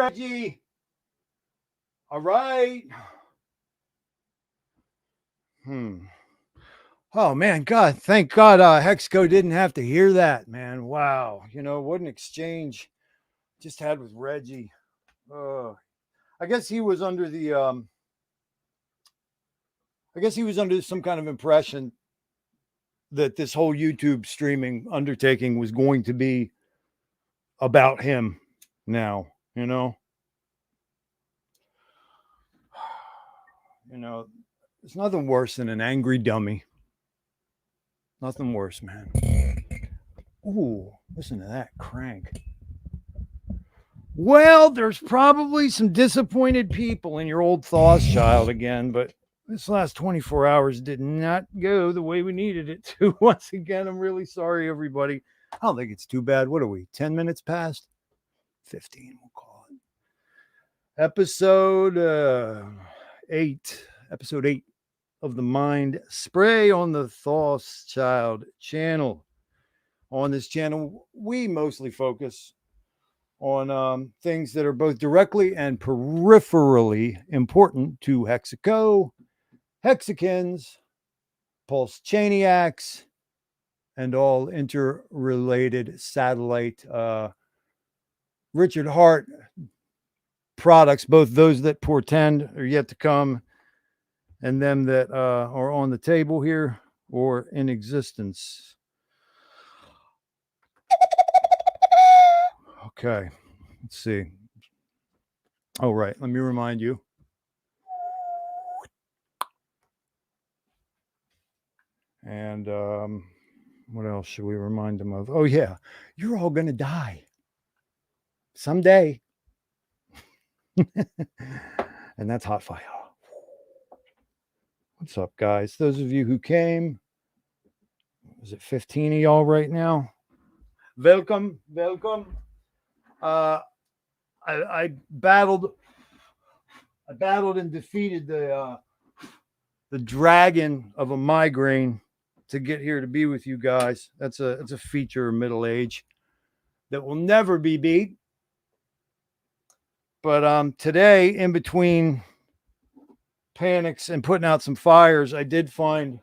Reggie. All right. Oh man, God, thank God Hexco didn't have to hear that, man. Wow. What an exchange just had with Reggie. I guess he was under some kind of impression that this whole YouTube streaming undertaking was going to be about him now, There's nothing worse than an angry dummy. Nothing worse, man. Ooh, listen to that crank. Well, there's probably some disappointed people in your old Thothschild again, but this last 24 hours did not go the way we needed it to. Once again, I'm really sorry, everybody. I don't think it's too bad. What are we, 10 minutes past? 15, we'll call it. Episode 8 of the Mind Spray on the Thothschild channel. On this channel, we mostly focus on things that are both directly and peripherally important to Hexaco, Hexicans, Pulse-Chaniacs, and all interrelated satellite Richard Hart products, both those that portend are yet to come and them that are on the table here or in existence. Okay, let's see. Oh, right. Let me remind you. And what else should we remind them of? Oh, yeah. You're all going to die someday. And that's hot fire. What's up, guys? Those of you who came, is it 15 of y'all right now? Welcome. I battled and defeated the dragon of a migraine to get here to be with you guys. That's a feature of middle age that will never be beat. But today, in between panics and putting out some fires, I did find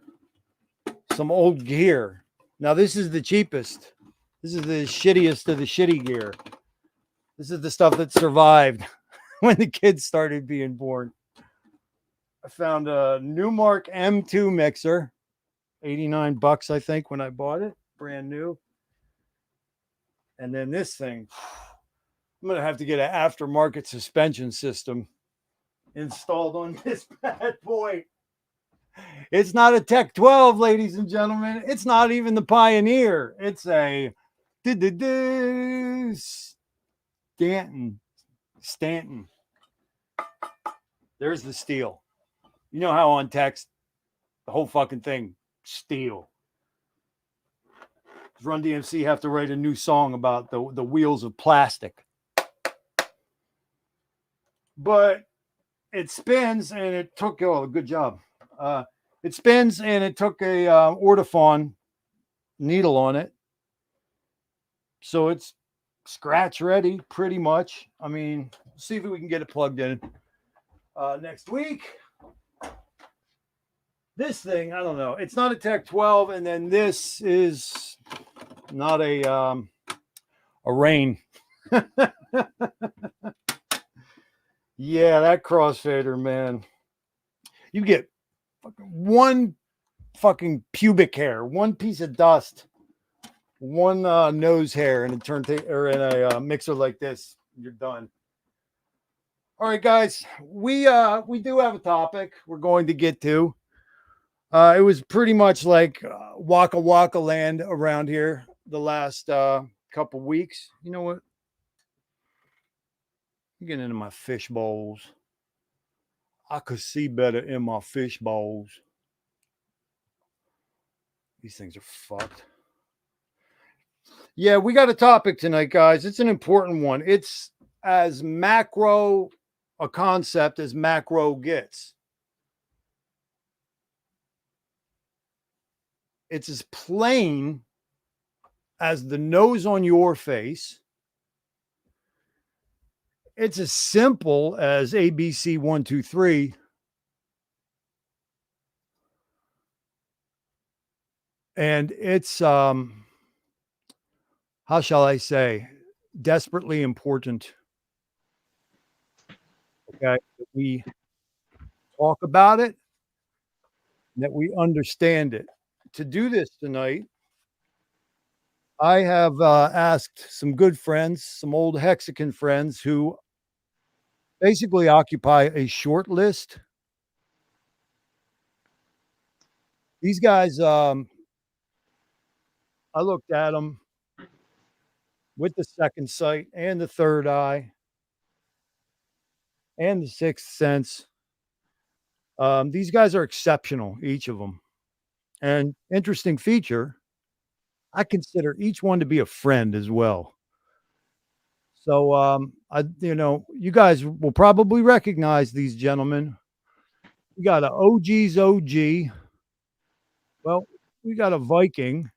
some old gear. Now, this is the cheapest. This is the shittiest of the shitty gear. This is the stuff that survived when the kids started being born. I found a Newmark M2 mixer, $89, I think, when I bought it, brand new. And then this thing, I'm going to have to get an aftermarket suspension system installed on this bad boy. It's not a Tech 12, ladies and gentlemen. It's not even the Pioneer. It's a Stanton. There's the steel. You know how on text, the whole fucking thing, steel. Does Run DMC have to write a new song about the wheels of plastic? But it spins and it took, good job. It spins and it took a Ortofon needle on it. So it's scratch ready pretty much. I mean, see if we can get it plugged in next week. This thing, I don't know. It's not a Tech 12, and then this is not a Rain. Yeah, that crossfader, man. You get one fucking pubic hair, one piece of dust, one nose hair in a mixer like this, you're done. All right, guys, we do have a topic we're going to get to. It was pretty much like wakka land around here the last couple weeks. You know what? I'm getting into my fish bowls. I could see better in my fish bowls. These things are fucked. Yeah, we got a topic tonight, guys. It's an important one. It's as macro a concept as macro gets. It's as plain as the nose on your face. it's as simple as ABC 1, 2, 3. And it's how shall I say, desperately important. Okay, that we talk about it, that we understand it. To do this tonight, I have asked some good friends, some old Hexagon friends who basically occupy a short list. These guys, I looked at them with the second sight and the third eye and the sixth sense. These guys are exceptional, each of them. And interesting feature, I consider each one to be a friend as well. So, you guys will probably recognize these gentlemen. We got an OG's OG. Well, we got a Viking,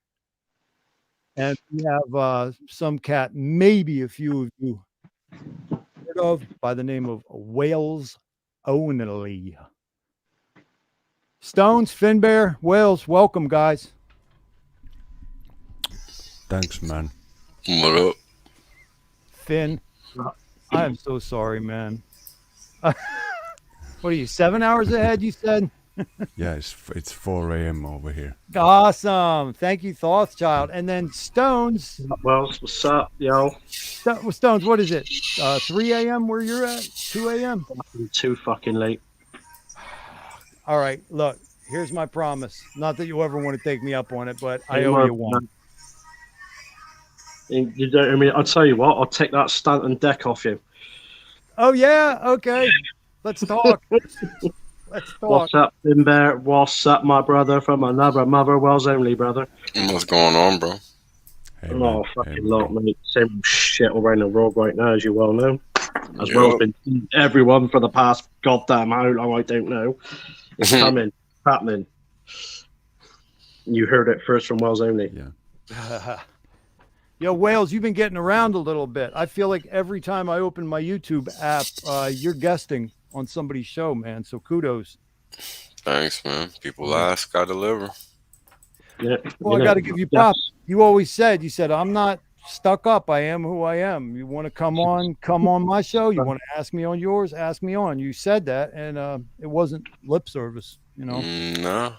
and we have some cat, maybe a few of you heard of, by the name of WhalesOnly1. Stones, FinnBear, Whales, welcome, guys. Thanks, man. What up? Finn, I am so sorry, man. What are you, 7 hours ahead, you said? Yeah, it's 4 a.m. over here. Awesome. Thank you, Thothschild. And then Stones. Well, what's up, yo? Stones, what is it? 3 a.m. where you're at? 2 a.m.? I'm too fucking late. All right, look, here's my promise. Not that you'll ever want to take me up on it, but I owe you one. You don't, I mean, I'll tell you what, I'll take that Stanton deck off you. Oh, yeah? Okay. Let's talk. Let's talk. What's up, FinnBear? What's up, my brother from another mother, Wells only, brother? What's going on, bro? Hey, Oh, fucking lot, mate. Same shit around the world right now, as you well know. As well as been everyone for the past goddamn how long, I don't know. It's coming, happening. You heard it first from Wells only. Yeah. Yo, Wales, you've been getting around a little bit. I feel like every time I open my YouTube app, you're guesting on somebody's show, man. So kudos. Thanks, man. People ask, I deliver. Yeah. Well, I got to give you props. You always said, I'm not stuck up. I am who I am. You want to come on my show. You want to ask me on yours, ask me on. You said that, and it wasn't lip service, you know? No.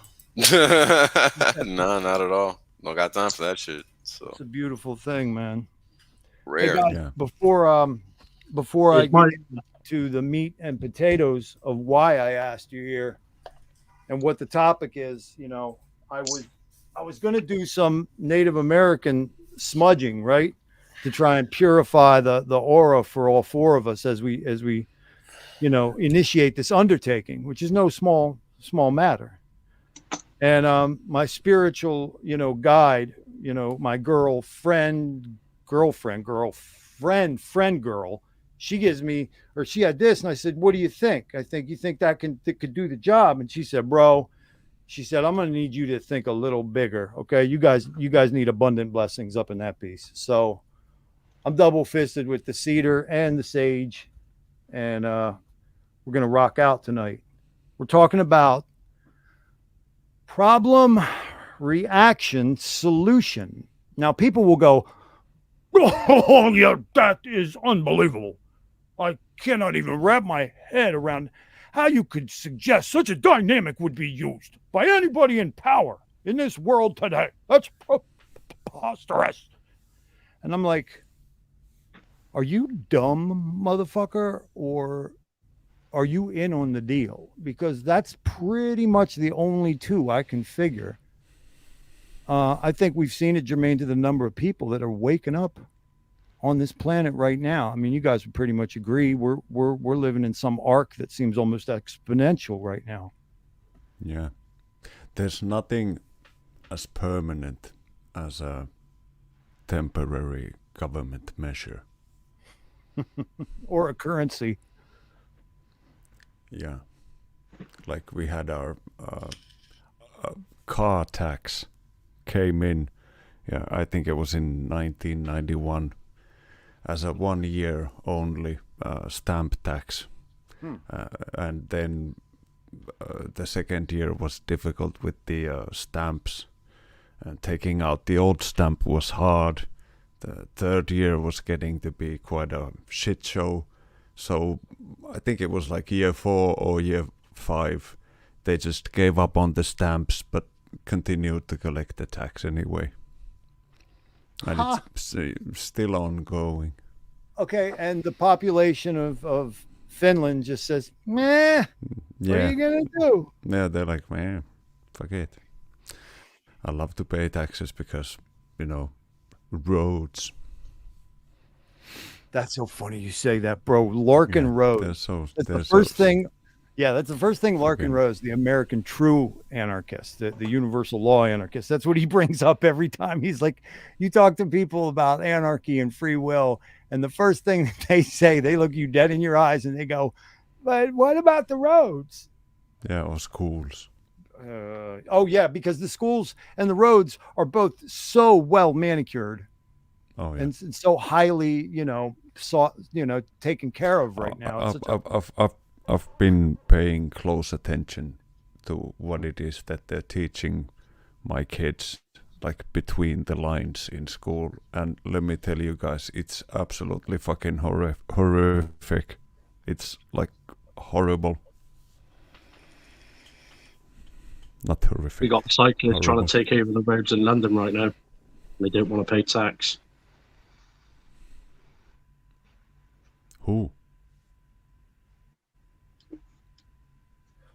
No, not at all. Don't got time for that shit. So It's a beautiful thing, man. rare. Hey guys, Yeah. before I get to the meat and potatoes of why I asked you here and what the topic is, I was going to do some Native American smudging, right, to try and purify the aura for all four of us as we initiate this undertaking, which is no small matter. And my spiritual guide, my girlfriend, she gives me, or she had this, and I said, what do you think? You think that could do the job? And she said, bro, I'm going to need you to think a little bigger. Okay. You guys need abundant blessings up in that piece. So I'm double fisted with the cedar and the sage, and we're going to rock out tonight. We're talking about problem, reaction, solution. Now people will go, oh yeah, that is unbelievable. I cannot even wrap my head around how you could suggest such a dynamic would be used by anybody in power in this world today. That's preposterous. And I'm like, are you dumb, motherfucker, or are you in on the deal? Because that's pretty much the only two I can figure. I think we've seen it germane to the number of people that are waking up on this planet right now. I mean, you guys would pretty much agree we're living in some arc that seems almost exponential right now. Yeah. There's nothing as permanent as a temporary government measure. Or a currency. Yeah. Like we had our car tax came in, I think it was in 1991 as a 1 year only stamp tax, and then the second year was difficult with the stamps, and taking out the old stamp was hard. The third year was getting to be quite a shit show. So I think it was like year 4 or year 5, they just gave up on the stamps but continued to collect the tax anyway. And it's still ongoing. Okay, and the population of Finland just says, meh, what are you going to do? Yeah, they're like, man, fuck it. I love to pay taxes because, roads. That's so funny you say that, bro. Larkin Rose. That's the first thing. Yeah, that's the first thing Larkin Rose, the American true anarchist, the universal law anarchist. That's what he brings up every time. He's like, you talk to people about anarchy and free will, and the first thing that they say, they look you dead in your eyes and they go, but what about the roads? Yeah, or schools. Oh, yeah, because the schools and the roads are both so well manicured. Oh, yeah. And so highly, taken care of right now. I've been paying close attention to what it is that they're teaching my kids, like between the lines in school. And let me tell you guys, it's absolutely fucking horrific. It's like horrible. Not horrific. We got cyclists trying to take over the roads in London right now. They don't want to pay tax. Who?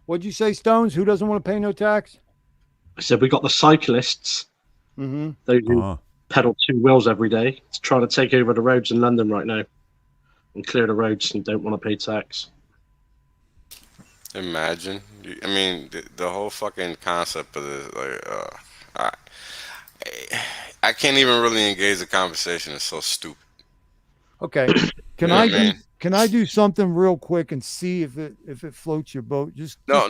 What'd you say, Stones? Who doesn't want to pay no tax? I said we got the cyclists. Mm-hmm. Those who pedal 2 wheels every day. It's trying to take over the roads in London right now and clear the roads and don't want to pay tax. Imagine. I mean, the whole fucking concept of this, like, I can't even really engage the conversation. It's so stupid. Okay, can I do something real quick and see if it floats your boat? No.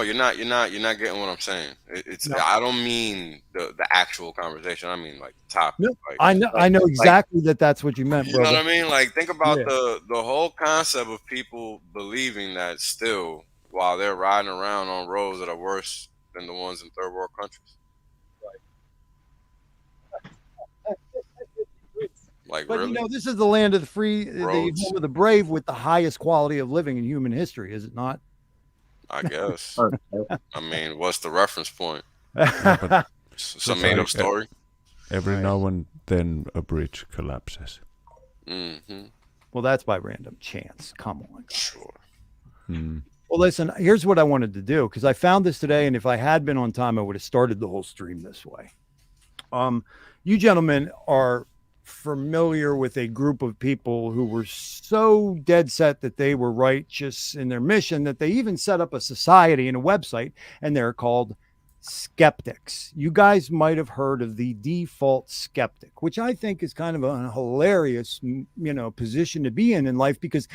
You're not getting what I'm saying. I don't mean the actual conversation. I mean like the topic. No, like, I know exactly that's what you meant, brother. You know what I mean? Like think about the whole concept of people believing that still while they're riding around on roads that are worse than the ones in third world countries. Like, but really? This is the land of the free, the home of the brave, with the highest quality of living in human history, is it not? I guess. I mean, what's the reference point? Some made up story. Every now and then a bridge collapses. Mm-hmm. Well, that's by random chance. Come on. Sure. Well, listen, here's what I wanted to do, because I found this today, and if I had been on time, I would have started the whole stream this way. You gentlemen are familiar with a group of people who were so dead set that they were righteous in their mission that they even set up a society and a website, and they're called skeptics. You guys might have heard of the default skeptic, which I think is kind of a hilarious, position to be in life, because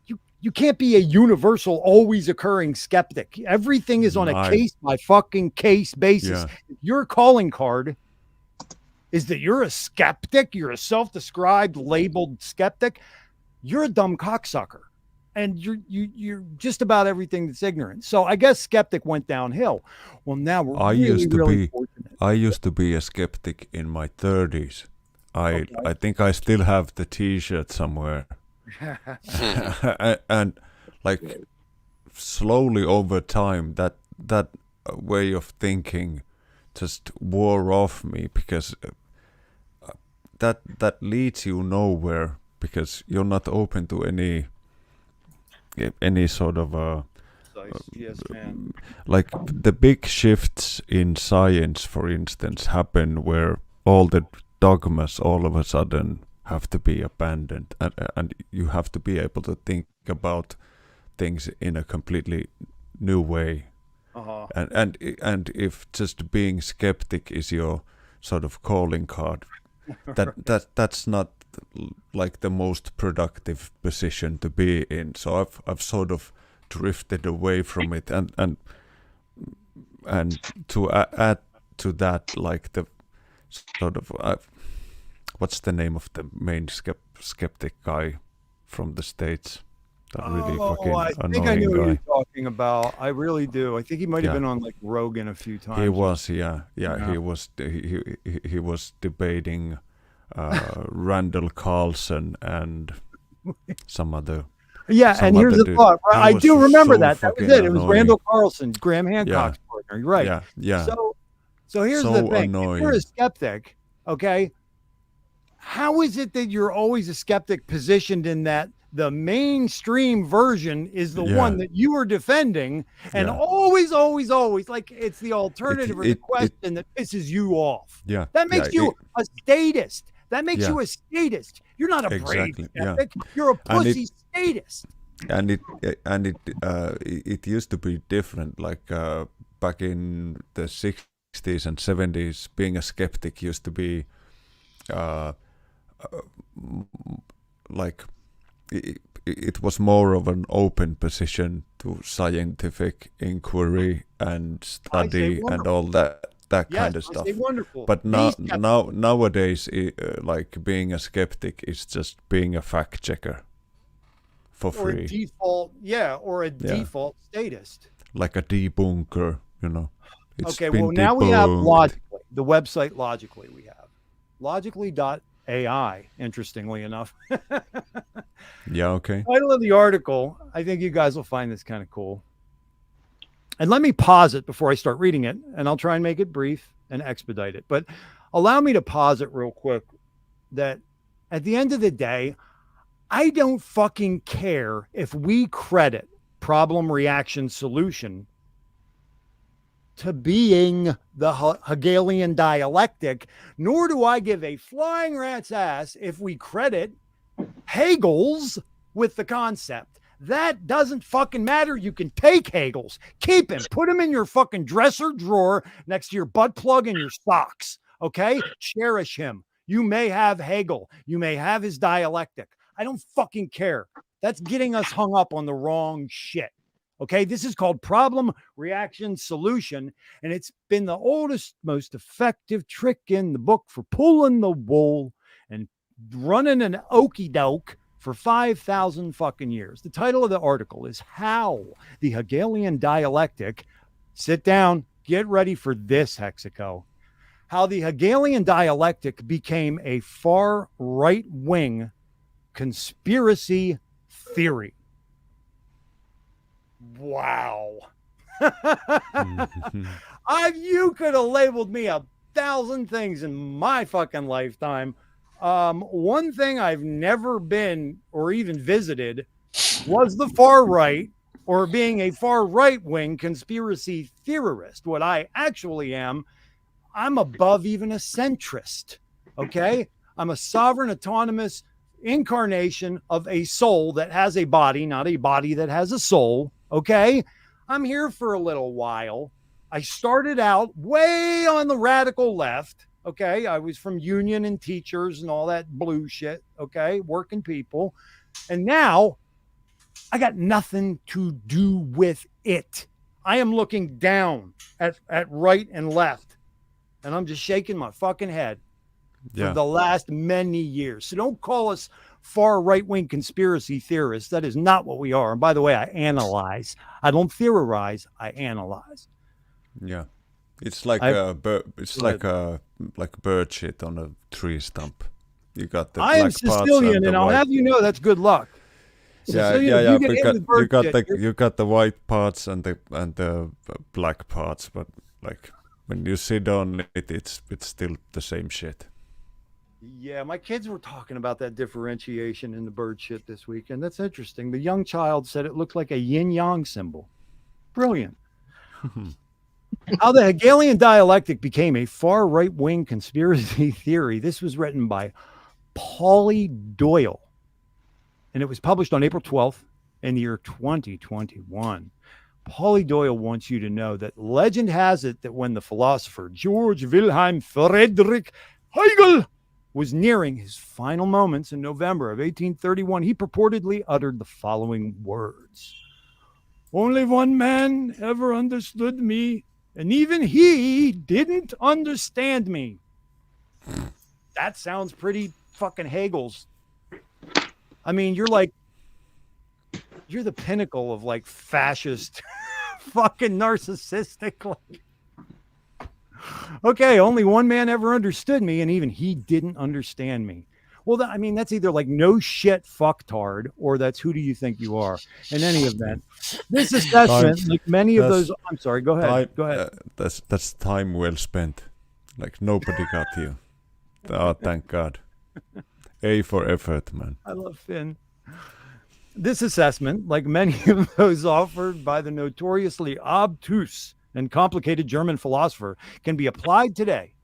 you can't be a universal, always occurring skeptic. Everything is on a case by fucking case basis. Yeah. Your calling card is that you're a skeptic, you're a self-described labeled skeptic, you're a dumb cocksucker. And you're just about everything that's ignorant. So I guess skeptic went downhill. Well, now we're really fortunate. I used to be a skeptic in my 30s. I think I still have the T-shirt somewhere. and like slowly over time, that way of thinking just wore off me, because that leads you nowhere, because you're not open to any sort of yes, man. Like the big shifts in science, for instance, happen where all the dogmas all of a sudden have to be abandoned, and you have to be able to think about things in a completely new way. And if just being skeptic is your sort of calling card, that's not like the most productive position to be in. So I've sort of drifted away from it, and to add to that, like the sort of what's the name of the main skeptic guy from the States. That really Oh, fucking I think I annoying knew what guy. you're talking about. I really do. I think he might have Yeah. been on like Rogan a few times. He was, yeah. Yeah. He was debating Randall Carlson and some other. Yeah, some and here's other the dude. thought. Right? That I was do remember so that. That was fucking it. It was annoying. Randall Carlson, Graham Hancock's partner. You're right. Yeah, yeah. So here's So the thing. If annoying. you're a skeptic, okay, how is it that you're always a skeptic positioned in that the mainstream version is the Yeah. one that you are defending, and Yeah. always, like it's the alternative or the question that pisses you off? Yeah. That makes you a statist. That makes Yeah. you a statist. You're not a Exactly, brave yeah. skeptic. You're a And pussy statist. And it used to be different. Like back in the 60s and 70s, being a skeptic used to be like it was more of an open position to scientific inquiry and study and all that kind of stuff. Wonderful. But nowadays, like being a skeptic is just being a fact checker for or free, a default, or a default statist. like a debunker, you know. It's Okay, been well now we have debunked. Logically, the website Logically we have. Logically.ai, interestingly enough. Yeah, okay. Title of the article, I think you guys will find this kind of cool. And let me pause it before I start reading it, and I'll try and make it brief and expedite it. But allow me to pause it real quick that at the end of the day, I don't fucking care if we credit problem, reaction, solution to being the Hegelian dialectic, nor do I give a flying rat's ass if we credit Hegel's with the concept. That doesn't fucking matter. You can take Hegel's, keep him, put him in your fucking dresser drawer next to your butt plug and your socks. Okay? Cherish him. You may have Hegel. You may have his dialectic. I don't fucking care. That's getting us hung up on the wrong shit. Okay, this is called problem, reaction, solution. And it's been the oldest, most effective trick in the book for pulling the wool and running an Okee Doke for 5,000 fucking years. The title of the article is How the Hegelian Dialectic, sit down, get ready for this, Hexaco. How the Hegelian dialectic became a far right-wing conspiracy theory. Wow. You could have labeled me 1,000 things in my fucking lifetime. One thing I've never been or even visited was the far right or being a far right-wing conspiracy theorist. What I actually am, I'm above even a centrist. Okay? I'm a sovereign, autonomous incarnation of a soul that has a body, not a body that has a soul. Okay, I'm here for a little while. I started out way on the radical left. Okay, I was from union and teachers and all that blue shit. Okay, working people. And now I got nothing to do with it. I am looking down at right and left, and I'm just shaking my fucking head for the last many years. So don't call us far right-wing conspiracy theorists. That is not what we are. And by the way, I analyze. I don't theorize. I analyze. Yeah, it's like bird shit on a tree stump. You got the I am black spots Sicilian, and I'll white. have you know that's good luck. Yeah. Because You got the white parts and the black parts, but like when you sit on it, it's still the same shit. Yeah, my kids were talking about that differentiation in the bird shit this week, and that's interesting. The young child said it looked like a yin-yang symbol. Brilliant. How the Hegelian dialectic became a far right-wing conspiracy theory. This was written by Paulie Doyle, and it was published on April 12th in the year 2021. Paulie Doyle wants you to know that legend has it that when the philosopher George Wilhelm Friedrich Hegel was nearing his final moments in November of 1831, he purportedly uttered the following words. Only one man ever understood me, and even he didn't understand me. That sounds pretty fucking Hegel's. I mean, you're like You're the pinnacle of like fascist, fucking narcissistic. Okay, only one man ever understood me, and even he didn't understand me. Well, I mean, that's either like no shit fucktard, or that's who do you think you are? In any event, this assessment, like many of those, I'm sorry, go ahead. Go ahead. That's time well spent. Like nobody got you. Oh, thank God. A for effort, man. I love Finn. This assessment, like many of those offered by the notoriously obtuse and complicated German philosopher, can be applied today.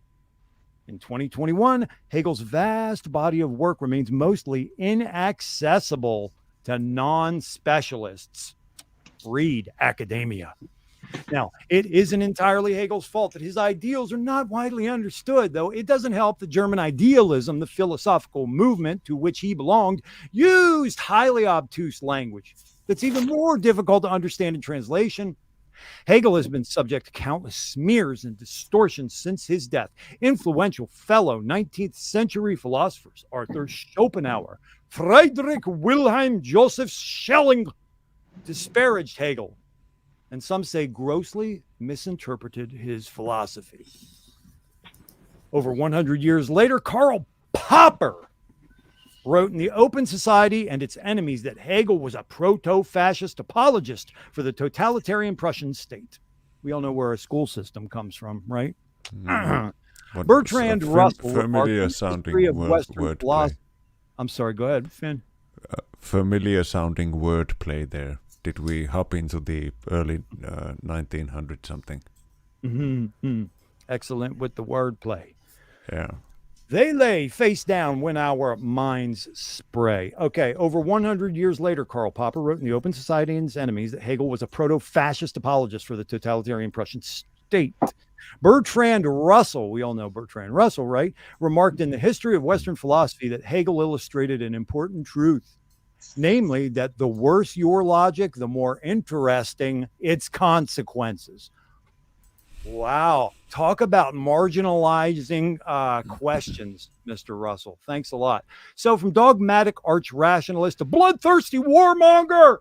In 2021, Hegel's vast body of work remains mostly inaccessible to non-specialists. Read academia. Now, it isn't entirely Hegel's fault that his ideals are not widely understood, though it doesn't help that German idealism, the philosophical movement to which he belonged, used highly obtuse language that's even more difficult to understand in translation. Hegel has been subject to countless smears and distortions since his death. Influential fellow 19th century philosophers Arthur Schopenhauer, Friedrich Wilhelm Joseph Schelling disparaged Hegel, and some say grossly misinterpreted his philosophy. Over 100 years later, Karl Popper wrote in The Open Society and Its Enemies that Hegel was a proto-fascist apologist for the totalitarian Prussian state. We all know where our school system comes from, right? Bertrand Russell, familiar sounding wordplay. I'm sorry, go ahead, Finn. Familiar sounding wordplay there. Did we hop into the early 1900 something? Mm-hmm. Excellent with the wordplay. Yeah. They lay face down when our minds spray. Okay, over 100 years later, Karl Popper wrote in The Open Society and Its Enemies that Hegel was a proto-fascist apologist for the totalitarian Prussian state. Bertrand Russell, we all know Bertrand Russell, right? Remarked in The History of Western Philosophy that Hegel illustrated an important truth. Namely, that the worse your logic, the more interesting its consequences. Wow. Talk about marginalizing questions, Mr. Russell. Thanks a lot. So from dogmatic arch rationalist to bloodthirsty warmonger,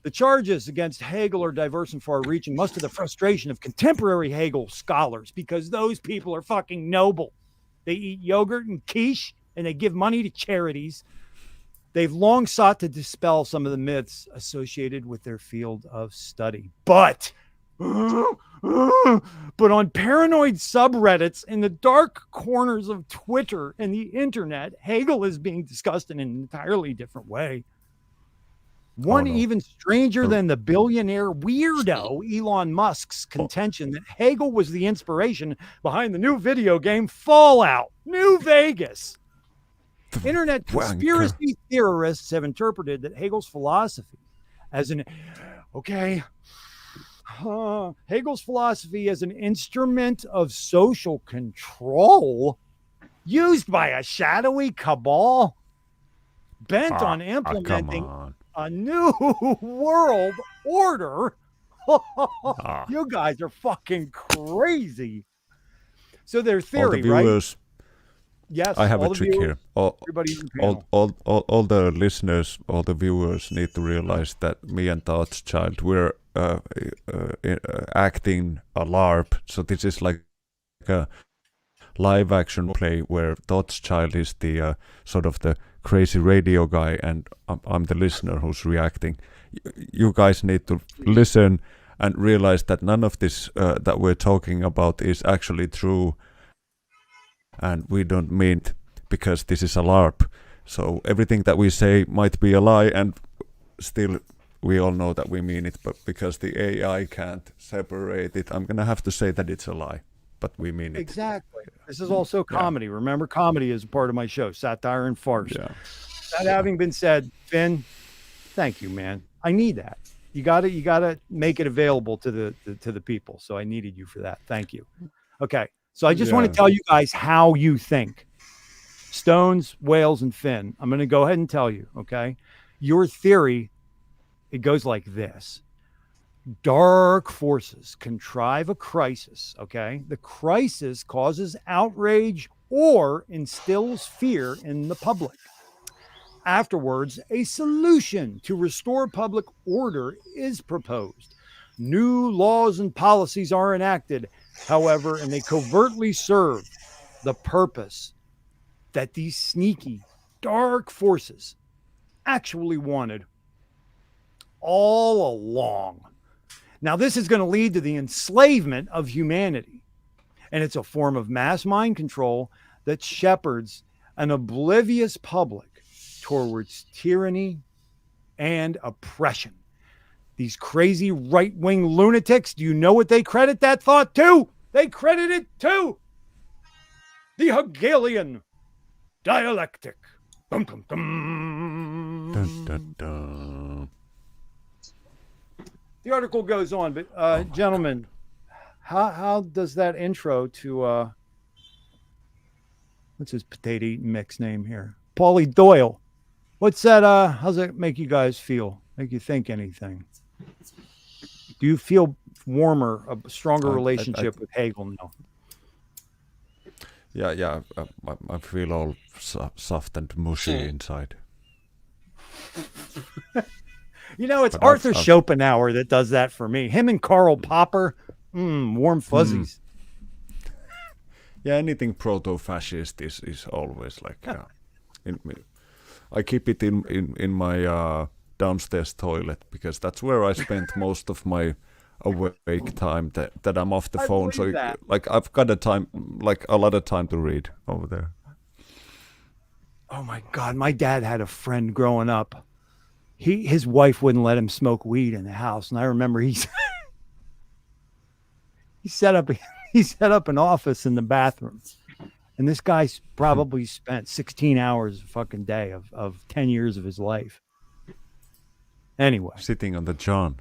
the charges against Hegel are diverse and far-reaching, much to the frustration of contemporary Hegel scholars, because those people are fucking noble. They eat yogurt and quiche, and they give money to charities. They've long sought to dispel some of the myths associated with their field of study. But on paranoid subreddits in the dark corners of Twitter and the internet, Hegel is being discussed in an entirely different way. One even stranger than the billionaire weirdo Elon Musk's contention that Hegel was the inspiration behind the new video game Fallout New Vegas. Internet conspiracy theorists have interpreted that Hegel's philosophy as Hegel's philosophy as an instrument of social control used by a shadowy cabal bent on implementing a new world order. You guys are fucking crazy. So their theory, right? Yes, I have a trick here. All the listeners, all the viewers need to realize that me and Thothschild, we're acting a LARP. So this is like a live action play where Thothschild is the sort of the crazy radio guy, and I'm the listener who's reacting. You guys need to listen and realize that none of this that we're talking about is actually true. And we don't mean it because this is a LARP. So everything that we say might be a lie, and still we all know that we mean it. But because the AI can't separate it, I'm going to have to say that it's a lie. But we mean it. Exactly. This is also comedy. Yeah. Remember, comedy is part of my show, satire and farce. Yeah. That having been said, Finn, thank you, man. I need that. You gotta make it available to the people. So I needed you for that. Thank you. Okay. So I just want to tell you guys how you think. Stones, Whales, and Finn. I'm going to go ahead and tell you, okay? Your theory, it goes like this. Dark forces contrive a crisis, okay? The crisis causes outrage or instills fear in the public. Afterwards, a solution to restore public order is proposed. New laws and policies are enacted, however, and they covertly serve the purpose that these sneaky, dark forces actually wanted all along. Now, this is going to lead to the enslavement of humanity, and it's a form of mass mind control that shepherds an oblivious public towards tyranny and oppression. These crazy right-wing lunatics, do you know what they credit that thought to? They credit it to the Hegelian Dialectic. Dum, dum, dum. Dun, dun, dun. The article goes on, but gentlemen, how does that intro to what's his potato eating mix name here? Paulie Doyle. What's that? How's that make you guys feel? Make you think anything? Do you feel warmer, a stronger relationship with Hegel now? Yeah. I feel all soft and mushy inside. You know, it's But Arthur I've- Schopenhauer that does that for me. Him and Karl Popper, warm fuzzies. Yeah, anything proto-fascist is always like. I keep it in my downstairs toilet because that's where I spend most of my awake time. That I'm off the phone, so believe that. like I've got a lot of time to read over there. Oh my God, my dad had a friend growing up. His wife wouldn't let him smoke weed in the house, and I remember he set up an office in the bathroom, and this guy probably spent 16 hours a fucking day of 10 years of his life. Anyway, Sitting on the John.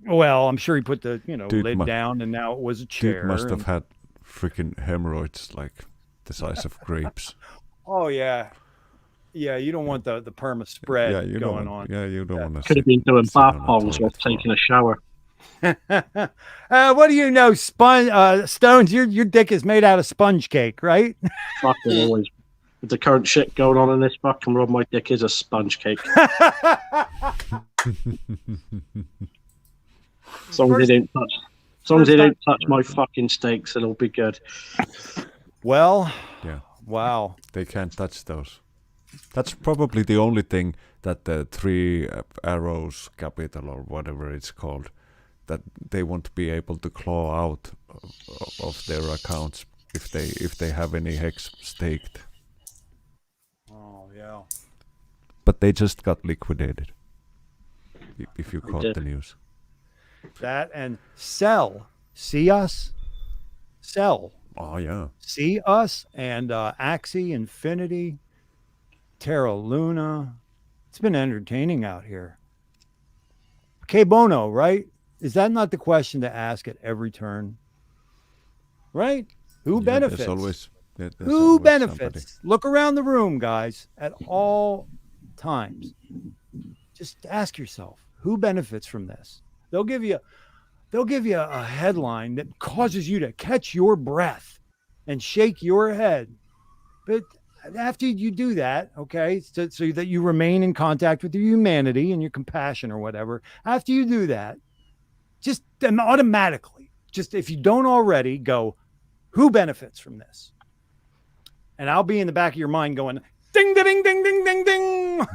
well, I'm sure he put the Dude lid down, and now it was a chair. Dude must have and- had freaking hemorrhoids like the size of grapes. Oh yeah, you don't want the perma spread Yeah, you going don't. on. Yeah, you don't want to. Could have been doing bath bombs while taking a shower. What do you know, Stones? Your dick is made out of sponge cake, right? Fucking always. With the current shit going on in this fucking world, my dick is a sponge cake. As long as they don't touch my fucking steaks, it'll be good. Well, Yeah, wow. they can't touch those. That's probably the only thing that the Three Arrows Capital or whatever it's called, that they won't be able to claw out of their accounts if they have any hex staked. Oh yeah. But they just got liquidated. If you caught did. the news. That and Cell. See us? Cell. Oh yeah. See us? And Axie, Infinity, Terra Luna. It's been entertaining out here. Que bono, right? Is that not the question to ask at every turn? Right? Who benefits? There's always, there's Who always benefits? somebody. Look around the room, guys, at all times. Just ask yourself, who benefits from this? They'll give you a headline that causes you to catch your breath and shake your head. But after you do that, okay, so that you remain in contact with your humanity and your compassion or whatever, after you do that, just automatically, just if you don't already, go, who benefits from this? And I'll be in the back of your mind going, ding, ding, ding, ding, ding, ding.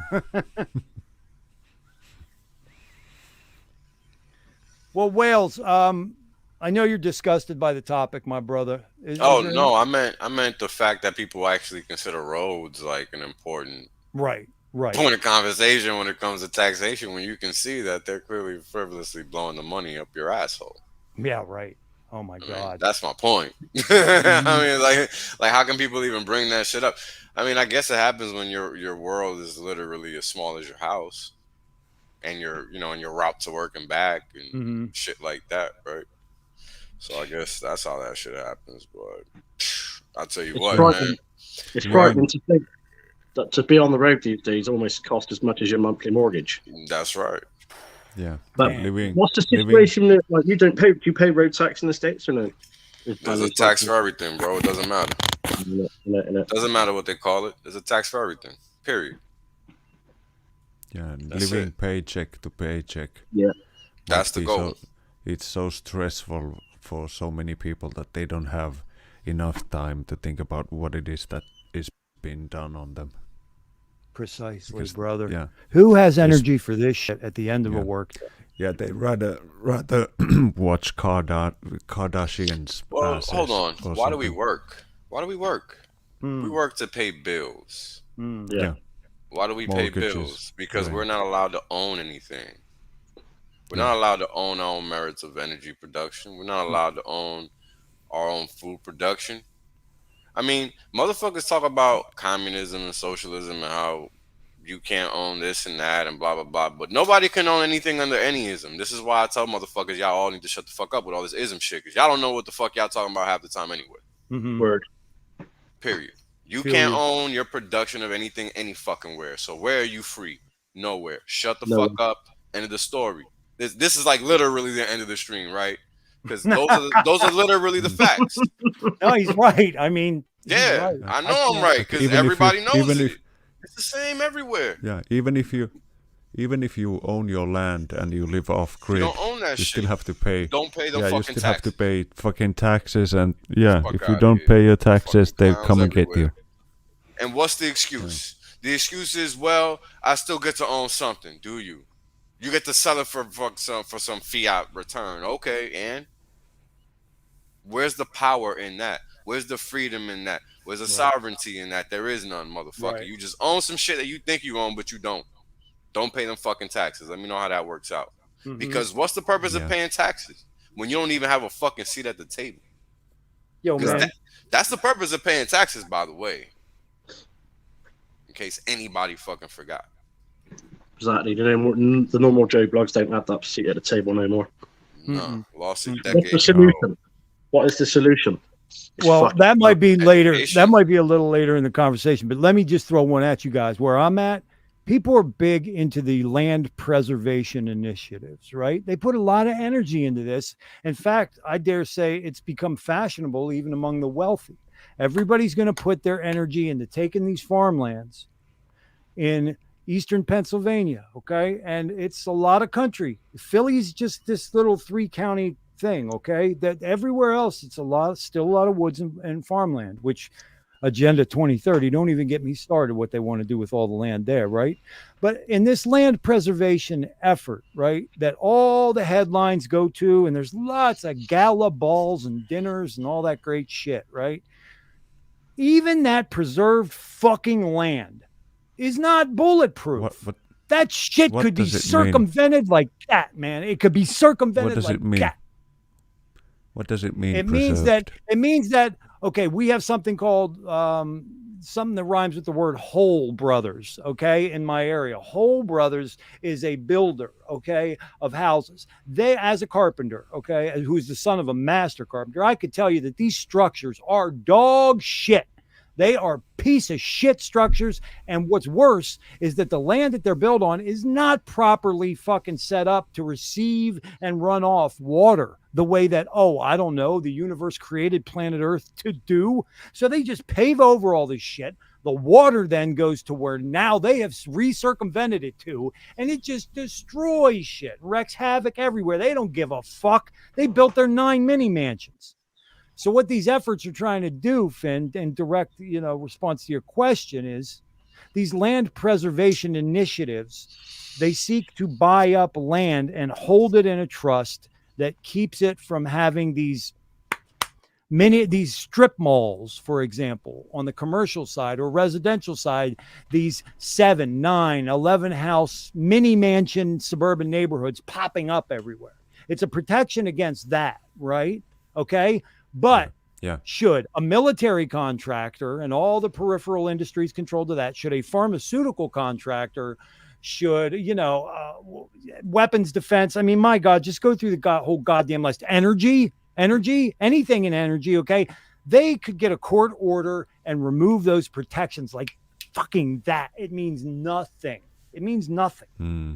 Well, Wales, I know you're disgusted by the topic, my brother. Is there No, I meant the fact that people actually consider roads like an important Right. point of conversation when it comes to taxation, when you can see that they're clearly frivolously blowing the money up your asshole. Yeah, right. Oh my I mean, God. that's my point. I mean, like how can people even bring that shit up? I mean, I guess it happens when your world is literally as small as your house, and your route to work and back and shit like that, right? So I guess that's how that shit happens. But I'll tell you what, man. It's frightening to think that to be on the road these days almost costs as much as your monthly mortgage. That's right. Yeah. But living, what's the situation that, like, you don't pay? Do you pay road tax in the States or no? There's a tax for everything, bro. It doesn't matter. Doesn't matter what they call it. There's a tax for everything. Period. Yeah, and That's living it. paycheck to paycheck. Yeah. That's the be goal. It's so stressful for so many people that they don't have enough time to think about what it is that is being done on them. Precisely, Because, brother. yeah, Who has energy for this shit at the end of a Yeah. work day? yeah, they rather watch Kardashians. Well, asses hold on. or Why do we something. work? Why do we work? We Mm, work to pay bills. mm. Yeah. Yeah, Why do we pay Mortgages, bills? Because rent. we're not allowed to own anything. We're Yeah. not allowed to own our own merits of energy production. We're not allowed to own our own food production. I mean, motherfuckers talk about communism and socialism and how you can't own this and that and blah blah blah, but nobody can own anything under any ism. This is why I tell motherfuckers y'all all need to shut the fuck up with all this ism shit, because y'all don't know what the fuck y'all talking about half the time anyway. Mhm. Word. Period. You Feel can't you. own your production of anything any fucking where. So where are you free? Nowhere. Shut the No. fuck up. End of the story. This is like literally the end of the stream, right? Because those are literally the facts. No, he's right. I mean, he's Yeah, right. I know I'm can't- right because Even if you- everybody knows even it. if- It's the same everywhere. Yeah, even if you own your land and you live off You grid, don't own that you shit. still have to pay. Don't pay the Yeah, you fucking still have taxes. to pay fucking taxes, and yeah, Fuck if you outta don't here. pay your taxes, Fucking they clowns come and get you. everywhere. And what's the excuse? The excuse is, well, I still get to own something. Do you? You get to sell it for some fiat return. Okay, and where's the power in that? Where's the freedom in that? Where's the sovereignty in that? There is none, motherfucker. Right. You just own some shit that you think you own, but you don't. Don't pay them fucking taxes. Let me know how that works out. Mhm. Because what's the purpose of Yeah. paying taxes when you don't even have a fucking seat at the table? Yo, 'Cause man. that's the purpose of paying taxes, by the way. In case anybody fucking forgot. Exactly. The normal Joe blogs don't have that seat at the table no more. No, lost a Mm-mm. What's the decade ago. solution? What is the solution? It's Well, fucking- that might be later. Education. That might be a little later in the conversation, but let me just throw one at you guys. Where I'm at, people are big into the land preservation initiatives, right? They put a lot of energy into this. In fact, I dare say it's become fashionable even among the wealthy. Everybody's going to put their energy into taking these farmlands in eastern Pennsylvania, okay? And it's a lot of country. Philly's just this little 3-county thing, okay? That everywhere else, it's still a lot of woods and farmland, which Agenda 2030, don't even get me started what they want to do with all the land there, right? But in this land preservation effort, right, that all the headlines go to, and there's lots of gala balls and dinners and all that great shit, right? Even that preserved fucking land is not bulletproof. What that shit what could be does it mean? circumvented like that, man. It could be circumvented What does like it mean? that. What does it mean? It preserved? means that okay, we have something called something that rhymes with the word Whole Brothers, okay, in my area. Whole Brothers is a builder, okay, of houses. They, as a carpenter, okay, who's the son of a master carpenter, I could tell you that these structures are dog shit. They are piece of shit structures. And what's worse is that the land that they're built on is not properly fucking set up to receive and run off water the way that, I don't know, the universe created planet Earth to do. So they just pave over all this shit. The water then goes to where now they have recircumvented it to, and it just destroys shit, wreaks havoc everywhere. They don't give a fuck. They built their 9 mini mansions. So what these efforts are trying to do, Finn, and direct, response to your question is these land preservation initiatives, they seek to buy up land and hold it in a trust that keeps it from having these strip malls, for example, on the commercial side or residential side, these 7, 9, 11 house mini mansion suburban neighborhoods popping up everywhere. It's a protection against that, right? Okay. But Yeah. should a military contractor and all the peripheral industries controlled to that, should a pharmaceutical contractor, should, weapons defense, I mean, my God, just go through the whole goddamn list. Energy, anything in energy, okay? They could get a court order and remove those protections like fucking that. It means nothing. It means nothing. Hmm.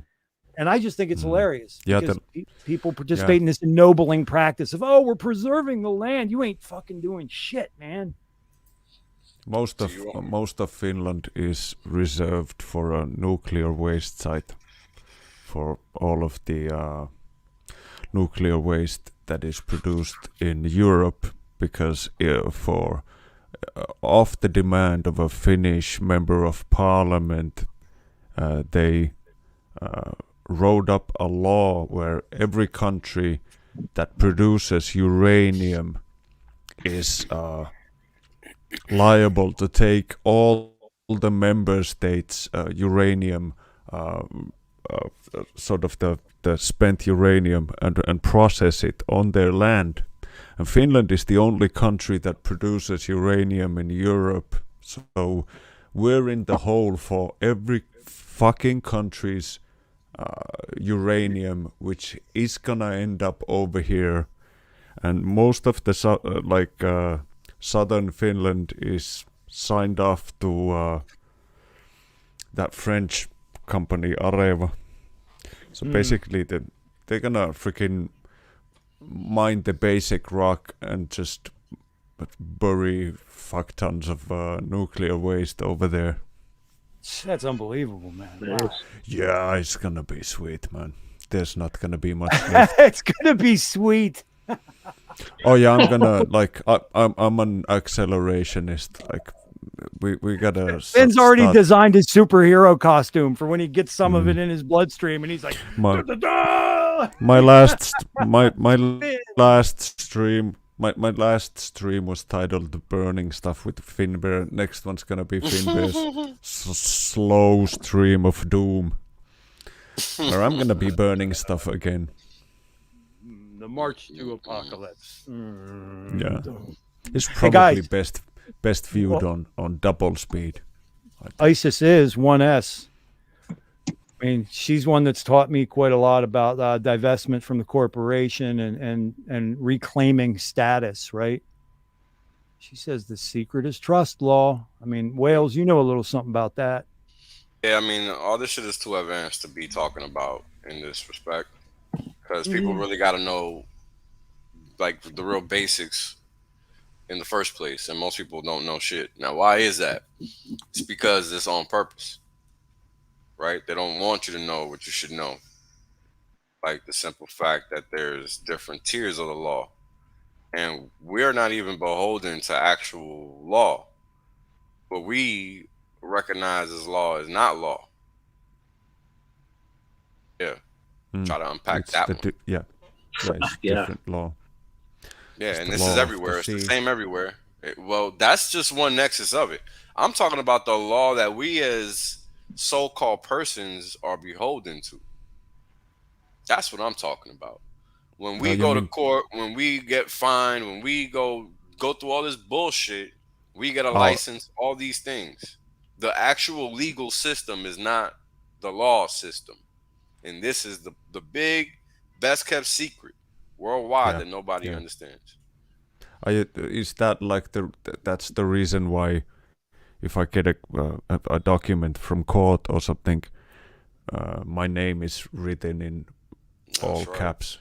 And I just think it's hilarious Yeah, because people participate in this ennobling practice of, we're preserving the land. You ain't fucking doing shit, man. Most of Finland is reserved for a nuclear waste site for all of the nuclear waste that is produced in Europe, because for off the demand of a Finnish member of parliament, they wrote up a law where every country that produces uranium is liable to take all the member states' uranium, sort of the spent uranium, and process it on their land. And Finland is the only country that produces uranium in Europe, so we're in the hole for every fucking country's uranium, which is gonna end up over here. And most of the southern Finland is signed off to that French company Areva. So basically, they're gonna freaking mine the basic rock and just bury fuck tons of nuclear waste over there. That's unbelievable, man. Wow. Yeah, it's gonna be sweet, man. There's not gonna be much left. It's gonna be sweet. Oh yeah, I'm gonna I'm an accelerationist. Like we gotta. Finn's already designed his superhero costume for when he gets some of it in his bloodstream, and he's like, my last stream. My last stream was titled "Burning Stuff with FinnBear." Next one's gonna be FinnBear's slow stream of doom, where I'm gonna be burning stuff again. The March to Apocalypse. Yeah, it's probably best viewed on double speed. Isis is 1S. I mean, she's one that's taught me quite a lot about divestment from the corporation and reclaiming status, right? She says the secret is trust law. I mean, Wales, you know a little something about that. Yeah, I mean, all this shit is too advanced to be talking about in this respect, because people really got to know, like, the real basics in the first place, and most people don't know shit. Now, why is that? It's because it's on purpose. Right? They don't want you to know what you should know. Like the simple fact that there's different tiers of the law. And we're not even beholden to actual law. What we recognize as law is not law. Yeah. Try to unpack that one. It's different law. Yeah, it's and this is everywhere. It's the same everywhere. Well, that's just one nexus of it. I'm talking about the law that we as so-called persons are beholden to. That's what I'm talking about. When we go to court, when we get fined, when we go through all this bullshit, we get a license, all these things. The actual legal system is not the law system. And this is the big, best kept secret worldwide that nobody understands. Is that like that's the reason why if I get a document from court or something, my name is written in all caps?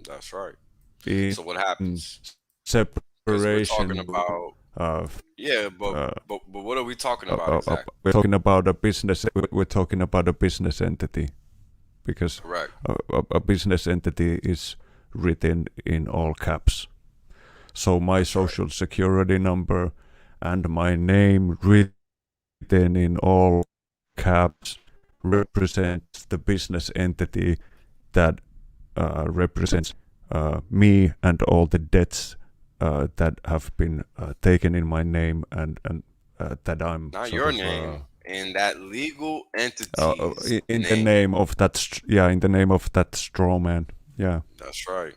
That's right. So what happens? Separation. We're talking about. But what are we talking about exactly? We're talking about a business. We're talking about a business entity, because a business entity is written in all caps. So my social security number and my name written in all caps represents the business entity that represents me and all the debts that have been taken in my name and that I'm not your name in that legal entity in the name of that in the name of that straw man. Yeah, that's right.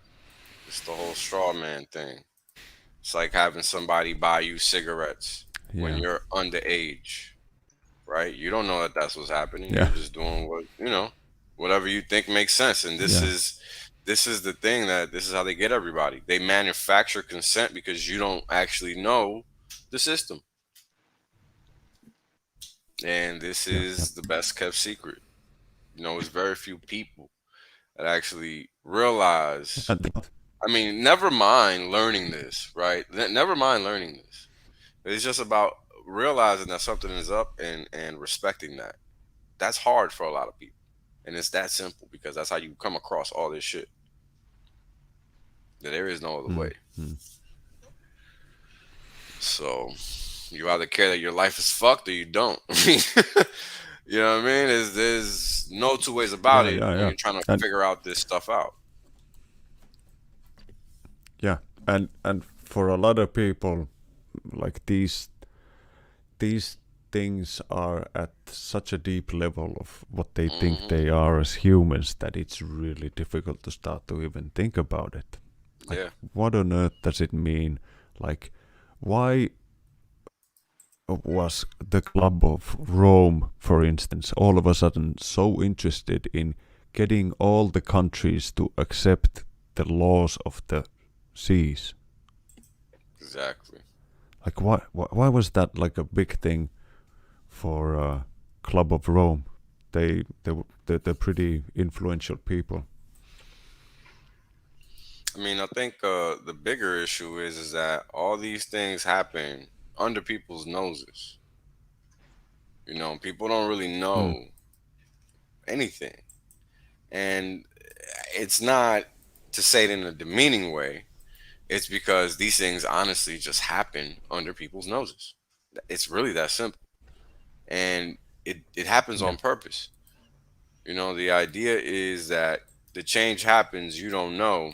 It's the whole straw man thing. It's like having somebody buy you cigarettes when you're underage, right? You don't know that that's what's happening. You're just doing whatever you think makes sense. And this is the thing, that this is how they get everybody. They manufacture consent because you don't actually know the system. And this is the best kept secret. It's very few people that actually realize. I mean, never mind learning this, right? Never mind learning this. It's just about realizing that something is up and respecting that. That's hard for a lot of people. And it's that simple because that's how you come across all this shit. That there is no other way. So you either care that your life is fucked or you don't. You know what I mean? There's no two ways about it when you're trying to figure out this stuff out. Yeah, and for a lot of people, like these things are at such a deep level of what they think they are as humans that it's really difficult to start to even think about it. Like, Yeah. what on earth does it mean? Like, why was the Club of Rome, for instance, all of a sudden so interested in getting all the countries to accept the laws of the seas? Exactly. Like, why was that like a big thing for Club of Rome? They're pretty influential people. I mean, I think the bigger issue is that all these things happen under people's noses. You know, people don't really know anything. And it's not to say it in a demeaning way. It's because these things honestly just happen under people's noses. It's really that simple. And it happens on purpose. You know, the idea is that the change happens, you don't know,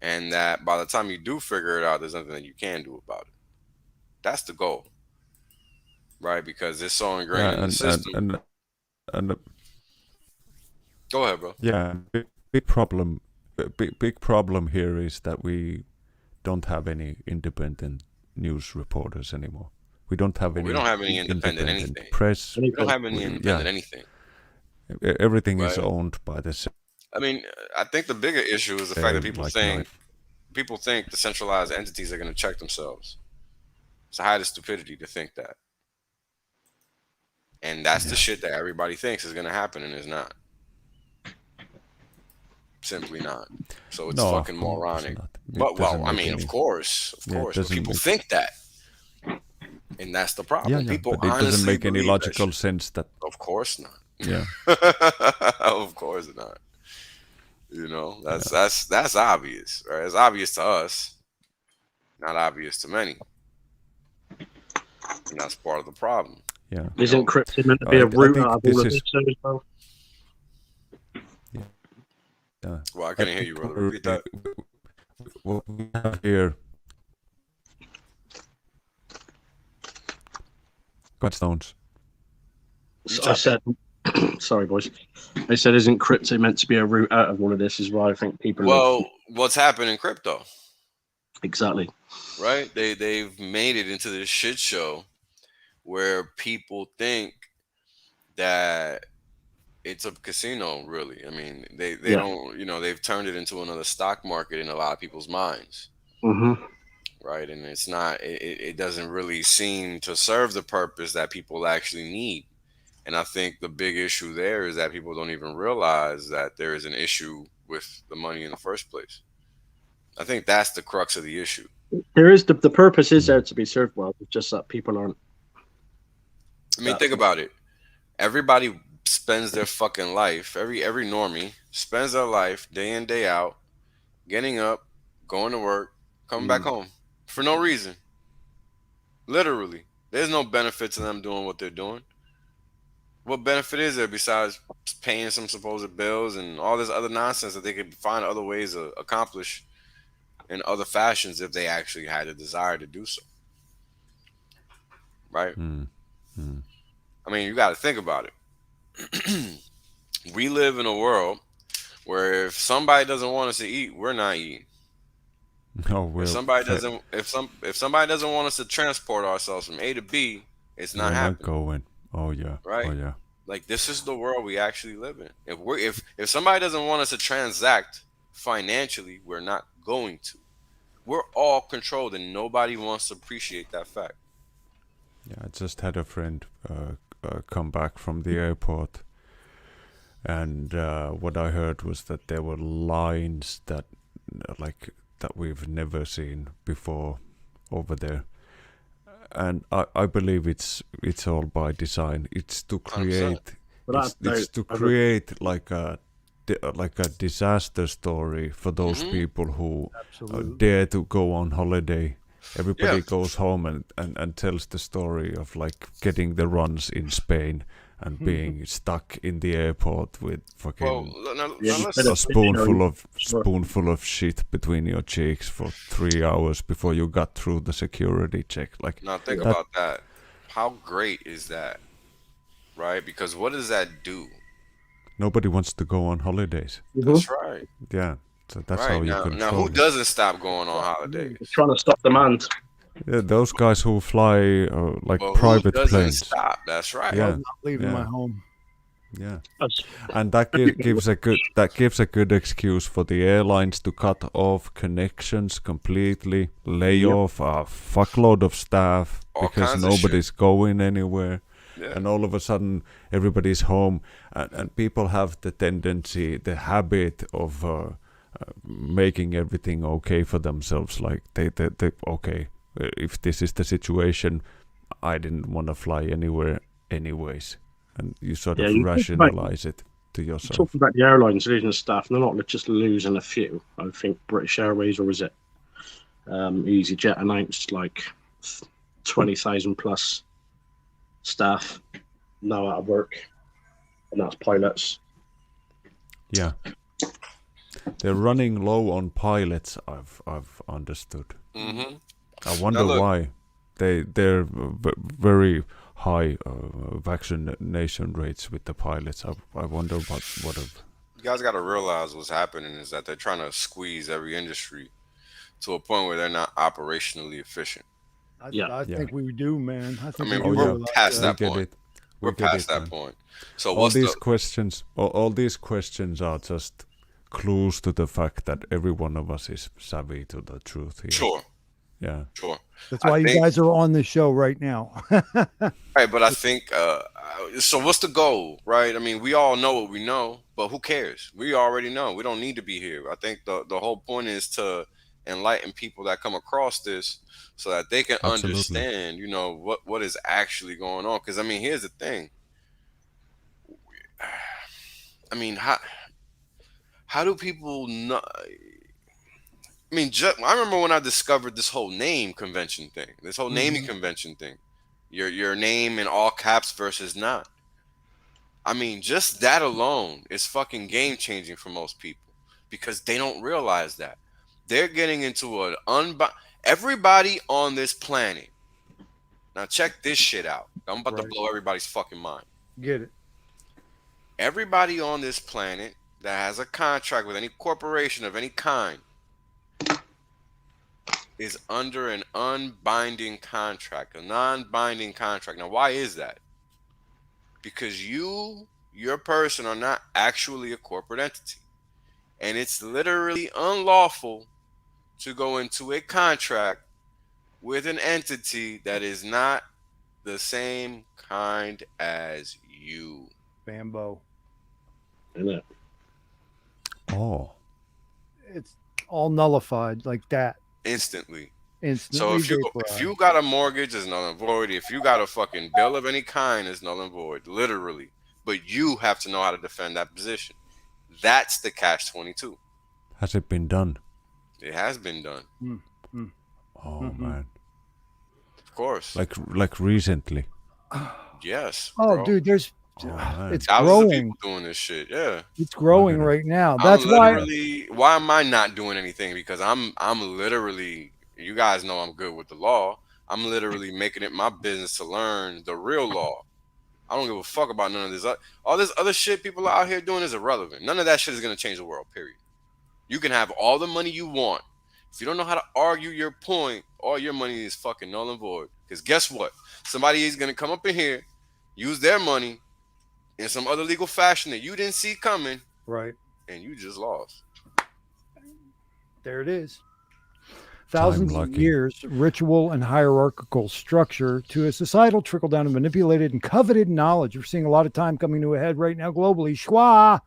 and that by the time you do figure it out, there's nothing that you can do about it. That's the goal, right? Because it's so ingrained in the system. And Go ahead, bro. yeah, big problem. Big problem here is that we don't have any independent news reporters anymore. We don't have any. We don't have any independent anything. Press. We don't have any independent anything. Everything is Right. owned by the. I mean, I think the bigger issue is the fact that people think the centralized entities are going to check themselves. It's a height of stupidity to think that. And that's the shit that everybody thinks is going to happen, and it's not. Simply not. So it's fucking moronic. But, well, I mean, of course. But people think that. And that's the problem. People but it honestly doesn't make any believe logical that shit. sense that. Of course not. Yeah. Of course not. You know, that's obvious, right? It's obvious to us, not obvious to many. And that's part of the problem. Yeah. Isn't crypto meant to be a root out of all of this as well? Well, I couldn't hear you, brother. Repeat that. What we have here. Stones. So I said, sorry, boys. I said, isn't crypto meant to be a root out of all of this? Is why I think people. Well, what's happened in crypto? Exactly. Right? They've made it into this shit show where people think that it's a casino. Really, I mean, they don't. You know, they've turned it into another stock market in a lot of people's minds. Mm-hmm. Right, and it's not. It doesn't really seem to serve the purpose that people actually need. And I think the big issue there is that people don't even realize that there is an issue with the money in the first place. I think that's the crux of the issue. There is the purpose is there to be served well. It's just that people aren't. I mean, think about it. Everybody spends their fucking life. Every normie spends their life day in, day out, getting up, going to work, coming back home for no reason. Literally, there's no benefit to them doing what they're doing. What benefit is there besides paying some supposed bills and all this other nonsense that they could find other ways to accomplish in other fashions if they actually had a desire to do so? Right? I mean, you got to think about it. We live in a world where if somebody doesn't want us to eat, we're not eating. If somebody doesn't want us to transport ourselves from A to B, it's not happening. Going. Oh yeah. Right? Oh yeah. Like, this is the world we actually live in. If somebody doesn't want us to transact financially, we're not going to. We're all controlled, and nobody wants to appreciate that fact. Yeah, I just had a friend come back from the airport, and what I heard was that there were lines that we've never seen before over there, and I believe it's all by design. It's to 100%. create. But It's to create like a disaster story for those people who Absolutely. dare to go on holiday. Everybody Yeah. goes home and tells the story of like getting the runs in Spain and being stuck in the airport with fucking Well, now Yeah, listen. a spoonful of shit between your cheeks for 3 hours before you got through the security check. Like Now think that- about that. How great is that, right? Because what does that do? nobody wants to go on holidays. That's right. Yeah, so that's Right how you now, control who it. doesn't stop going on holidays? Trying to stop demand. Yeah, those guys who fly like Well, private who doesn't planes. stop? That's right. Yeah, Not leaving yeah. my home. yeah. That's- And that gives a good excuse for the airlines to cut off connections completely, lay off a fuckload of staff All because kinds of nobody's going anywhere, Yeah. and all of a sudden everybody's home, and people have the tendency, the habit of making everything okay for themselves. Like they okay, if this is the situation, I didn't want to fly anywhere anyways. And you sort Yeah, of you think rationalize it to yourself. Talking about the airlines losing staff, they're not just losing a few. I think British Airways, or is it EasyJet, announced like 20,000 plus staff now out of work, and that's pilots. Yeah, they're running low on pilots. I've understood. Mm-hmm. I wonder look- why. They're very high vaccination rates with the pilots. I wonder what of. You guys got to realize what's happening is that they're trying to squeeze every industry to a point where they're not operationally efficient. I Yeah. think we do, man. I I think mean, we Oh, do yeah. realize past We that get point. it. We're We get past it, that man. point. So All what's these the questions, all these questions are just clues to the fact that every one of us is savvy to the truth here. sure, Yeah. sure. That's I why you think- guys are on this show right now. Right, but I think so what's the goal, right? I mean, we all know what we know, but who cares? We already know. We don't need to be here. I think the whole point is to enlighten people that come across this so that they can Absolutely. understand, you know, what is actually going on. Because I mean, here's the thing. I mean, how do people not? I mean, I remember when I discovered this whole name convention thing, this whole naming convention thing. Your name in all caps versus not. I mean, just that alone is fucking game changing for most people because they don't realize that they're getting into an everybody on this planet. Now check this shit out. I'm about to Right. blow everybody's fucking mind. Get it? Everybody on this planet that has a contract with any corporation of any kind is under an unbinding contract, a non-binding contract. Now, why is that? Because your person are not actually a corporate entity. And it's literally unlawful to go into a contract with an entity that is not the same kind as you. Bambo. Isn't it? Oh. It's all nullified like that. Instantly. Instantly. So if vaporized. you got a mortgage, it's null and void. If you got a fucking bill of any kind, it's null and void, literally. But you have to know how to defend that position. That's the catch-22. Has it been done? It has been done, Oh man. of course. Like recently. Yes. Oh, bro. dude, there's man. it's Thousands of growing. people doing this shit. Yeah. It's growing Look at it. right now. I'm That's why. literally. Why am I not doing anything? Because I'm literally. You guys know I'm good with the law. I'm literally making it my business to learn the real law. I don't give a fuck about none of this. All this other shit people are out here doing is irrelevant. None of that shit is gonna change the world. Period. You can have all the money you want. If you don't know how to argue your point, all your money is fucking null and void. Because guess what? Somebody is gonna come up in here, use their money in some other legal fashion that you didn't see coming, Right. and you just lost. There it is. Thousands of lucky. years, ritual and hierarchical structure to a societal trickle down of manipulated and coveted knowledge. We're seeing a lot of time coming to a head right now globally. Schwa,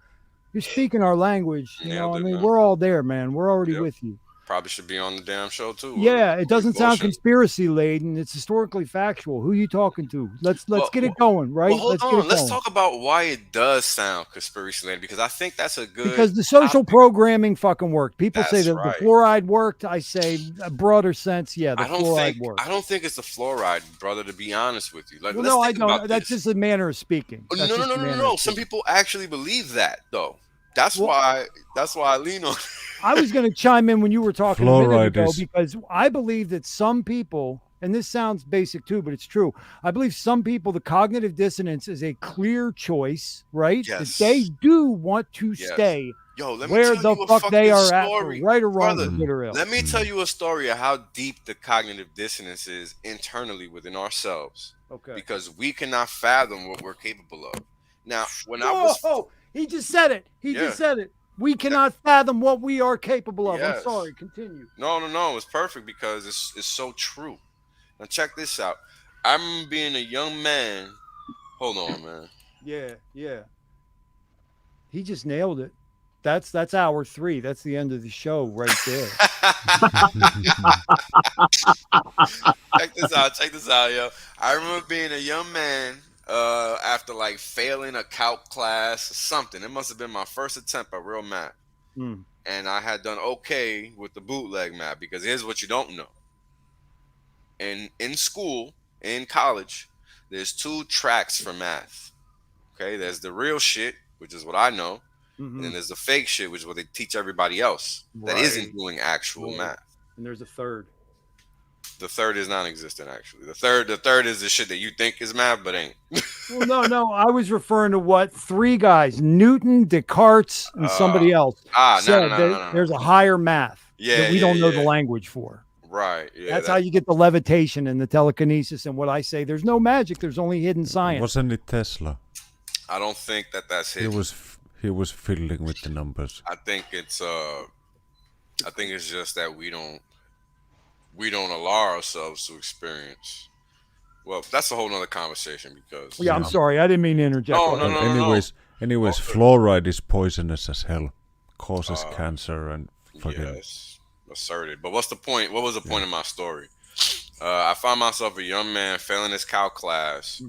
you're speaking our language. You Nailed know, I it, mean, man. we're all there, man. We're already Yep. with you. Probably should be on the damn show too. Yeah, it doesn't sound Bullshit. conspiracy laden. It's historically factual. Who you talking to? Let's Well, get it going, right? Well, hold Let's get on. it Let's going. talk about why it does sound conspiracy laden, because I think that's a good. Because the social programming fucking worked. People say That's that right. the fluoride worked. I say a broader sense, yeah, the fluoride worked. I don't think it's the fluoride, brother. To be honest with you, like, Well, let's no, I think don't. about That's this. just a manner of speaking. No, That's no, just no, a no, no, manner no. of Some speaking. people actually believe that, though. That's why I lean on. I was going to chime in when you were talking a minute Fluoride ago is- because I believe that some people, and this sounds basic too, but it's true. I believe some people, the cognitive dissonance is a clear choice, right? Yes. That they do want to Yes. stay Yo, let me where tell the you a fuck they fucking are story. at, for right or wrong, Brother, for good or ill. Let me tell you a story of how deep the cognitive dissonance is internally within ourselves, Okay. because we cannot fathom what we're capable of. Now, when I was Whoa, he just said it. He Yeah. just said it. We cannot fathom what we are capable of. I'm Yes. sorry. Continue. no, it's perfect because it's so true. Now check this out. I remember being a young man. Hold on, man. Yeah. He just nailed it. That's hour 3. That's the end of the show right there. Check this out, yo. I remember being a young man after like failing a calc class or something. It must have been my first attempt at real math. Mm. And I had done okay with the bootleg math, because here's what you don't know. In school, in college, there's 2 tracks for math. Okay, there's the real shit, which is what I know, and then there's the fake shit, which is what they teach everybody else that Right. isn't doing actual Right. math. And there's a third. The third is non-existent, actually. The third is the shit that you think is math, but ain't. Well, no. I was referring to what 3 guys, Newton, Descartes, and somebody else said that there's a higher math that we don't know the language for. Right. Yeah. That's how you get the levitation and the telekinesis and what I say. There's no magic. There's only hidden science. Wasn't it Tesla? I don't think that's He hidden. he was fiddling with the numbers. I think it's just that we don't allow ourselves to experience. Well, that's a whole nother conversation because. Yeah, I'm sorry. I didn't mean to interject. No. Anyways, fluoride is poisonous as hell. Causes cancer and fucking. Yes, asserted. But what's the point? What was the point of my story? I found myself a young man failing his calc class,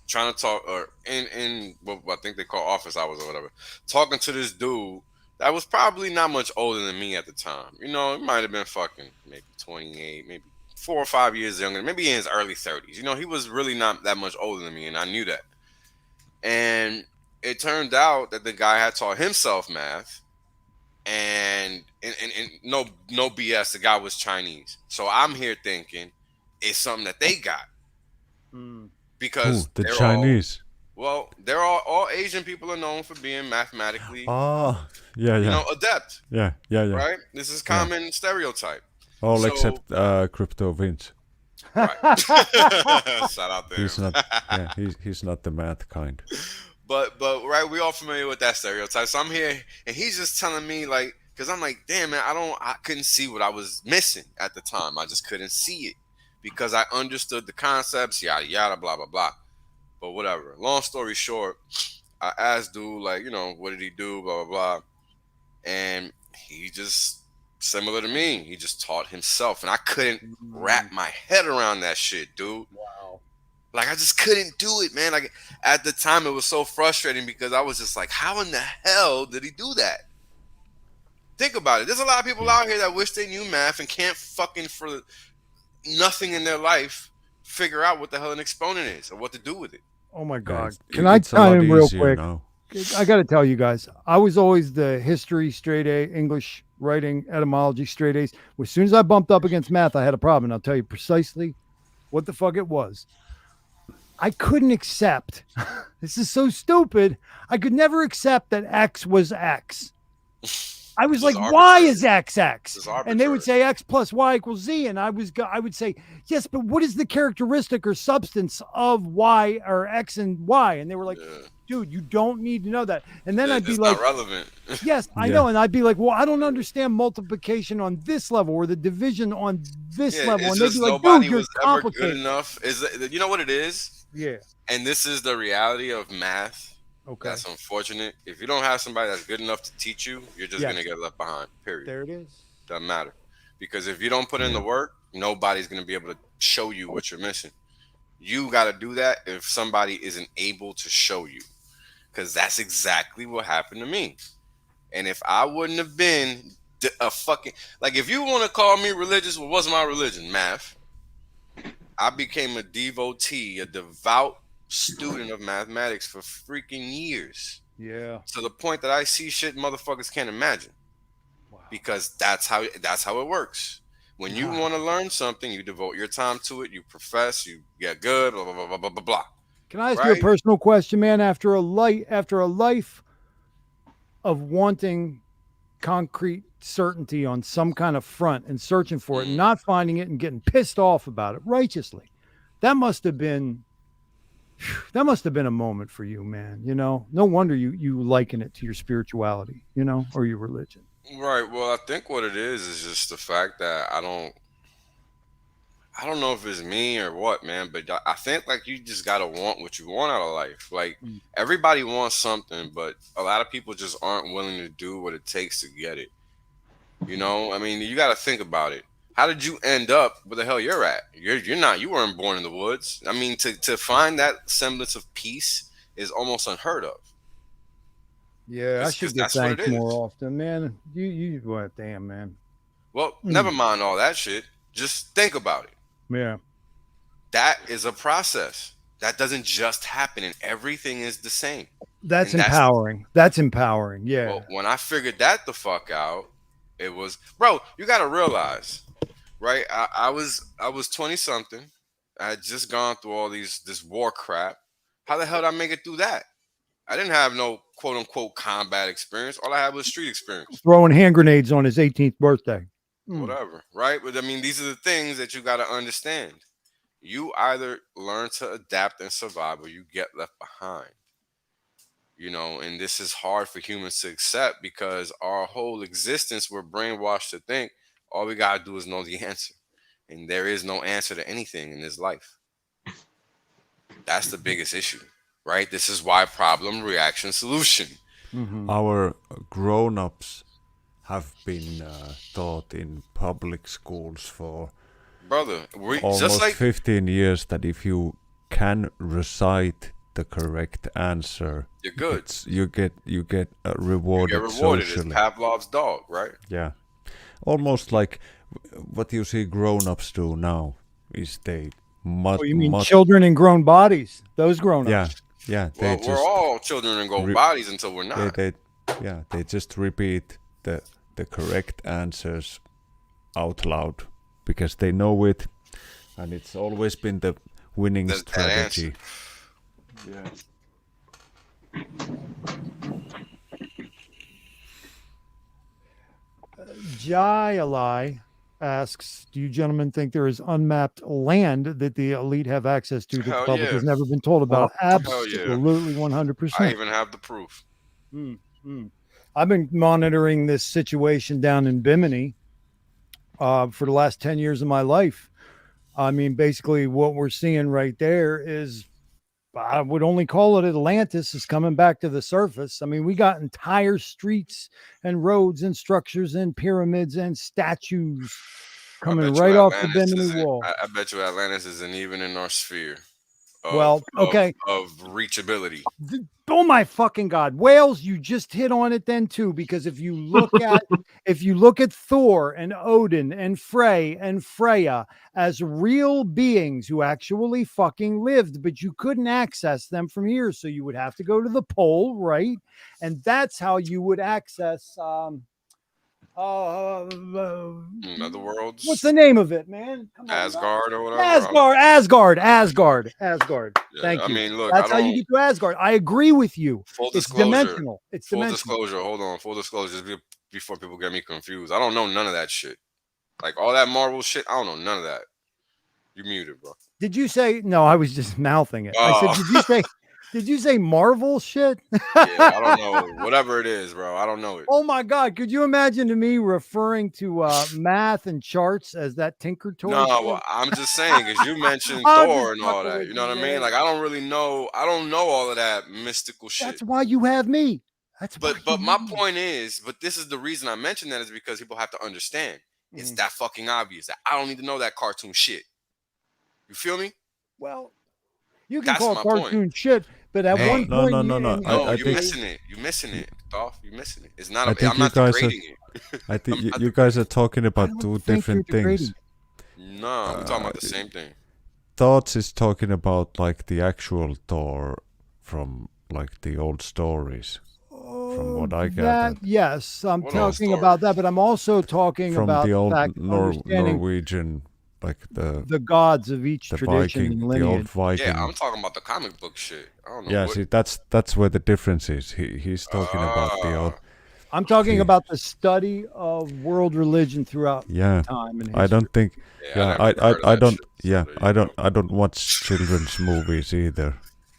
trying to talk, or in what I think they call office hours or whatever, talking to this dude that was probably not much older than me at the time. You know, it might have been fucking maybe 28, maybe 4 or 5 years younger, maybe in his early 30s. You know, he was really not that much older than me, and I knew that. And it turned out that the guy had taught himself math, and no BS, the guy was Chinese. So I'm here thinking it's something that they got. Because the they're Chinese. They're all Asian people are known for being mathematically, Yeah. adept. Yeah. Right? This is common stereotype. All So- except Crypto Vince. Right. Shout out there. He's not. He's not the math kind. But right, we all familiar with that stereotype. So I'm here, and he's just telling me, like, because I'm like, damn man, I couldn't see what I was missing at the time. I just couldn't see it because I understood the concepts, yada yada, blah blah blah. But whatever. Long story short, I asked dude, like, you know, what did he do, blah blah blah, and he just similar to me. He just taught himself, and I couldn't wrap my head around that shit, dude. Wow. Like, I just couldn't do it, man. Like, at the time, it was so frustrating because I was just like, how in the hell did he do that? Think about it. There's a lot of people out here that wish they knew math and can't fucking, for nothing in their life, figure out what the hell an exponent is or what to do with it. Oh my God. It's- Can I it's a chime lot in real easier quick? now. I got to tell you guys, I was always the history straight A, English writing, etymology straight A's. As soon as I bumped up against math, I had a problem. And I'll tell you precisely what the fuck it was. I couldn't accept. This is so stupid. I could never accept that X was X. I was This like, is why arbitrary. is X X? This is And they would arbitrary. say X plus Y equals Z. And I would say, yes, but what is the characteristic or substance of Y or X and Y? And they were like, Yeah. dude, you don't need to know that. And then I'd be It's like, not relevant. yes, I Yeah. know. And I'd be like, well, I don't understand multiplication on this level or the division on this Yeah, level. it's And they'd just be like, nobody dude, you're was ever good complicated. enough. You know what it is? Yeah. And this is the reality of math. Okay. That's unfortunate. If you don't have somebody that's good enough to teach you, you're just Yes. gonna get left behind. Period. There it is. Doesn't matter. Because if you don't put in the work, nobody's going to be able to show you what you're missing. You got to do that if somebody isn't able to show you. Because that's exactly what happened to me. And if I wouldn't have been a fucking... Like, if you want to call me religious, what was my religion? Math. I became a devotee, a devout student of mathematics for freaking years. Yeah. To the point that I see shit motherfuckers can't imagine. Wow. Because that's how it works. When you want to learn something, you devote your time to it, you profess, you get good, blah, blah, blah, blah, blah, blah, blah. Can I ask you a personal question, man? After a life of wanting concrete certainty on some kind of front and searching for it, not finding it and getting pissed off about it righteously, that must have been a moment for you, man. You know, no wonder you liken it to your spirituality, you know, or your religion. Right. Well, I think what it is just the fact that I don't know if it's me or what, man, but I think like you just gotta want what you want out of life. Like everybody wants something, but a lot of people just aren't willing to do what it takes to get it. You know, I mean, you got to think about it. How did you end up where the hell you're at? You weren't born in the woods. I mean, to find that semblance of peace is almost unheard of. Yeah, I should get thanked more often, man. You well, damn, man. Well, never mind all that shit. Just think about it. Yeah. That is a process. That doesn't just happen, and everything is the same. That's empowering. That's empowering. Yeah. Well, when I figured that the fuck out, it was, bro, you got to realize, right? I was 20 something. I had just gone through all this war crap. How the hell did I make it through that? I didn't have no quote unquote combat experience. All I had was street experience. Throwing hand grenades on his 18th birthday. Whatever, right? But I mean, these are the things that you got to understand. You either learn to adapt and survive, or you get left behind. You know, and this is hard for humans to accept because our whole existence, we're brainwashed to think all we got to do is know the answer. And there is no answer to anything in this life. That's the biggest issue, right? This is why problem, reaction, solution. Our grown-ups have been taught in public schools for almost just like 15 years that if you can recite the correct answer, you're good. You get rewarded. You get rewarded. Socially. It's Pavlov's dog, right? Yeah, almost like what you see grown-ups do now is they you mean children in grown bodies? Those grown-ups. Yeah. Well, we're all children in grown bodies until we're not. They just repeat the correct answers out loud because they know it, and it's always been the winning strategy. Yeah. Jayalai asks, do you gentlemen think there is unmapped land that the elite have access to that the public has never been told about? Absolutely, 100%. I even have the proof. I've been monitoring this situation down in Bimini for the last 10 years of my life. I mean, basically what we're seeing right there is, I would only call it Atlantis is coming back to the surface. I mean, we got entire streets and roads and structures and pyramids and statues coming right off the Bimini Wall. I bet you Atlantis isn't even in our sphere. Of reachability. Oh my fucking God. Whales, you just hit on it then too, because if you look at Thor and Odin and Frey and Freya as real beings who actually fucking lived, but you couldn't access them from here. So you would have to go to the pole, right? And that's how you would access Other worlds. What's the name of it, man? Come on, Asgard or whatever. Asgard. Yeah, Thank you. I mean, look, that's how you get to Asgard. I agree with you. It's dimensional. Disclosure. Hold on. Full disclosure. Just before people get me confused, I don't know none of that shit. Like all that Marvel shit, I don't know none of that. You muted, bro. Did you say no? I was just mouthing it. I said, did you say Marvel shit? Yeah, I don't know. Whatever it is, bro. I don't know it. Oh my God. Could you imagine me referring to math and charts as that Tinker Toy? No, well, I'm just saying, because you mentioned Thor and all that. You know what I mean? Like, I don't really know. I don't know all of that mystical shit. That's why you have me. That's But fucking my weird. point is, but this is the reason I mention that is because people have to understand. It's Mm. that fucking obvious that I don't need to know that cartoon shit. You feel me? Well, you can That's call my point. cartoon shit, but at Hey, one point, No. No, I you're think missing it. You're missing it, Dolph. You're missing it. It's not. I think I'm you not guys are. degrading it. I think I'm you, not you guys are degrading talking I about don't two think you're different things. degrading. No, we're talking about the same thing. Thoughts is talking about like the actual Thor from like the old stories. From what I That gathered, yes, I'm What old talking about that, but I'm also talking from about the the old fact understanding Norwegian, like the gods of each the tradition Viking, and the lineage. old Viking. Yeah, I'm talking about the comic book shit. I don't know. Yeah, what. see, that's where the difference is. He's talking about the old. I'm talking See. about the study of world religion throughout Yeah, time and history. I don't think. Yeah, Yeah, I don't. Yeah, I don't watch children's movies either.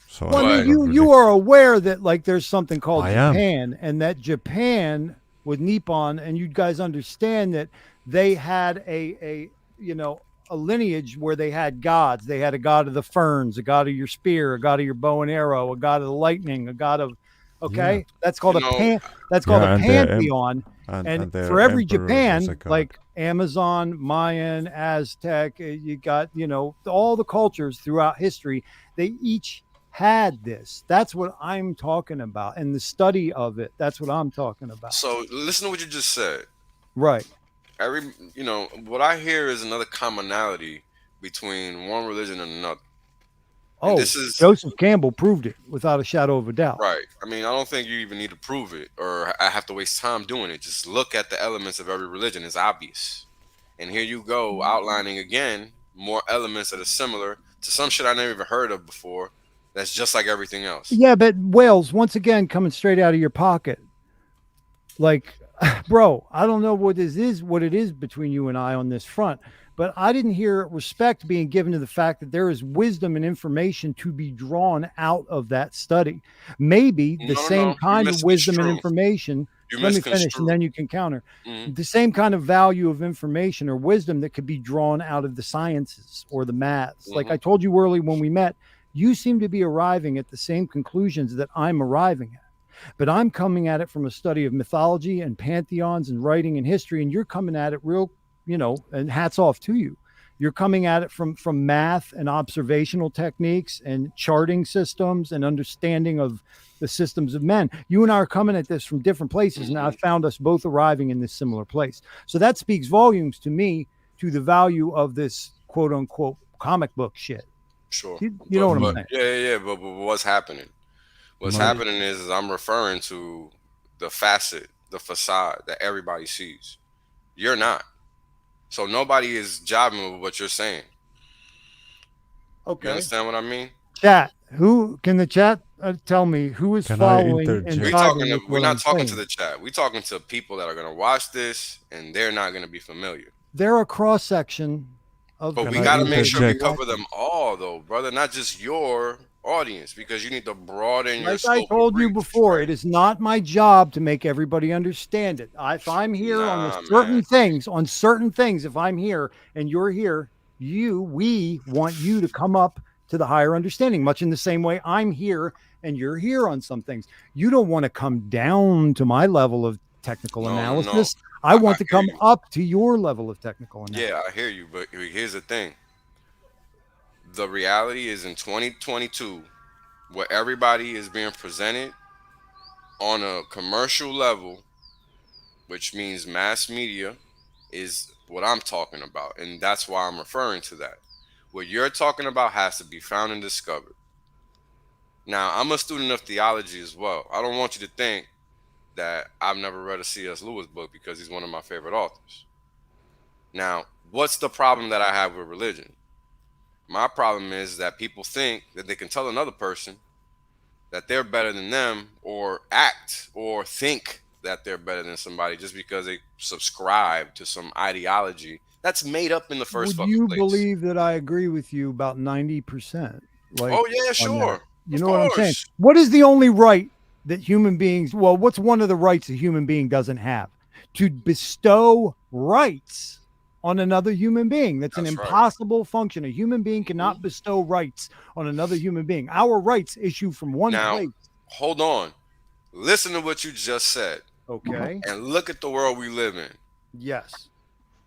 So Well, I But- mean, you are aware that like there's something called I am. Japan, and that Japan with Nippon, and you guys understand that they had a lineage where they had gods. They had a god of the ferns, a god of your spear, a god of your bow and arrow, a god of the lightning, a god of that's called that's called a and their pantheon. And their for every emperor was Japan, a god. like Amazon, Mayan, Aztec, you got all the cultures throughout history. They each had this. That's what I'm talking about, and the study of it. That's what I'm talking about. So listen to what you just said. Right. What I hear is another commonality between one religion and another. Oh, this is Joseph Campbell proved it without a shadow of a doubt. right. I mean, I don't think you even need to prove it, or I have to waste time doing it. Just look at the elements of every religion. It's obvious. And here you go, outlining again more elements that are similar to some shit I never even heard of before. That's just like everything else. Yeah, but Wales, once again, coming straight out of your pocket. Like, bro, I don't know what it is between you and I on this front, but I didn't hear respect being given to the fact that there is wisdom and information to be drawn out of that study. Maybe the same kind of wisdom and information. Let me finish and then you can counter. Mhm. The same kind of value of information or wisdom that could be drawn out of the sciences or the maths. Like I told you early when we met, you seem to be arriving at the same conclusions that I'm arriving at. But I'm coming at it from a study of mythology and pantheons and writing and history, and you're coming at it real, and hats off to you. You're coming at it from math and observational techniques and charting systems and understanding of the systems of men. You and I are coming at this from different places, and I found us both arriving in this similar place. So that speaks volumes to me to the value of this quote unquote comic book shit. Sure. You know what I'm saying? Yeah. But what's happening? What's happening is I'm referring to the facade that everybody sees. You're not. So nobody is jiving with what you're saying. Okay. You understand what I mean? Chat. Who can the chat tell me who is following? And We're not talking to the chat. We're talking to people that are going to watch this and they're not going to be familiar. They're a cross section of. But we got to make sure we cover them all, though, brother. Not just your audience, because you need to broaden your scope. Like I told you before, it is not my job to make everybody understand it. If I'm here on certain things, if I'm here and you're here, we want you to come up to the higher understanding, much in the same way I'm here and you're here on some things. You don't want to come down to my level of technical analysis. No. I want to come up to your level of technical analysis. Yeah, I hear you, but here's the thing. The reality is in 2022, where everybody is being presented on a commercial level, which means mass media, is what I'm talking about. And that's why I'm referring to that. What you're talking about has to be found and discovered. Now, I'm a student of theology as well. I don't want you to think that I've never read a C.S. Lewis book because he's one of my favorite authors. Now, what's the problem that I have with religion? My problem is that people think that they can tell another person that they're better than them, or act or think that they're better than somebody just because they subscribe to some ideology that's made up in the first place. Would you believe that I agree with you about 90%? Like, oh yeah, sure. You know what I'm saying? What is the only right that human beings, what's one of the rights a human being doesn't have? To bestow rights on another human being. That's an impossible function. A human being cannot bestow rights on another human being. Our rights issue from one place. Hold on. Listen to what you just said, Okay. and look at the world we live in. Yes.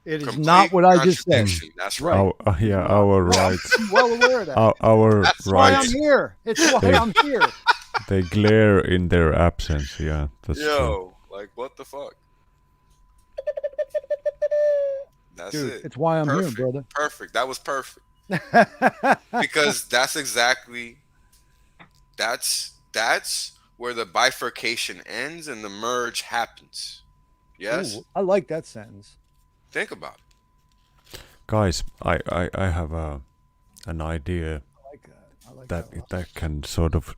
It is Complete not what I just said. contradiction. That's right. Right. Our rights, I'm well aware of that. our That's That's why I'm rights, here. It's why They- I'm here. they glare in their absence. Yeah, that's true. Yo, like what the fuck? That's Dude, it. it's why I'm Perfect. here, brother. Perfect. That was perfect. Because that's exactly that's where the bifurcation ends and the merge happens. Yes? Ooh, I like that sentence. Think about it. Guys, I have an idea I like that. I like that that. a lot. that can sort of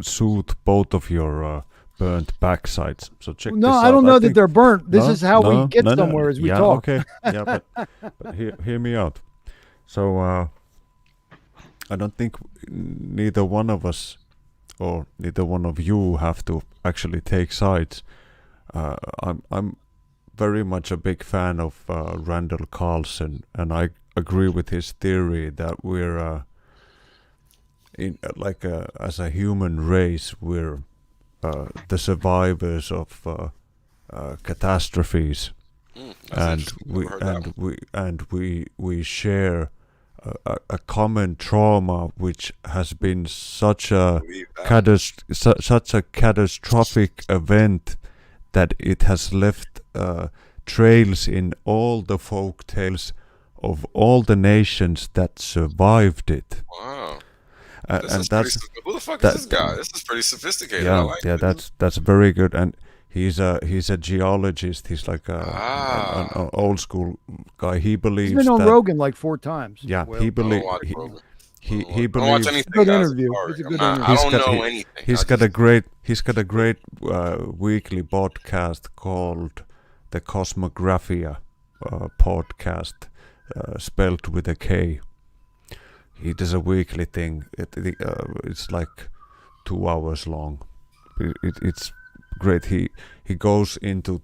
soothe both of your burnt backsides. So check No, this out. I don't know that think- they're burnt. This No, is how no, we get no, no, somewhere as we yeah, talk. Okay, yeah, but hear me out. So I don't think neither one of us or neither one of you have to actually take sides. I'm very much a big fan of Randall Carlson, and I agree with his theory that we're in as a human race, we're the survivors of catastrophes, That's and interesting. we share a common trauma which has been such a Believe that. such a catastrophic event that it has left trails in all the folk tales of all the nations that survived it. Wow. And Pretty, that's who the fuck that- is this guy? This is pretty sophisticated. I yeah, like yeah, this. that's very good. And he's a geologist. He's like an old school guy. He believes He's been on that Rogan like 4 times. yeah, Well, he I don't believes watch he, Rogan. he, I he don't watch believes anything. Good guys. interview. Sorry. It's a I'm good not- interview. I He's don't got- know he- anything. he's I got just- a great weekly podcast called the Cosmographia podcast, spelled with a K. He does a weekly thing. It's like 2 hours long. It's great. He goes into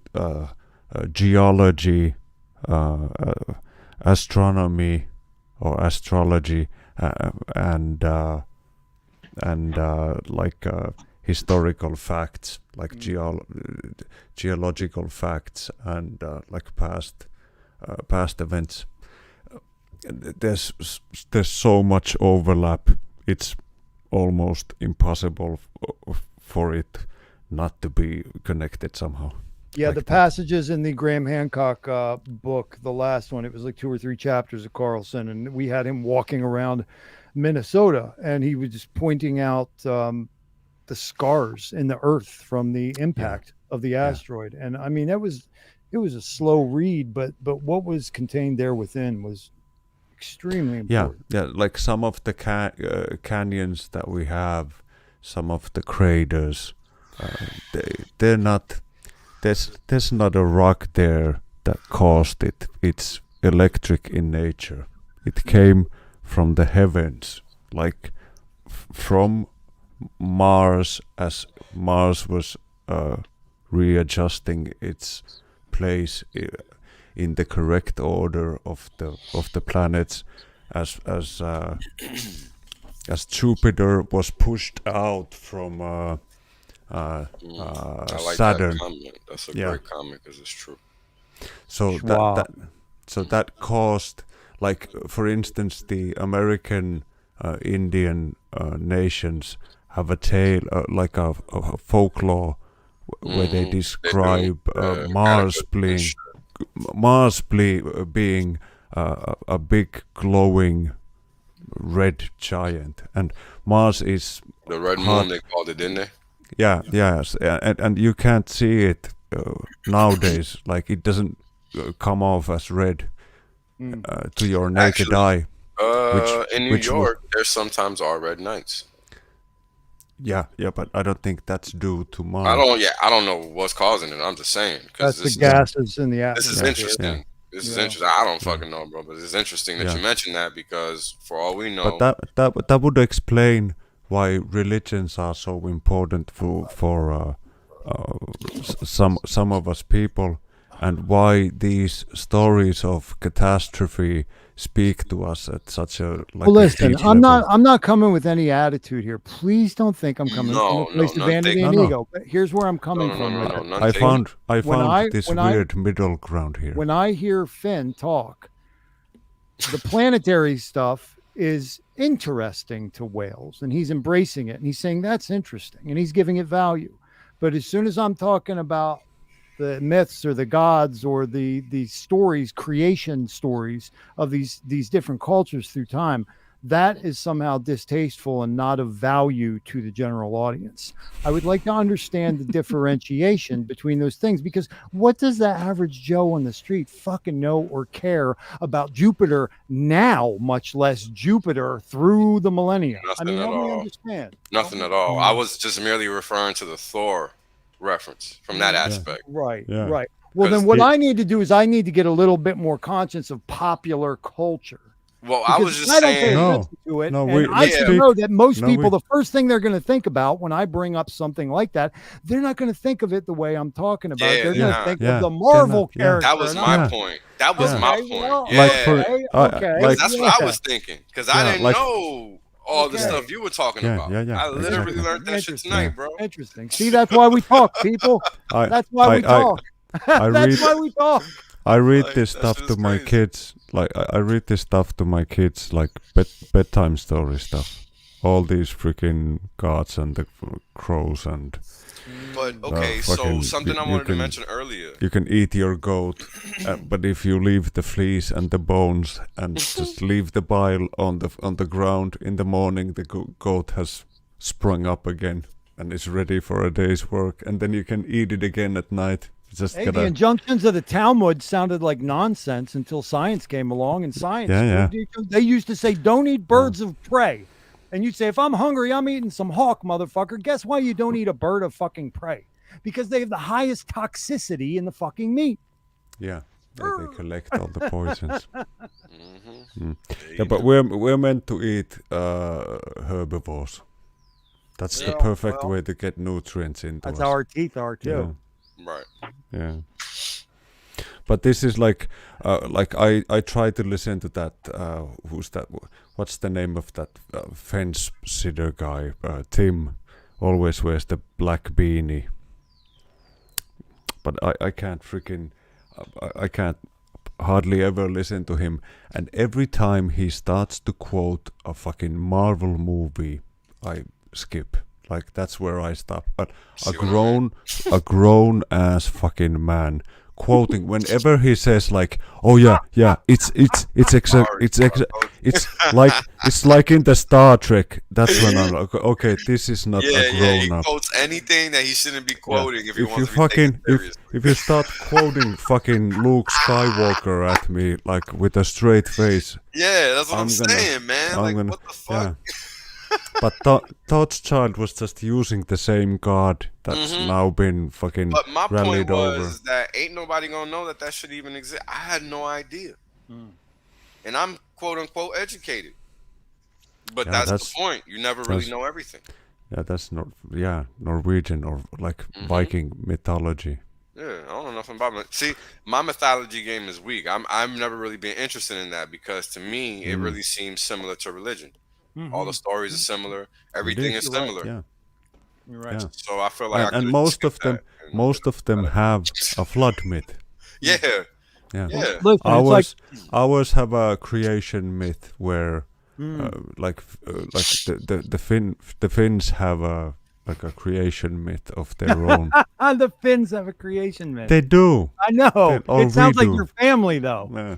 geology, astronomy or astrology, and historical facts, like geological facts, and like past events. There's so much overlap. It's almost impossible for it not to be connected somehow. Yeah, like the that. passages in the Graham Hancock book, the last one, it was like 2 or 3 chapters of Carlson, and we had him walking around Minnesota, and he was just pointing out the scars in the earth from the impact of the asteroid. And I mean, it was a slow read, but what was contained there within was extremely important. Yeah, like some of the canyons that we have, some of the craters, they're not. There's not a rock there that caused it. It's electric in nature. It came from the heavens, like from Mars, as Mars was readjusting its place in the correct order of the planets, as Jupiter was pushed out from I like Saturn. that comment. That's a Yeah. great comment because it's true. So Schwab. that caused, like, for instance, the American Indian nations have a tale, like a folklore, where they describe Mars being a big glowing red giant, and Mars is The red moon, they called it, didn't they? yes, and you can't see it nowadays. Like, it doesn't come off as red to your naked eye. In New York, there sometimes are red nights. Yeah, but I don't think that's due to Mars. I don't know what's causing it. I'm just saying That's because the gases in the this is atmosphere. interesting. Yeah. This is Yeah. interesting. I don't fucking know, bro, but it's interesting that you mentioned that because for all we know, But that would explain why religions are so important for some of us people, and why these stories of catastrophe speak to us at such a like Well, a listen, deep I'm level. not coming with any attitude here. Please don't think I'm coming No, from a place no, of vanity and no. ego. But here's where I'm coming no, from. no, with no, it. none I taken. found this weird middle ground here. When I hear Finn talk, the planetary stuff is interesting to Wales, and he's embracing it, and he's saying that's interesting, and he's giving it value. But as soon as I'm talking about the myths or the gods or the stories, creation stories of these different cultures through time, that is somehow distasteful and not of value to the general audience. I would like to understand the differentiation between those things, because what does the average Joe on the street fucking know or care about Jupiter now, much less Jupiter through the millennia? Nothing I mean, at help me all. understand. Nothing at all. I was just merely referring to the Thor reference from that aspect. Right, Yeah. right. Well, then what I need to do is I need to get a little bit more conscious of popular culture. Well, I was Because just I don't pay saying. attention to it. No, and we- I let's should speak- know that most no, people, we- the first thing they're going to think about when I bring up something like that, they're not going to think of it the way I'm talking about. Yeah, They're they're going not. to think Yeah, of the Marvel they're not. character. That was and my I'm- point. That was Yeah. my Okay, point. well, Yeah. Like for- okay, like- okay, That's yeah. what I was thinking, because I Yeah, didn't like- know all the Okay. stuff you were talking Yeah, about. yeah, yeah, I literally exactly. learned that shit Interesting. tonight, bro. Interesting. See, that's why we talk, people. I, That's why we talk. I That's read- why we talk. I read Like, this that stuff shit to is my crazy. kids. Like I read this stuff to my kids, like bedtime story stuff. All these freaking gods and the crows, and But okay, so fucking- something I you wanted to can- mention earlier. you can eat your goat, but if you leave the fleas and the bones and just leave the bile on the ground in the morning, the goat has sprung up again and is ready for a day's work, and then you can eat it again at night. Just Hey, gotta, the injunctions of the Talmud sounded like nonsense until science came along, and science. Yeah. They used to say, "Don't eat birds of prey," and you'd say, "If I'm hungry, I'm eating some hawk, motherfucker." Guess why you don't eat a bird of fucking prey? Because they have the highest toxicity in the fucking meat. yeah, they collect all the poisons. Mm-hmm. Yeah, but we're meant to eat herbivores. That's the Yeah, perfect well, way to get nutrients into That's us. how our teeth are too. Right. Yeah. But this is like I try to listen to that. Who's that? What's the name of that fence sitter guy? Tim always wears the black beanie. But I can't freaking I can't hardly ever listen to him. And every time he starts to quote a fucking Marvel movie, I skip. Like that's where I stop. But a grown ass fucking man quoting whenever he says like, "Oh yeah, it's like in the Star Trek." That's when I'm like, okay, this is not a He grown up. quotes anything that he shouldn't be quoting if he If wants you to be taken fucking seriously. if you start quoting fucking Luke Skywalker at me like with a straight face, Yeah, that's what I'm gonna- saying, man. I'm Like, gonna- what the fuck? But Thothschild was just using the same god that's now been fucking But my rallied point was over. that ain't nobody gonna know that shit even exists. I had no idea, and I'm quote unquote educated. But Yeah, that's the point. You never really that's- know everything. Yeah, that's Norwegian or like Viking mythology. Yeah, I don't know nothing about it. See, my mythology game is weak. I'm never really been interested in that because to me it really seems similar to religion. All the stories are similar. Everything is You're right. similar. Yeah, You're right. yeah. So I feel like I And could most skip of them, that and- most of them have a flood myth. Yeah, Yeah. yeah. Listen, Ours have a creation myth where, like the Finns have a creation myth of their own. the Finns have a creation myth. They do. I know. or It sounds we like do. your family, though. Yeah.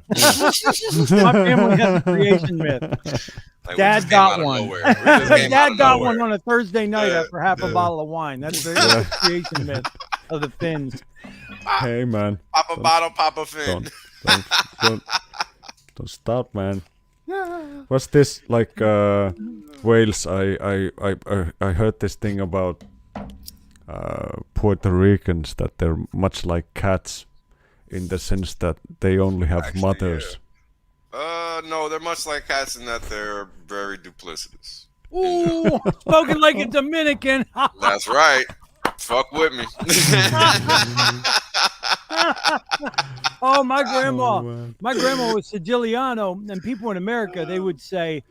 My family has a creation myth. Like, we Dad just came out got of one. nowhere. We just came out Dad of got nowhere. one on a Thursday night Yeah, after half a yeah. bottle of wine. That's the creation myth of the Finns. Hey man, Papa bottle, Papa Finn. don't stop, man. What's this like? Wales. I heard this thing about Puerto Ricans that they're much like cats in the sense that they only have Actually, mothers. No, they're much like cats in that they're very duplicitous. Ooh, spoken like a Dominican. That's right. Fuck with me. Oh, my grandma. man. My grandma was Siciliano, and people in America, they would say,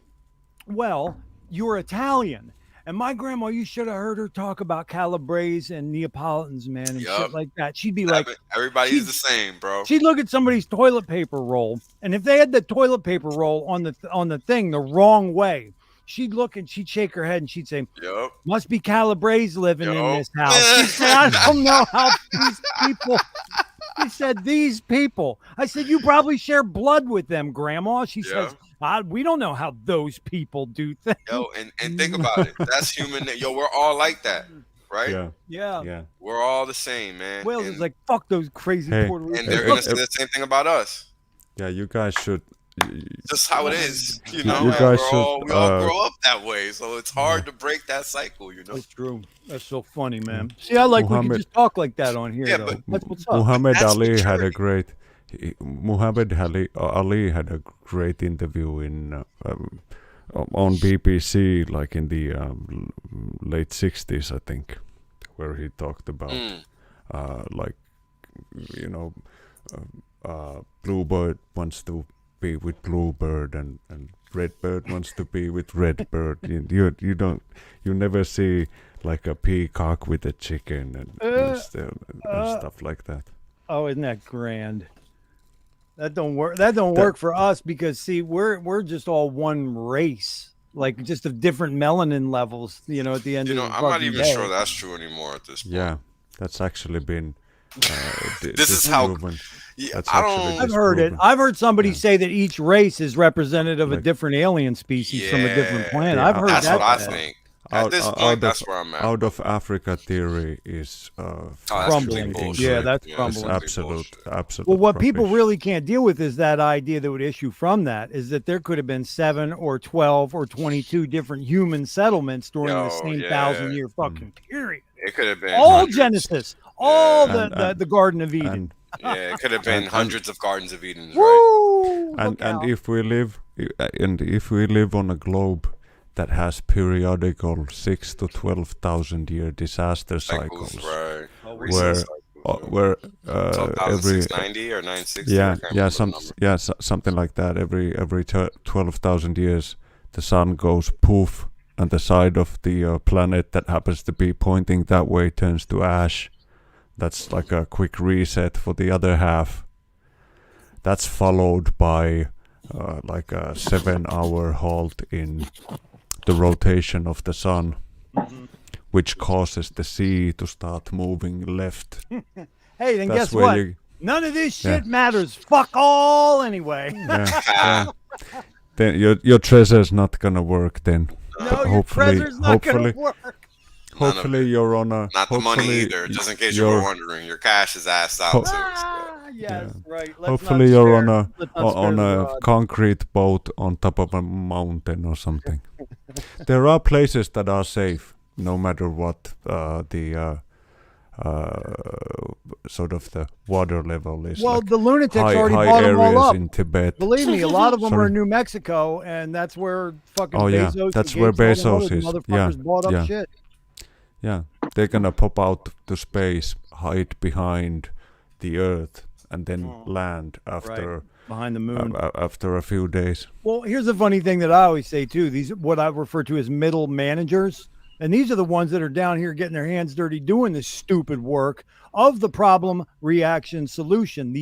well, you're Italian. And my grandma, you should have heard her talk about Calabrese and Neapolitans, man, and Yup. shit like that. She'd be like, everybody's the same, bro. she'd look at somebody's toilet paper roll, and if they had the toilet paper roll on the thing the wrong way, she'd look and she'd shake her head and she'd say, Yup. must be Calabrese living in Yup. this house. She said, I don't know how these people. She said, these people. I said, you probably share blood with them, Grandma. She says, we don't know how those people do things. Yo, and think about it. That's human. Yo, we're all like that, right? Yeah. Yeah. Yeah. We're all the same, man. Wales and, is like, fuck those crazy Hey. Puerto Ricans. and they're gonna say the same thing about us. Yeah. You guys should. Just how it is, you know. You and guys we all should, grow up that way, so it's hard to break that cycle, you know. That's true. That's so funny, man. See, I like we Muhammad- can just talk like that on here, Yeah, though. but That's what's up. Muhammad That's Ali had a maturity. great. Muhammad Ali had a great interview in on BBC, like in the late '60s, I think, where he talked about like, you know, Bluebird wants to be with Bluebird, and Redbird wants to be with Redbird. You never see like a peacock with a chicken and stuff like that. Oh, isn't that grand? That don't work. That don't work for us because see, we're just all one race, like just of different melanin levels. You know, at the end You of know, the I'm not fucking even day. sure that's true anymore at this point. Yeah, that's actually been. This is how- disproven. Yeah, That's I actually don't. dis- I've heard it. disproven. I've heard somebody say that each race is representative of a Like- different alien species from a different Yeah, planet. yeah, I've heard That's that. what I said. think. At this Out point, of- that's where I'm at. Out of Africa theory is that's crumbling. complete Yeah, bullshit. that's It's crumbling. complete absolute. bullshit. Well, what people rubbish. really can't deal with is that idea that would issue from that is that there could have been 7 or 12 or 22 different human settlements during the Yo, same yeah. 1,000-year fucking period. It could have been All hundreds. Genesis, all And- the Garden of Eden. Yeah, it could have been And- hundreds of Gardens of Eden, right? Woo! And Look out. if we live on a globe that has periodical 6 to 12,000 year disaster cycles, Right. where every 690 or 960. yeah I can't remember the number. something like that, every 12,000 years the sun goes poof, and the side of the planet that happens to be pointing that way turns to ash. That's like a quick reset for the other half. That's followed by like a 7-hour halt in the rotation of the sun, which causes the sea to start moving left. Hey, then That's guess where what? you- None of this shit matters. Fuck all anyway. yeah. Then your treasure's not gonna work then. No, your treasure's not gonna work. Hopefully you're on a. Not the money hopefully either, just in case you were wondering. Your cash is assed out too. Ah, yes, right. Let's Hopefully not you're spare- let's not on spare the a rod. concrete boat on top of a mountain or something. There are places that are safe, no matter what the sort of the water level is. Well, like the lunatics already high bought them all areas up. in Tibet. Believe me, a lot of them are Sorry. in New Mexico, and that's where fucking Oh, yeah, Bezos. that's and where Gates and all Bezos them is. other Yeah, motherfuckers bought up yeah. shit. Yeah, they're gonna pop out to space, hide behind the Earth, and then land after Behind the moon. after a few days. Well, here's the funny thing that I always say too. These what I refer to as middle managers, and these are the ones that are down here getting their hands dirty doing this stupid work of the problem, reaction, solution.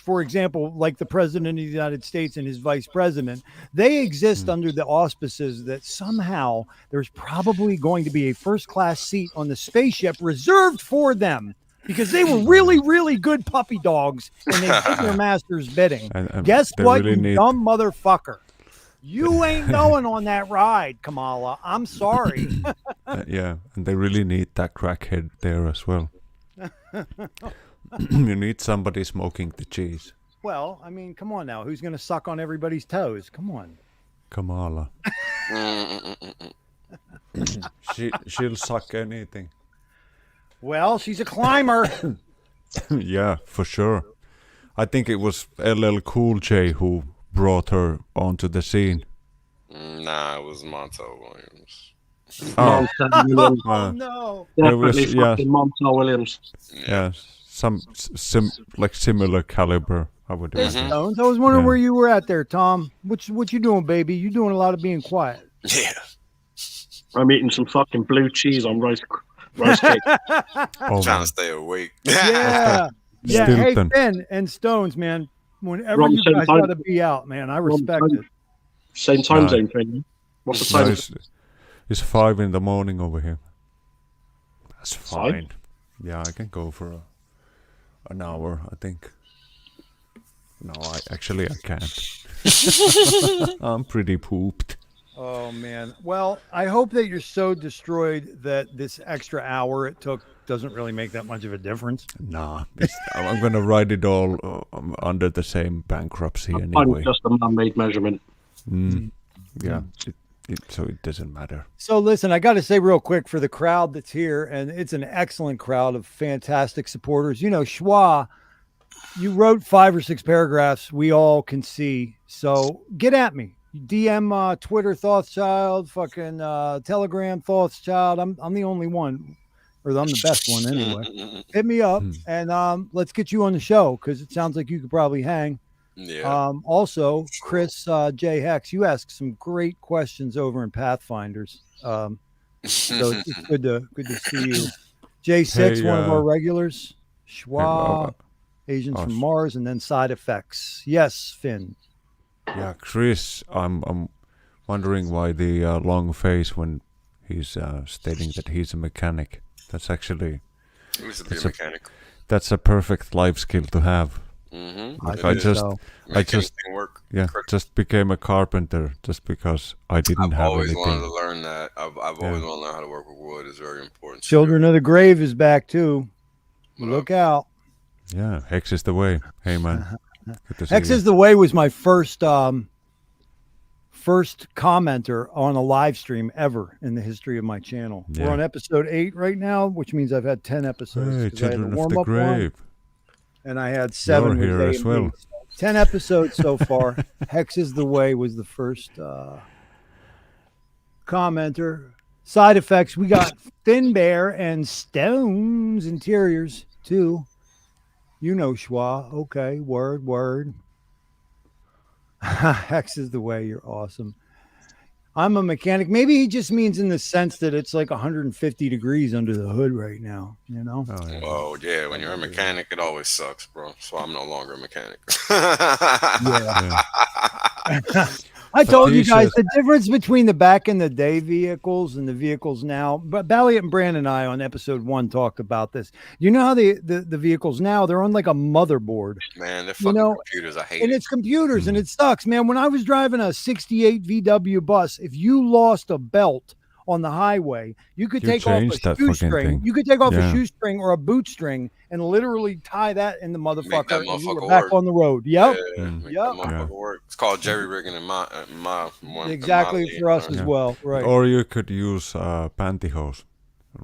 For example, like the president of the United States and his vice president, they exist under the auspices that somehow there's probably going to be a first-class seat on the spaceship reserved for them because they were really, really good puppy dogs and they did their master's bidding. And Guess they what, really you need- dumb motherfucker? You ain't going on that ride, Kamala. I'm sorry. Yeah, and they really need that crackhead there as well. You need somebody smoking the cheese. Well, I mean, come on now. Who's going to suck on everybody's toes? Come on. Kamala. She'll suck anything. Well, she's a climber. Yeah, for sure. I think it was LL Cool J who brought her onto the scene. Nah, it was Montel Williams. Oh, Montel Williams. Oh, no. There was- Definitely yeah. fucking Montel Williams. yeah. like similar caliber, I would Hey, imagine. Stones, I was wondering Yeah. where you were at there, Tom. What you doing, baby? You doing a lot of being quiet. Yeah. I'm eating some fucking blue cheese on rice cake. Oh, Trying man. to stay awake. Yeah. Yeah. Still Hey, then. Finn and Stones, man. Whenever We're on you the same guys time. got to be out, man, I respect time. it. Same time No. zone thing. What's the No, time? it's 5 in the morning over here. That's Five? fine. Yeah, I can go for an hour, I think. No, I can't. I'm pretty pooped. Oh man. Well, I hope that you're so destroyed that this extra hour it took doesn't really make that much of a difference. Nah, I'm gonna write it all under the same bankruptcy I'm anyway. just a man-made measurement. Yeah, so it doesn't matter. So listen, I got to say real quick for the crowd that's here, and it's an excellent crowd of fantastic supporters. You know, Schwa, you wrote 5 or 6 paragraphs we all can see. So get at me. DM Twitter Thothschild, fucking Telegram Thothschild. I'm the only one, or I'm the best one anyway. Hit me up and let's get you on the show because it sounds like you could probably hang. Yeah. Also, Chris J. Hex, you asked some great questions over in Pathfinders. So it's good to see you. J6, Hey, one of our regulars. Schwa, Asians oh, from Mars, and then Side Effects. Yes, Finn. Yeah, Chris, I'm wondering why the long face when he's stating that he's a mechanic. That's actually He used to be a mechanic. that's a perfect life skill to have. Mm-hmm. Like, I I think just so. Make just- anything work. Yeah, Correct. just became a carpenter just because I didn't I've have always anything. wanted to learn that. I've always Yeah. wanted to learn how to work with wood. It's very important. Children of the Grave is back too. What Look out. Yeah, Hex is the way. Hey man, good to see Hex you. is the Way was my first commenter on a live stream ever in the history of my channel. Yeah. We're on episode 8 right now, which means I've had 10 episodes. Hey, 'cause I had children of the warm-up one, grave. and I had 7 You're with here A as and well. B. 10 episodes so far. Hex is the Way was the first commenter. Side Effects, we got FinnBear and Stones Interiors too. You know Schwa. Okay, word. Hex is the Way. You're awesome. I'm a mechanic. Maybe he just means in the sense that it's like 150 degrees under the hood right now, you know? Oh, yeah. Oh yeah, when you're a mechanic, it always sucks, bro. So I'm no longer a mechanic. I told you these guys are- the difference between the back in the day vehicles and the vehicles now. But Balliot and Brandon and I on episode 1 talked about this. You know how the vehicles now, they're on like a motherboard. Man, they're fucking know, computers. I hate And it. it's computers and it sucks, man. When I was driving a 68 VW bus, if you lost a belt on the highway, you could You take off a changed that fucking shoestring. thing. You could take off a Yeah. shoestring or a boot string and literally tie that in the motherfucker, that and you were motherfucker back work. on the road. Yep. Yeah, Mm. make Yep. that motherfucker work. It's called jerry rigging in my Exactly in my for us league. as well. Right. Or you could use pantyhose.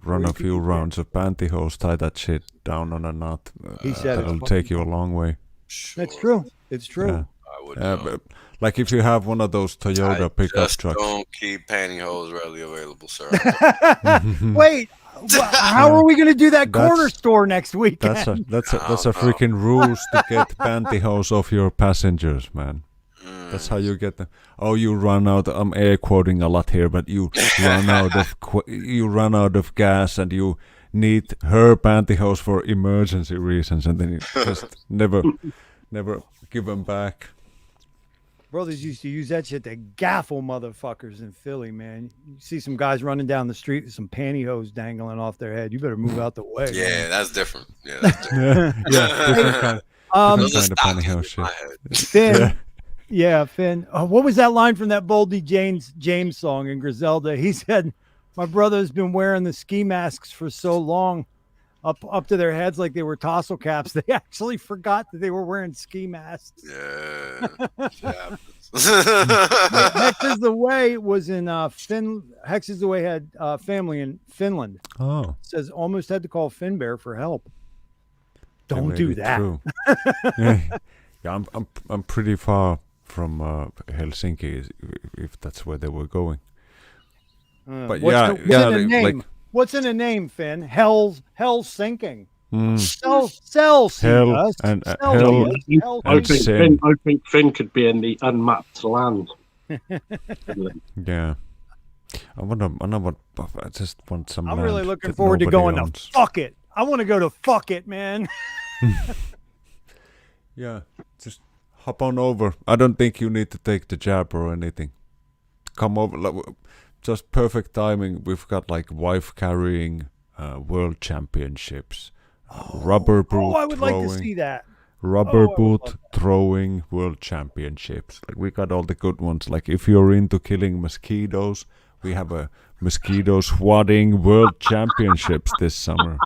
Run a few rounds of pantyhose, tie that shit down on a knot. He said that'll it's take you a long way. Sure, That's true. It's true. Yeah. I would. But, like if you have one of those Toyota pickup Just trucks. don't keep pantyhose readily available, sir. Wait, how are we going to do that That's- corner store next week? That's a freaking rules to get pantyhose off your passengers, man. That's how you get them. Oh, you run out. I'm air quoting a lot here, but you run out of gas, and you need her pantyhose for emergency reasons, and then you just never give them back. Brothers used to use that shit to gaffle motherfuckers in Philly, man. You see some guys running down the street with some pantyhose dangling off their head. You better move out the way. Yeah, that's different. Yeah, that's different. Different kind, Those are kind of stockings pantyhose in my shit. head. Finn. Yeah, Finn. What was that line from that Boldy James song in Griselda? He said, "My brother's been wearing the ski masks for so long, up to their heads like they were tassel caps. They actually forgot that they were wearing ski masks." Yeah. Shit happens. Hex is the Way was in Hex is the Way had family in Finland. Oh, Says almost had to call FinnBear for help. that Don't may do be that. true. Yeah, I'm pretty far from Helsinki, if that's where they were going. But What's yeah, in a name? like What's in a name, Finn? Hell's sinking. Cell seed Hell us. and Cell hell seed us. Hell and seed. sin. I think Finn could be in the unmapped land. Yeah. I just want some I'm land really looking that forward to nobody going owns. to fuck it. I want to go to fuck it, man. Yeah, just hop on over. I don't think you need to take the jab or anything. Come over. Just perfect timing. We've got like wife carrying world championships. Rubber boot I would throwing. like to see that. Rubber I would boot love throwing world championships. Like we got all the good ones. Like if you're into killing mosquitoes, we have a mosquito swatting world championships this summer.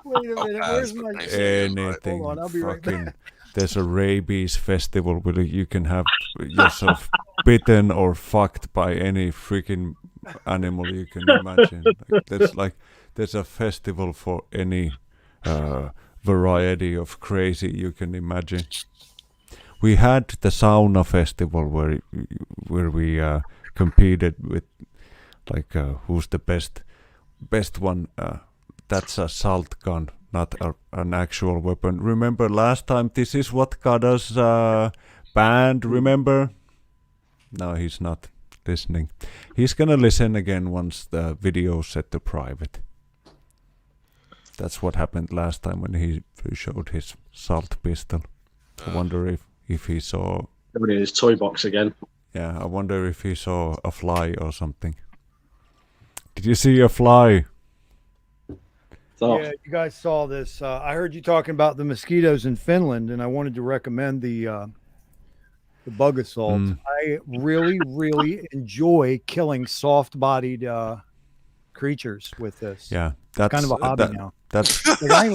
Wait a minute. Where's my Anything. Hold on, I'll be right back. Fucking. There's a rabies festival where you can have yourself bitten or fucked by any freaking animal you can imagine. There's a festival for any variety of crazy you can imagine. We had the sauna festival where we competed with who's the best one. That's a salt gun, not an actual weapon. Remember last time? This is what got us banned. Remember? No, he's not listening. He's gonna listen again once the video is set to private. That's what happened last time when he showed his salt pistol. I wonder if he saw... Everybody in his toy box again. Yeah, I wonder if he saw a fly or something. Did you see a fly? So, Yeah, you guys saw this. I heard you talking about the mosquitoes in Finland, and I wanted to recommend the bug assault. I really, really enjoy killing soft-bodied creatures with this. Yeah, that's Kind of a hobby now. That's 'Cause I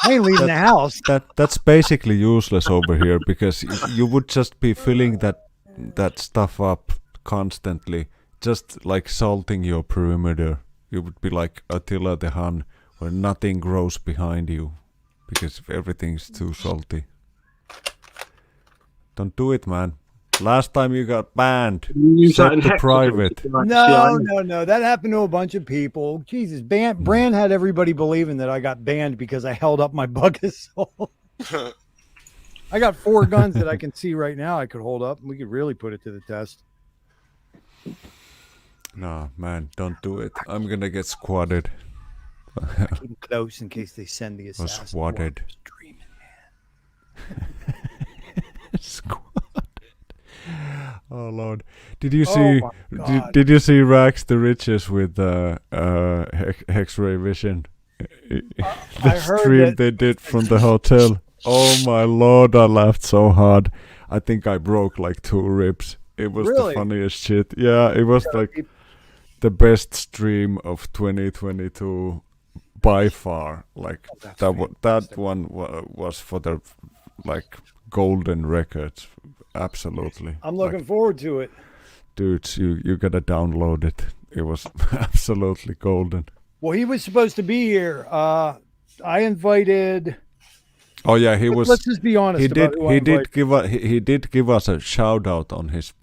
ain't leaving the house. that's basically useless over here because you would just be filling that stuff up constantly, just like salting your perimeter. You would be like Attila the Hun, where nothing grows behind you because everything's too salty. Don't do it, man. Last time you got banned. use that Set in to Hexagon. private. No. That happened to a bunch of people. Jesus, Brand had everybody believing that I got banned because I held up my bug assault. I got 4 guns that I can see right now I could hold up. We could really put it to the test. No, man, don't do it. I'm gonna get squatted. Keep them close in case they send the Or assassin. swatted. Dreaming, Squatted. Oh Lord! Did you Oh see? my God. Did you see Rags the Riches with X-ray vision? The I heard stream that- they did from the hotel. Oh my Lord! I laughed so hard. I think I broke like 2 ribs. It was Really? the funniest shit. Yeah, it was like the best stream of 2022 by far. Like that one was for the like golden records. Absolutely. I'm looking forward to it. Dudes, you gotta download it. It was absolutely golden. Well, he was supposed to be here. I invited. Oh yeah, he was. Let's just be honest. He about did. who I invited. He did give us a shout out on his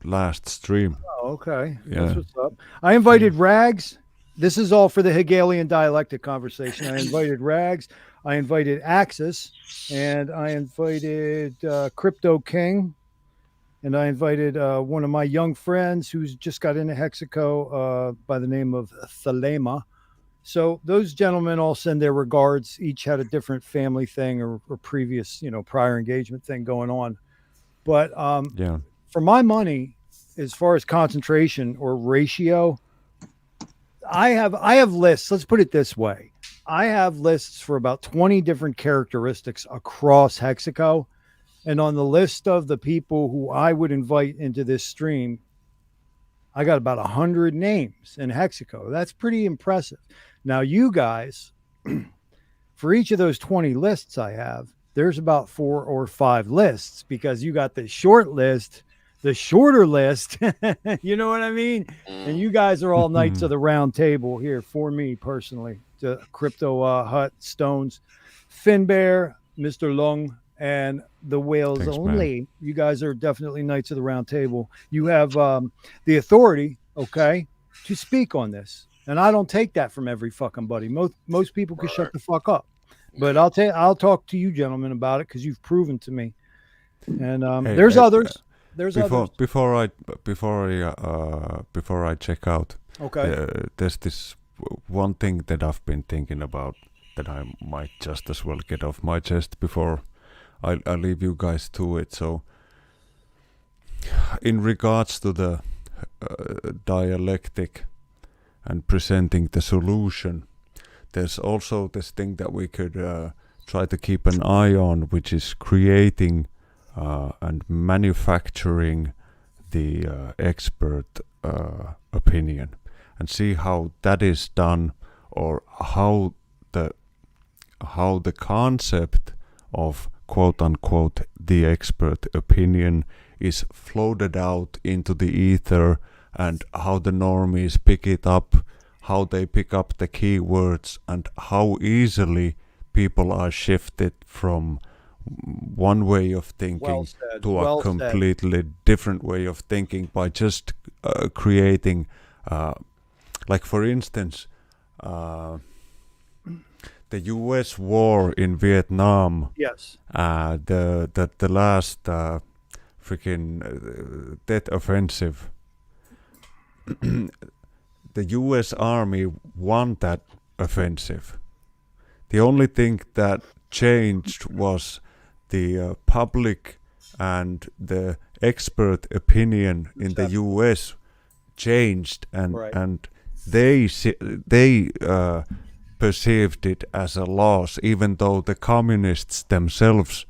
last stream. Oh, okay. Yeah. That's what's up. I invited Rags. This is all for the Hegelian Dialectic conversation. I invited Rags. I invited Axis, and I invited Crypto King, and I invited one of my young friends who's just got into Hexaco by the name of Thelema. So those gentlemen all send their regards. Each had a different family thing or previous, prior engagement thing going on. But Yeah. for my money, as far as concentration or ratio, I have lists. Let's put it this way. I have lists for about 20 different characteristics across Hexaco. And on the list of the people who I would invite into this stream, I got about 100 names in Hexaco. That's pretty impressive. Now, you guys, for each of those 20 lists I have, there's about 4 or 5 lists because you got the short list, the shorter list. You know what I mean? And you guys are all knights of the round table here for me personally. The Crypto Hut, Stones, FinnBear, Mr. Lung, and the Whales Thanks, Only. man. You guys are definitely knights of the round table. You have the authority, okay, to speak on this. And I don't take that from every fucking buddy. Most people can shut the fuck up. But I'll talk to you gentlemen about it because you've proven to me. And there's others. There's others. Before I check out, Okay. there's this one thing that I've been thinking about that I might just as well get off my chest before I leave you guys to it. So, in regards to the dialectic and presenting the solution, there's also this thing that we could try to keep an eye on, which is creating and manufacturing the expert opinion, and see how that is done, or how the concept of quote unquote the expert opinion is floated out into the ether, and how the normies pick it up, how they pick up the keywords, and how easily people are shifted from one way of thinking to a completely different way of thinking by just creating, like for instance, the U.S. war in Vietnam. Yes. The last freaking death offensive. The U.S. Army won that offensive. The only thing that changed was the public and the expert opinion in the U.S. changed, and they perceived it as a loss, even though the communists themselves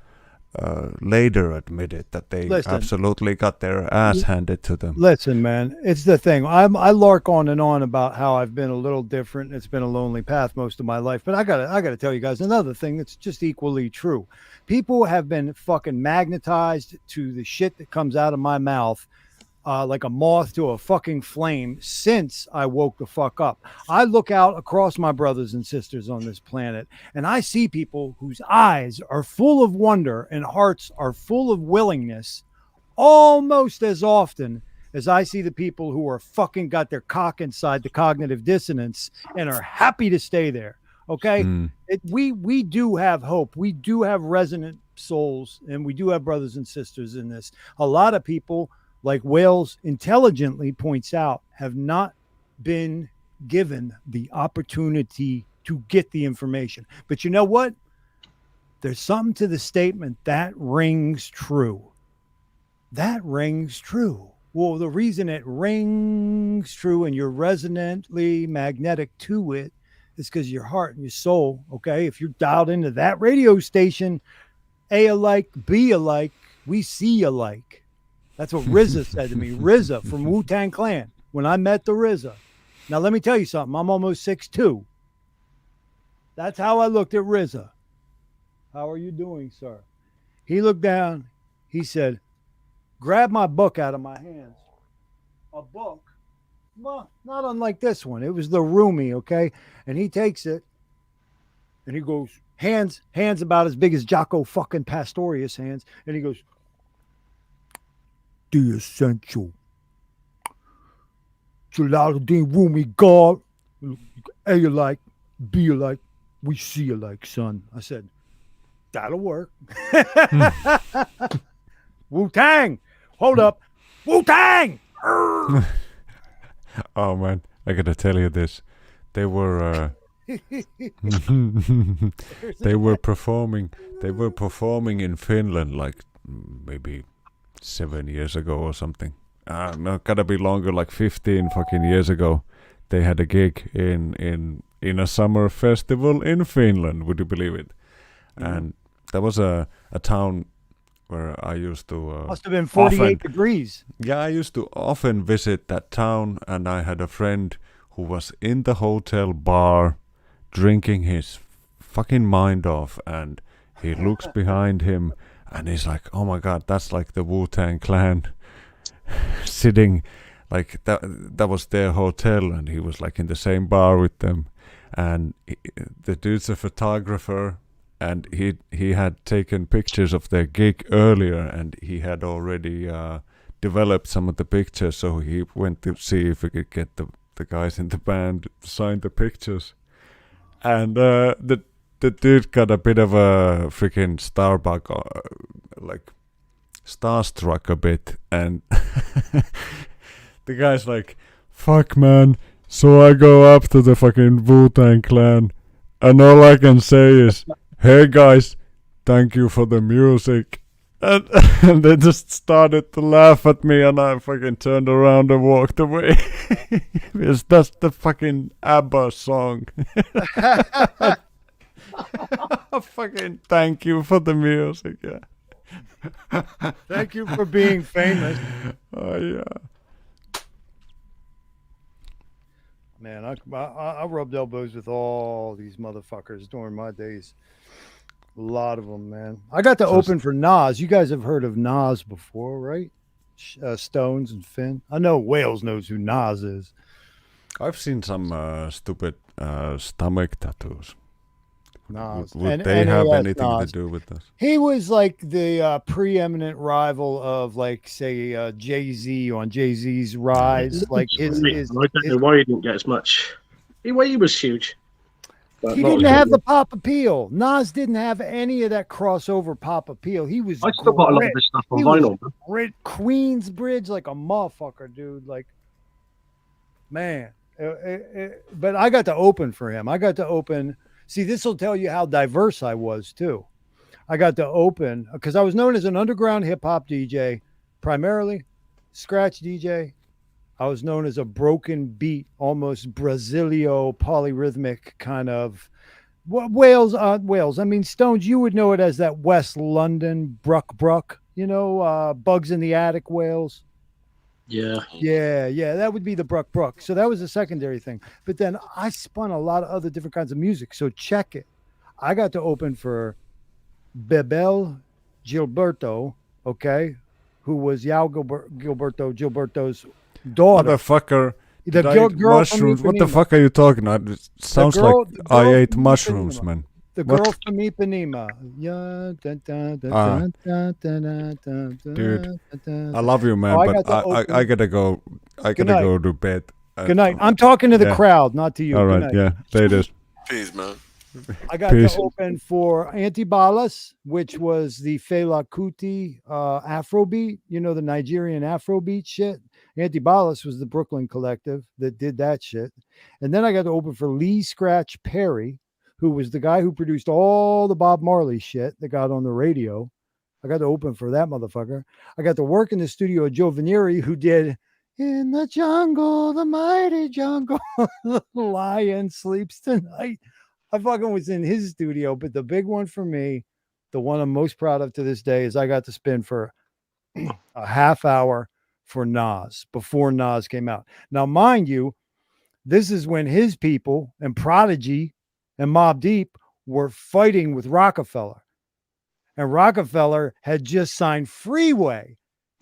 later admitted that they absolutely got their ass handed to them. Listen, man, it's the thing. I lark on and on about how I've been a little different. It's been a lonely path most of my life, but I gotta tell you guys another thing that's just equally true. People have been fucking magnetized to the shit that comes out of my mouth, like a moth to a fucking flame, since I woke the fuck up. I look out across my brothers and sisters on this planet, and I see people whose eyes are full of wonder and hearts are full of willingness, almost as often as I see the people who are fucking got their cock inside the cognitive dissonance and are happy to stay there. Okay. We do have hope. We do have resonant souls, and we do have brothers and sisters in this. A lot of people, like Wales intelligently points out, have not been given the opportunity to get the information. But you know what? There's something to the statement that rings true. That rings true. Well, the reason it rings true and you're resonantly magnetic to it is because your heart and your soul, okay? If you're dialed into that radio station, A alike, B alike, we see alike. That's what RZA said to me. RZA from Wu-Tang Clan. When I met the RZA. Now, let me tell you something. I'm almost 6'2". That's how I looked at RZA. How are you doing, sir? He looked down. He said, grab my book out of my hands. A book? Well, not unlike this one. It was the Rumi, okay? And he takes it, and he goes, hands about as big as Jaco fucking Pastorius hands. And he goes, the essential Jalaluddin Rumi God, A alike, B alike, we see alike, son. I said, that'll work. Wu-Tang, hold up, Wu-Tang. Oh man, I gotta tell you this. They were they were performing in Finland like maybe 7 years ago or something. No, gotta be longer, like 15 fucking years ago. They had a gig in a summer festival in Finland. Would you believe it? And that was a town where I used to must have been 48 degrees. Yeah, I used to often visit that town, and I had a friend who was in the hotel bar drinking his fucking mind off, and he looks behind him and he's like, oh my god, that's like the Wu-Tang Clan sitting, like that was their hotel, and he was like in the same bar with them. And the dude's a photographer, and he had taken pictures of their gig earlier, and he had already developed some of the pictures, so he went to see if he could get the the guys in the band signed the pictures, and the dude got a bit of a freaking like starstruck a bit, and the guy's like, "Fuck, man." So I go up to the fucking Wu-Tang Clan, and all I can say is, "Hey guys, thank you for the music." And, and they just started to laugh at me, and I fucking turned around and walked away. Because that's the fucking ABBA song. Fucking thank you for the music, yeah. Thank you for being famous. Oh, yeah. Man, I rubbed elbows with all these motherfuckers during my days. A lot of them, man. I got to open for Nas. You guys have heard of Nas before, right? Stones and Finn. I know Wales knows who Nas is. I've seen some stupid stomach tattoos. Nas. Would they have NAS anything Nas. to do with this? He was like the preeminent rival of, like, say, Jay-Z on Jay-Z's rise. Like I don't know why he didn't get as much. He was huge. But he not didn't as have big. the pop appeal. Nas didn't have any of that crossover pop appeal. He was I still got a lot of grit. his stuff on He was vinyl. man. grit, Queensbridge like a motherfucker, dude. Like, man. But I got to open for him. I got to open. See, this will tell you how diverse I was, too. I got to open because I was known as an underground hip hop DJ, primarily scratch DJ. I was known as a broken beat, almost Brasilio polyrhythmic kind of Wales. I mean, Stones, you would know it as that West London Bruck, Bugs in the Attic Wales. Yeah. Yeah, that would be the Bruck. So that was a secondary thing. But then I spun a lot of other different kinds of music. So check it. I got to open for Bebel Gilberto, okay, who was Yao Gilberto's daughter. Motherfucker. The Did I girl eat from mushrooms? What the Ipanema. fuck are you talking about? It sounds girl- like the I girl ate from mushrooms, Ipanema. man. The What? girl from Ipanema. I love you, man, Oh, I but got to I gotta go. I Good gotta night. go to bed. Good night. I'm talking to the Yeah. crowd, not to you. All Good right, night. yeah, later. Peace, man. I got Peace. to open for Antibalas, which was the Fela Kuti Afrobeat, the Nigerian Afrobeat shit. Antibalas was the Brooklyn collective that did that shit. And then I got to open for Lee Scratch Perry, who was the guy who produced all the Bob Marley shit that got on the radio. I got to open for that motherfucker. I got to work in the studio of Joe Vanieri, who did In the Jungle, the Mighty Jungle, the Lion Sleeps Tonight. I fucking was in his studio, but the big one for me, the one I'm most proud of to this day, is I got to spin for a half hour for Nas before Nas came out. Now, mind you, this is when his people and Prodigy and Mobb Deep were fighting with Rockefeller. And Rockefeller had just signed Freeway.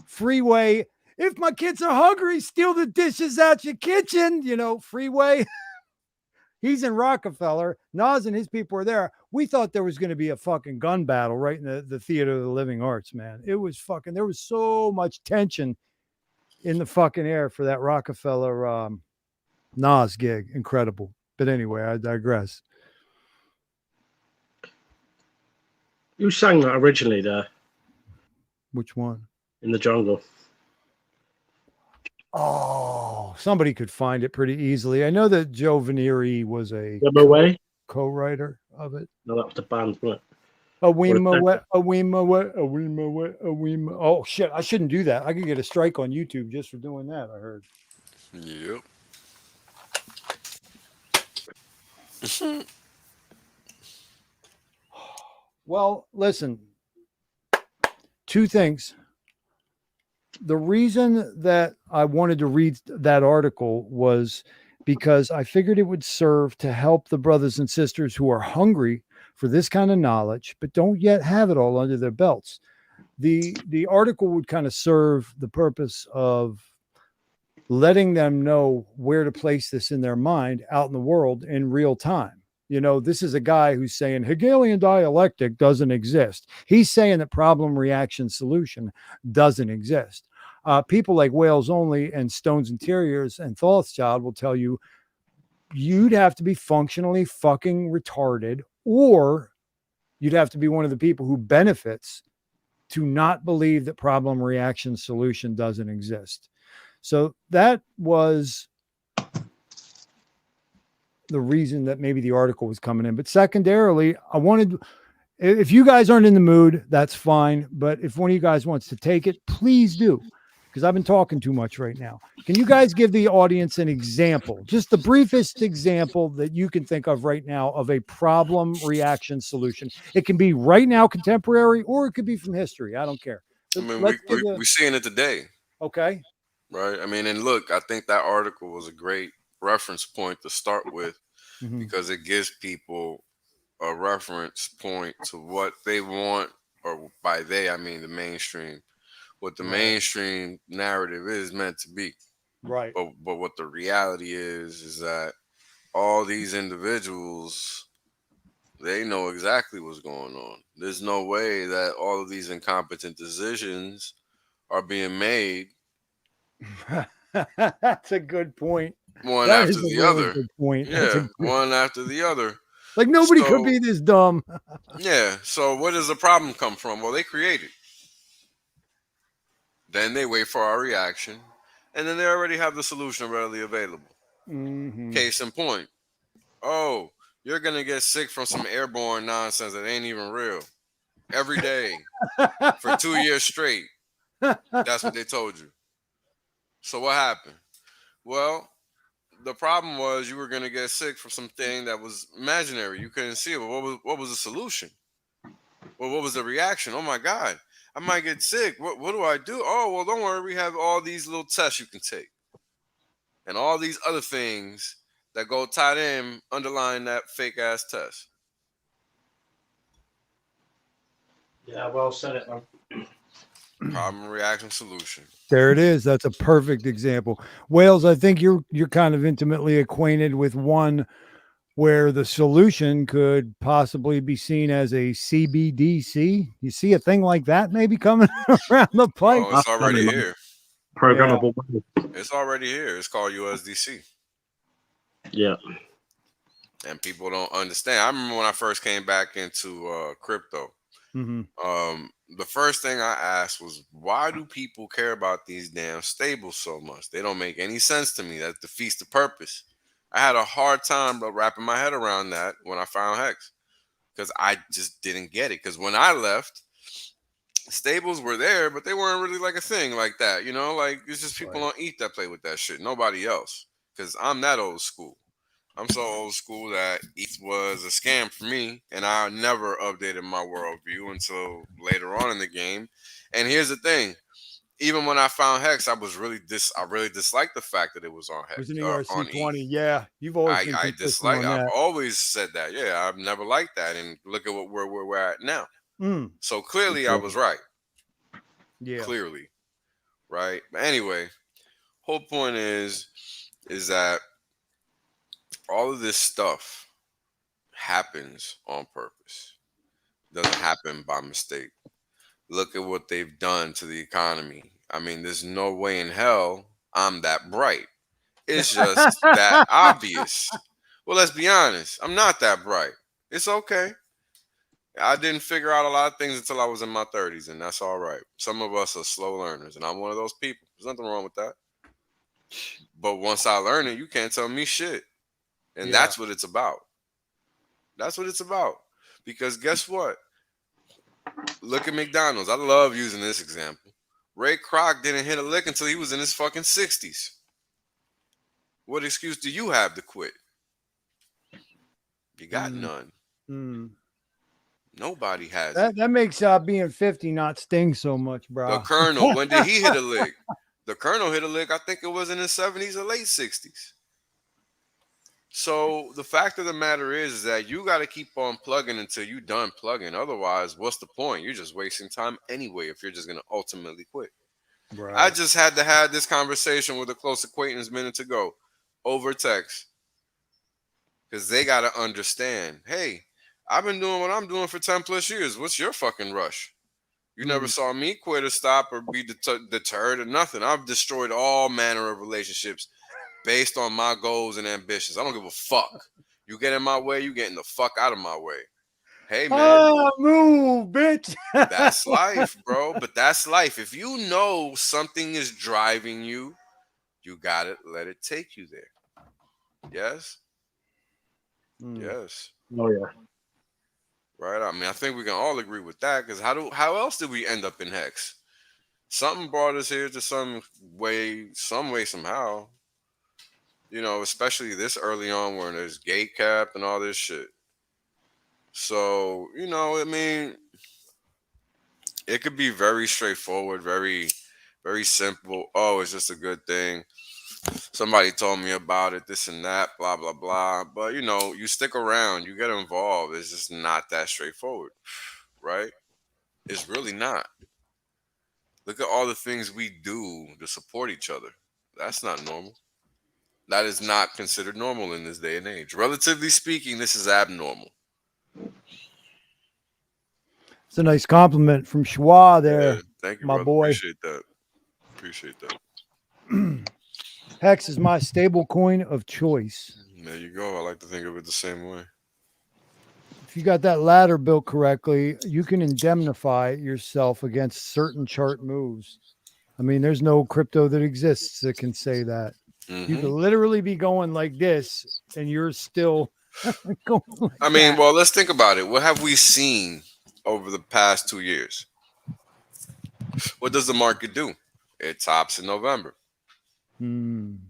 If my kids are hungry, steal the dishes out your kitchen, Freeway. He's in Rockefeller. Nas and his people were there. We thought there was going to be a fucking gun battle right in the Theater of the Living Arts, man. It was fucking, there was so much tension in the fucking air for that Rockefeller Nas gig. Incredible. But anyway, I digress. You sang that originally there Which one? in the jungle. Oh, somebody could find it pretty easily. I know that Joe Vanieri was a Remember Way? co-writer of it. No, that was the band, wasn't it? Oh shit! I shouldn't do that. I could get a strike on YouTube just for doing that. I heard. Yep. Well, listen. Two things. The reason that I wanted to read that article was because I figured it would serve to help the brothers and sisters who are hungry for this kind of knowledge, but don't yet have it all under their belts. The article would kind of serve the purpose of letting them know where to place this in their mind out in the world in real time. This is a guy who's saying Hegelian dialectic doesn't exist. He's saying that problem, reaction, solution doesn't exist. People like Wales Only and Stones Interiors and Thothschild will tell you you'd have to be functionally fucking retarded, or you'd have to be one of the people who benefits to not believe that problem, reaction, solution doesn't exist. So that was the reason that maybe the article was coming in. But secondarily, I wanted, if you guys aren't in the mood, that's fine. But if one of you guys wants to take it, please do, because I've been talking too much right now. Can you guys give the audience an example, just the briefest example that you can think of right now of a problem, reaction, solution? It can be right now, contemporary, or it could be from history. I don't care. I mean, we're seeing it today. Okay. Right. I mean, and look, I think that article was a great reference point to start with, because it gives people a reference point to what they want, or by they, I mean the mainstream, what the mainstream narrative is meant to be. Right. But what the reality is that all these individuals, they know exactly what's going on. There's no way that all of these incompetent decisions are being made. That's a good point. One after the other. Good point. Yeah, one after the other. Like nobody could be this dumb. Yeah. So where does the problem come from? Well, they create it. Then they wait for our reaction, and then they already have the solution readily available. Case in point. Oh, you're gonna get sick from some airborne nonsense that ain't even real. Every day for 2 years straight. That's what they told you. So what happened? Well, the problem was you were going to get sick from something that was imaginary. You couldn't see it. But what was the solution? Well, what was the reaction? Oh my God, I might get sick. What do I do? Oh, well, don't worry. We have all these little tests you can take, and all these other things that go tied in underlying that fake ass test. Yeah, well said it, man. Problem, reaction, solution. There it is. That's a perfect example. Wales, I think you're kind of intimately acquainted with one where the solution could possibly be seen as a CBDC. You see a thing like that maybe coming around the pipe? Oh, it's already here. Programmable. Yeah. It's already here. It's called USDC. Yeah. And people don't understand. I remember when I first came back into crypto. The first thing I asked was, why do people care about these damn stables so much? They don't make any sense to me. That defeats the purpose. I had a hard time wrapping my head around that when I found Hex, because I just didn't get it. Because when I left, stables were there, but they weren't really like a thing like that. You know, like it's just people on ETH that play with that shit. Nobody else. Because I'm that old school. I'm so old school that ETH was a scam for me, and I never updated my worldview until later on in the game. And here's the thing: even when I found Hex, I really disliked the fact that it was on Hex. It was an ERC-20. Yeah, you've always been dislike. I've always said that. Yeah, I've never liked that, and look at where we're at now. So clearly, I was right. Yeah, clearly, right. But anyway, whole point is that all of this stuff happens on purpose. It doesn't happen by mistake. Look at what they've done to the economy. I mean, there's no way in hell I'm that bright. It's just that obvious. Well, let's be honest. I'm not that bright. It's okay. I didn't figure out a lot of things until I was in my 30s, and that's all right. Some of us are slow learners, and I'm one of those people. There's nothing wrong with that. But once I learn it, you can't tell me shit. And that's what it's about. That's what it's about. Because guess what? Look at McDonald's. I love using this example. Ray Kroc didn't hit a lick until he was in his fucking 60s. What excuse do you have to quit? You got none. Nobody has it. That makes being 50 not sting so much, bro. The Colonel, when did he hit a lick? The Colonel hit a lick, I think it was in his 70s or late 60s. So the fact of the matter is that you got to keep on plugging until you're done plugging. Otherwise, what's the point? You're just wasting time anyway if you're just going to ultimately quit. Right. I just had to have this conversation with a close acquaintance minutes ago over text, because they got to understand, hey, I've been doing what I'm doing for 10 plus years. What's your fucking rush? You never saw me quit or stop or be deterred or nothing. I've destroyed all manner of relationships based on my goals and ambitions. I don't give a fuck. You get in my way, you getting the fuck out of my way. Hey, man. Move, bitch. That's life, bro. But that's life. If you know something is driving you, you gotta let it take you there. Yes? Yes. Oh yeah. Right? I mean, I think we can all agree with that, because how else did we end up in Hex? Something brought us here to some way, somehow. You know, especially this early on when there's gate cap and all this shit. So, you know, I mean, it could be very straightforward, very, very simple. Oh, it's just a good thing. Somebody told me about it, this and that, blah, blah, blah. But, you know, you stick around, you get involved. It's just not that straightforward, right? It's really not. Look at all the things we do to support each other. That's not normal. That is not considered normal in this day and age. Relatively speaking, this is abnormal. It's a nice compliment from Schwa there. Yeah, thank you, my brother. boy. Appreciate that. Hex is my stable coin of choice. There you go. I like to think of it the same way. If you got that ladder built correctly, you can indemnify yourself against certain chart moves. I mean, there's no crypto that exists that can say that. You could literally be going like this, and you're still going like I mean, that. well, let's think about it. What have we seen over the past 2 years? What does the market do? It tops in November. Isn't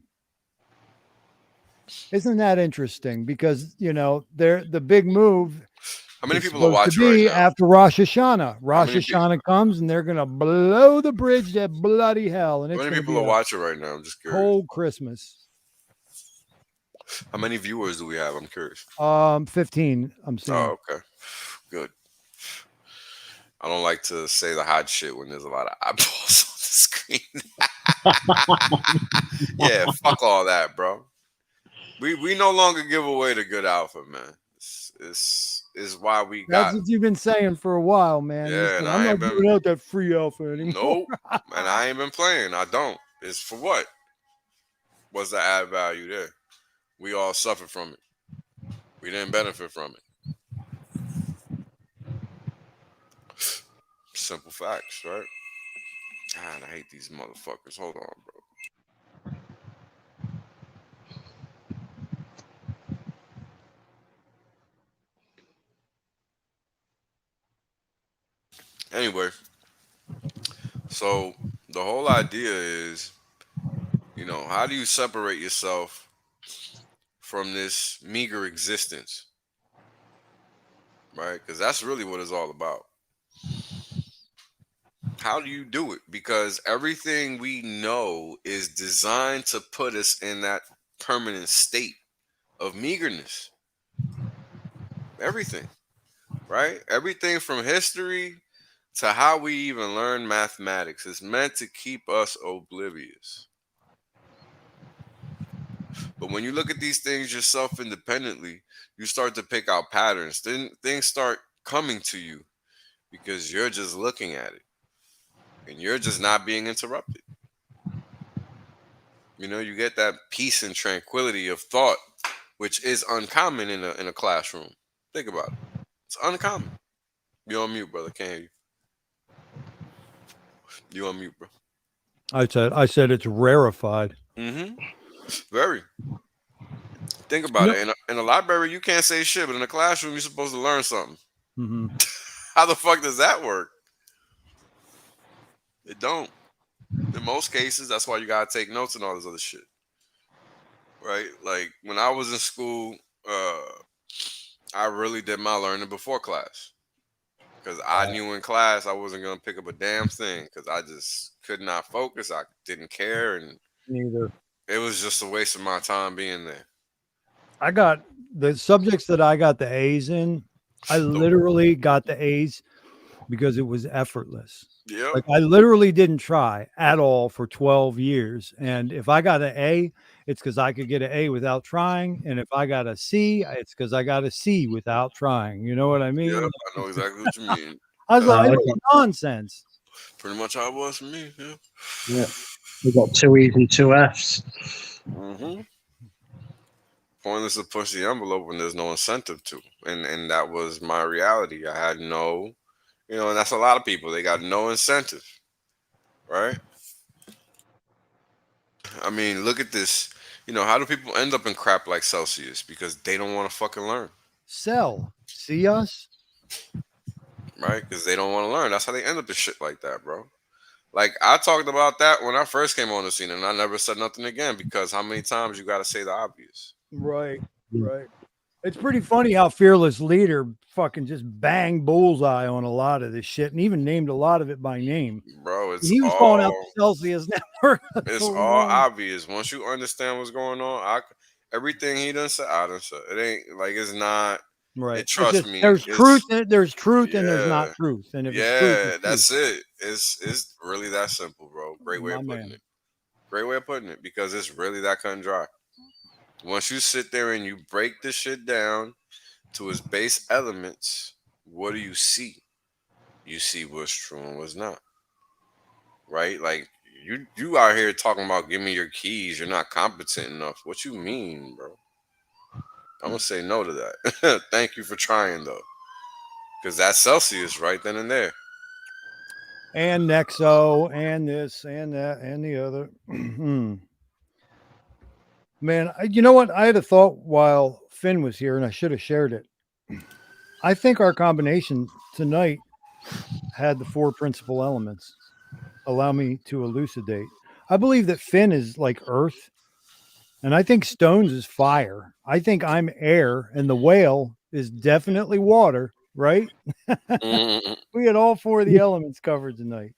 that interesting? Because, you know, the big move. How many is people are supposed to watching be right now? after Rosh Hashanah. Rosh many Hashanah comes, and they're going to blow the bridge to bloody hell. And How it's many gonna people be are a watching right now? I'm just curious. cold Christmas. How many viewers do we have? I'm curious. 15. I'm seeing. Oh, okay. Good. I don't like to say the hot shit when there's a lot of eyeballs on the screen. Yeah, fuck all that, bro. We no longer give away the good alpha, man. This is why we That's got. what you've been saying for a while, man. Yeah, Listen, and I'm I not ain't been- giving out that free alpha anymore. Nope. And I ain't been playing. I don't. It's for what? What's the add value there? We all suffered from it. We didn't benefit from it. Simple facts, right? God, I hate these motherfuckers. Hold on, bro. Anyway, so the whole idea is, you know, how do you separate yourself from this meager existence? Right? Because that's really what it's all about. How do you do it? Because everything we know is designed to put us in that permanent state of meagerness. Everything, right? Everything from history to how we even learn mathematics is meant to keep us oblivious. But when you look at these things yourself independently, you start to pick out patterns. Then things start coming to you because you're just looking at it and you're just not being interrupted. You know, you get that peace and tranquility of thought, which is uncommon in a classroom. Think about it. It's uncommon. You're on mute, brother. Can't hear you. You on mute, bro. I said it's rarefied. Very. Think about it. In a library, you can't say shit, but in a classroom, you're supposed to learn something. How the fuck does that work? It don't. In most cases, that's why you gotta take notes and all this other shit. Right? Like when I was in school, I really did my learning before class. Because I knew in class I wasn't gonna pick up a damn thing because I just could not focus. I didn't care, and Neither. it was just a waste of my time being there. I got the subjects that I got the A's in. I literally got the A's because it was effortless. Yep. Like I literally didn't try at all for 12 years. And if I got an A, it's because I could get an A without trying. And if I got a C, it's because I got a C without trying. You know what I mean? Yep, I know exactly what you mean. I was like, I it's nonsense. Pretty much how it was for me. Yeah. We got 2 E's and 2 F's. Mm-hmm. Pointless to push the envelope when there's no incentive to, and that was my reality. I had no, and that's a lot of people. They got no incentive, right? I mean, look at this. How do people end up in crap like Celsius? Because they don't want to fucking learn, Sell. See us? right? Because they don't want to learn. That's how they end up in shit like that, bro. Like, I talked about that when I first came on the scene, and I never said nothing again, because how many times you got to say the obvious? Right. It's pretty funny how Fearless Leader fucking just banged bullseye on a lot of this shit and even named a lot of it by name. Bro, And he was calling out the Celsius Network. It's all obvious. Once you understand what's going on, everything he done said, I done said. It ain't like it's not. Right. And trust me, there's truth. There's truth, and there's Yeah. not truth. And if it's truth, it's that's truth. it. It's really that simple, bro. Great way My of putting man. it. Great way of putting it, because it's really that cut and dry. Once you sit there and you break this shit down to its base elements, what do you see? You see what's true and what's not. Right? Like, you out here talking about give me your keys, you're not competent enough. What you mean, bro? I'm gonna say no to that. Thank you for trying, though, because that's Celsius right then and there. And Nexo, and this, and that, and the other. Man, you know what? I had a thought while Finn was here, and I should have shared it. I think our combination tonight had the 4 principal elements. Allow me to elucidate. I believe that Finn is like earth, and I think Stones is fire. I think I'm air, and the whale is definitely water, right? We had all 4 of the elements covered tonight.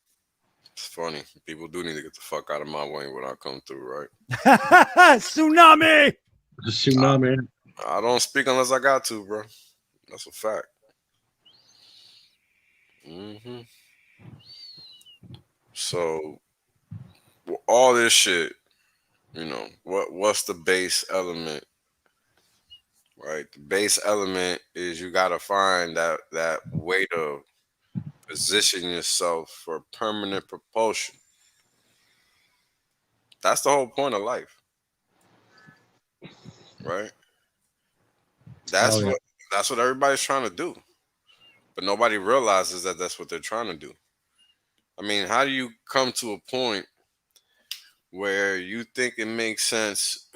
It's funny. People do need to get the fuck out of my way when I come through, right? Tsunami! The tsunami. I don't speak unless I got to, bro. That's a fact. So, all this shit, what's the base element? Right? The base element is you got to find that way to position yourself for permanent propulsion. That's the whole point of life. Right? That's what everybody's trying to do. But nobody realizes that that's what they're trying to do. I mean, how do you come to a point where you think it makes sense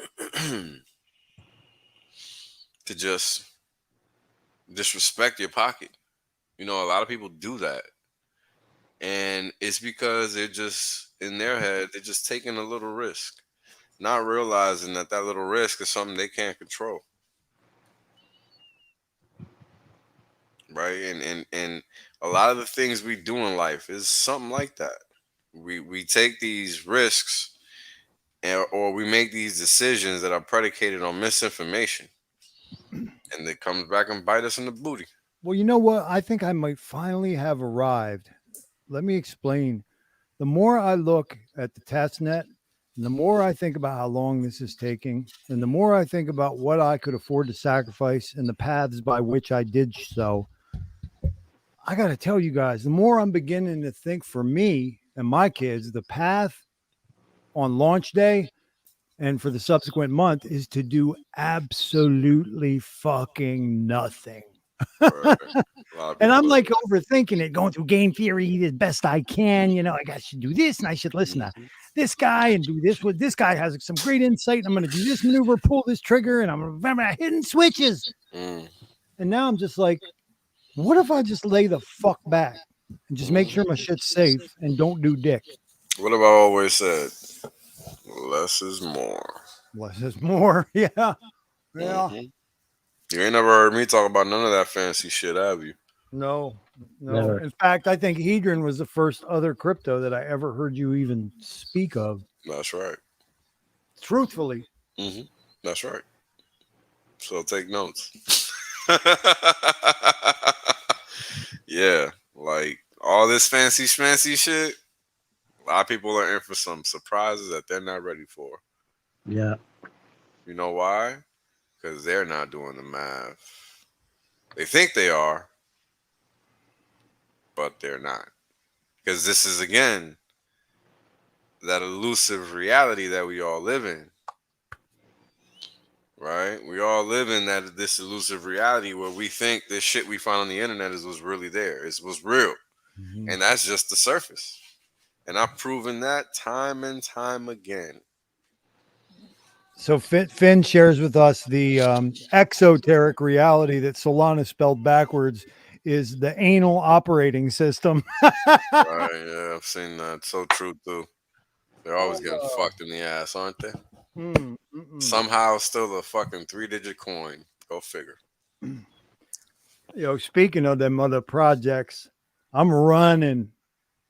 to just disrespect your pocket? A lot of people do that. And it's because they're just, in their head, they're just taking a little risk, not realizing that little risk is something they can't control. Right? And a lot of the things we do in life is something like that. We take these risks, or we make these decisions that are predicated on misinformation, and it comes back and bite us in the booty. Well, you know what? I think I might finally have arrived. Let me explain. The more I look at the test net, and the more I think about how long this is taking, and the more I think about what I could afford to sacrifice and the paths by which I did so, I got to tell you guys, the more I'm beginning to think for me and my kids, the path on launch day and for the subsequent month is to do absolutely fucking nothing. Right. And I'm like overthinking it, going through game theory as best I can. I should do this and I should listen to this guy and do this. With this guy has some great insight. And I'm going to do this maneuver, pull this trigger, and I'm going to remember hidden switches. And now I'm just like, what if I just lay the fuck back and just make sure my shit's safe and don't do dick? What have I always said? Less is more. Less is more. Yeah. You ain't never heard me talk about none of that fancy shit, have you? No. Never. In fact, I think Hedron was the first other crypto that I ever heard you even speak of. That's right. Truthfully. That's right. So take notes. Yeah, like all this fancy schmancy shit, a lot of people are in for some surprises that they're not ready for. Yeah. You know why? Because they're not doing the math. They think they are, but they're not. Because this is, again, that elusive reality that we all live in. Right? We all live in this elusive reality where we think this shit we find on the internet was really there. It was real. Mhm. And that's just the surface. And I've proven that time and time again. So Finn shares with us the exoteric reality that Solana spelled backwards is the anal operating system. Right, yeah, I've seen that. So true, too. They're always getting fucked in the ass, aren't they? Somehow still a fucking 3-digit coin. Go figure. Speaking of them other projects, I'm running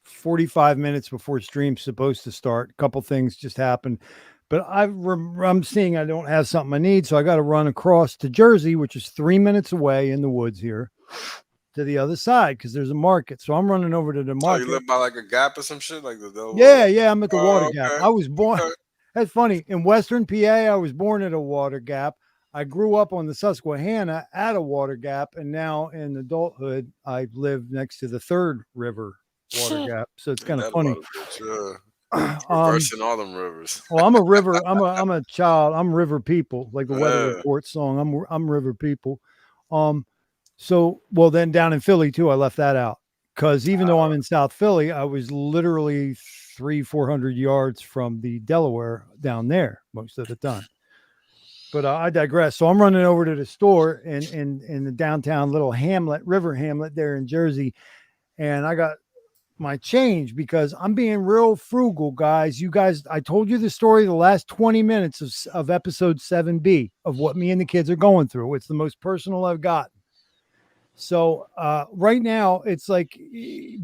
45 minutes before stream's supposed to start. A couple things just happened, but I'm seeing I don't have something I need, so I got to run across to Jersey, which is 3 minutes away in the woods here, to the other side because there's a market. So I'm running over to the market. Oh, you live by like a gap or some shit, like the Yeah, I'm at the water gap. Okay. I was born. Okay. That's funny. In Western PA, I was born at a water gap. I grew up on the Susquehanna at a water gap, and now in adulthood, I live next to the Third River water gap. So it's kind of funny. Reversing all them rivers. Well, I'm a river. I'm a child. I'm river people, like the Weather Report song. I'm river people. So then down in Philly too, I left that out because even though I'm in South Philly, I was literally 300-400 yards from the Delaware down there most of the time. But I digress. So I'm running over to the store in the downtown little river hamlet there in Jersey, and I got my change because I'm being real frugal, guys. You guys, I told you the story the last 20 minutes of episode 7B of what me and the kids are going through. It's the most personal I've gotten. So right now it's like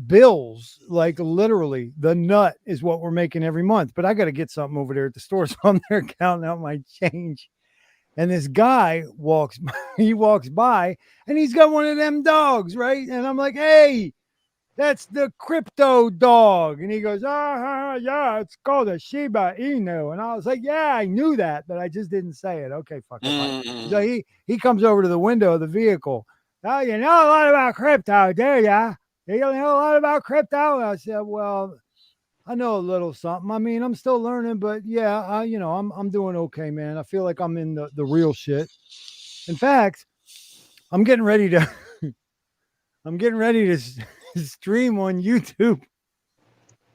bills, like literally the nut is what we're making every month. But I got to get something over there at the store. So I'm there counting out my change. And this guy walks by and he's got one of them dogs, right? And I'm like, hey, that's the crypto dog. And he goes, yeah, it's called a Shiba Inu. And I was like, yeah, I knew that, but I just didn't say it. Okay, fuck it. So he comes over to the window of the vehicle. Oh, you know a lot about crypto, do ya? You know a lot about crypto? I said, well, I know a little something. I mean, I'm still learning, but yeah, I'm doing okay, man. I feel like I'm in the real shit. In fact, I'm getting ready to stream on YouTube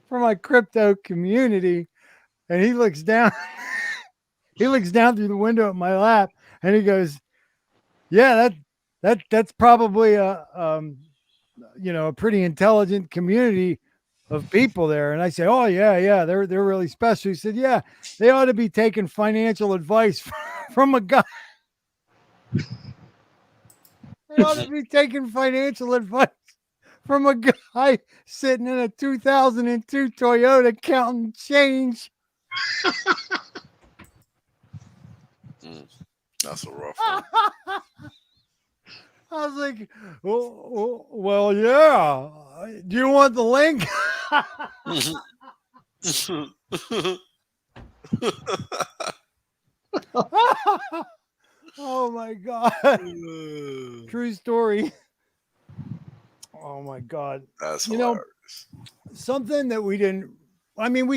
for my crypto community. And he looks down through the window at my lap and he goes, yeah, that's probably a pretty intelligent community of people there. And I say, oh yeah, they're really special. He said, yeah, they ought to be taking financial advice from a guy. They ought to be taking financial advice from a guy sitting in a 2002 Toyota counting change. That's a rough one. I was like, well, yeah. Do you want the link? Oh my God. True story. Oh my God. That's hilarious. Something that we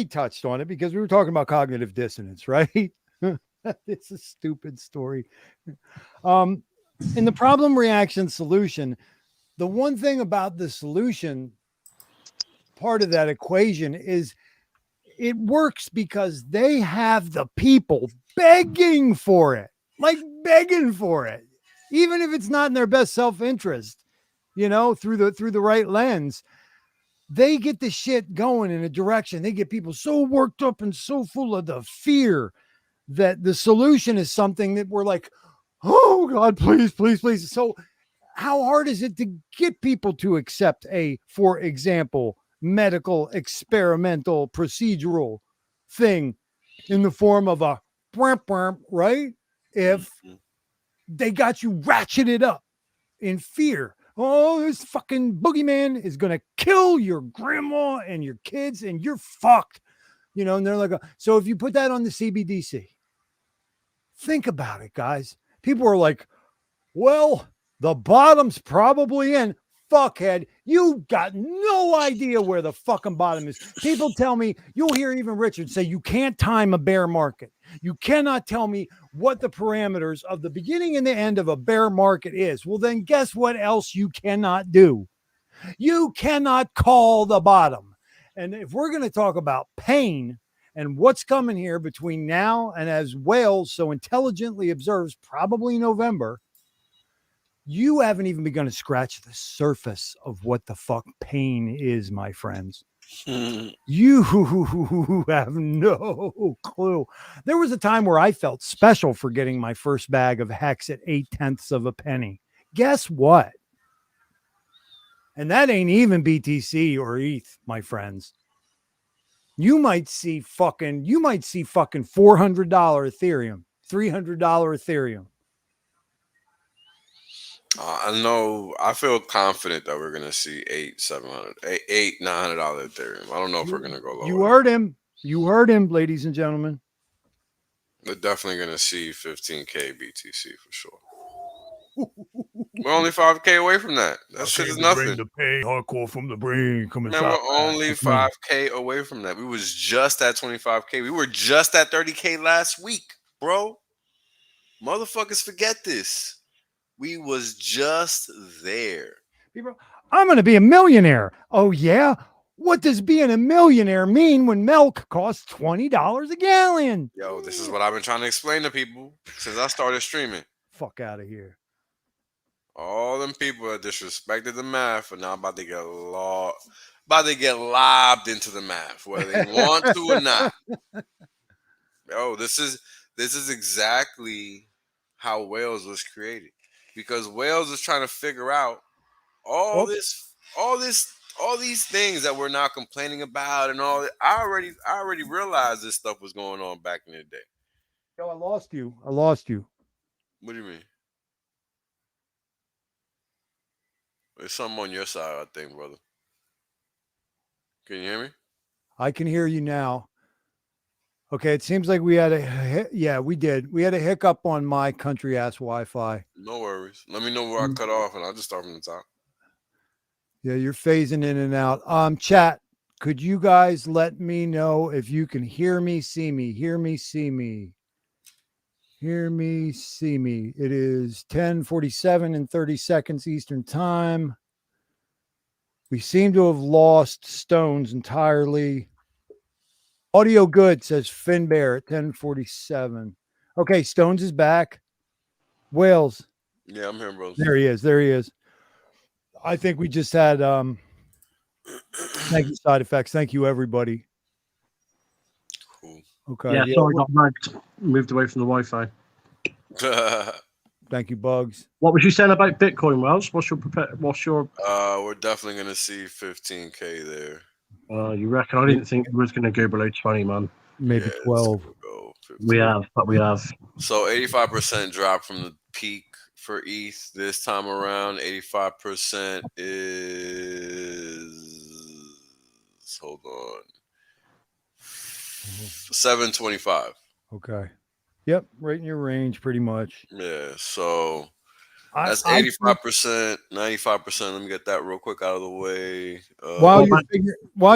touched on it because we were talking about cognitive dissonance, right? It's a stupid story. In the problem reaction solution, the one thing about the solution part of that equation is it works because they have the people begging for it, even if it's not in their best self-interest, through the right lens. They get the shit going in a direction. They get people so worked up and so full of the fear that the solution is something that we're like, oh God, please, please, please. So how hard is it to get people to accept for example, medical, experimental, procedural thing in the form of a right? If they got you ratcheted up in fear. Oh, this fucking boogeyman is going to kill your grandma and your kids and you're fucked. And they're like, so if you put that on the CBDC, think about it, guys. People are like, well, the bottom's probably in. Fuckhead. You got no idea where the fucking bottom is. People tell me, you'll hear even Richard say, you can't time a bear market. You cannot tell me what the parameters of the beginning and the end of a bear market is. Well, then guess what else you cannot do? You cannot call the bottom. And if we're going to talk about pain and what's coming here between now and, as Wales so intelligently observes, probably November, you haven't even begun to scratch the surface of what the fuck pain is, my friends. You have no clue. There was a time where I felt special for getting my first bag of Hex at 0.8 of a penny. Guess what? And that ain't even BTC or ETH, my friends. You might see fucking $400 Ethereum, $300 Ethereum. I know. I feel confident that we're gonna see $900 Ethereum. I don't know if we're gonna go lower. You heard him. You heard him, ladies and gentlemen. We're definitely gonna see 15K BTC for sure. We're only 5K away from that. That shit is nothing. The pain, hardcore from the brain. Coming. Man, we're only 5K away from that. We was just at 25K. We were just at 30K last week, bro. Motherfuckers forget this. We was just there. People, I'm going to be a millionaire. Oh, yeah? What does being a millionaire mean when milk costs $20 a gallon? Yo, this is what I've been trying to explain to people since I started streaming. Fuck out of here. All them people that disrespected the math are now about to get lobbed into the math, whether they want to or not. Yo, this is exactly how Wales was created. Because Wales is trying to figure out all these things that we're now complaining about and all that. I already realized this stuff was going on back in the day. Yo, I lost you. What do you mean? There's something on your side, I think, brother. Can you hear me? I can hear you now. Okay, it seems like we had we did. We had a hiccup on my country ass Wi-Fi. No worries. Let me know where I cut off, and I'll just start from the top. Yeah, you're phasing in and out. Chat, could you guys let me know if you can hear me, see me, hear me, see me, hear me, see me? It is 10:47 and 30 seconds Eastern time. We seem to have lost Stones entirely. Audio good, says FinnBear at 10:47. Okay, Stones is back. Wales. Yeah, I'm here, bro. There he is. I think we just had thank you, side effects. Thank you, everybody. Cool. Okay. Yeah, sorry, got ragged. Moved away from the Wi-Fi. Thank you, Bugs. What was you saying about Bitcoin, Wells? What's your we're definitely gonna see 15K there. You reckon? I didn't think it was going to go below 20, man. Maybe 12. We have. So 85% drop from the peak for ETH this time around. 85% is, hold on, 725. Okay. Yep, right in your range, pretty much. Yeah, so that's 85%, 95%. Let me get that real quick out of the way. While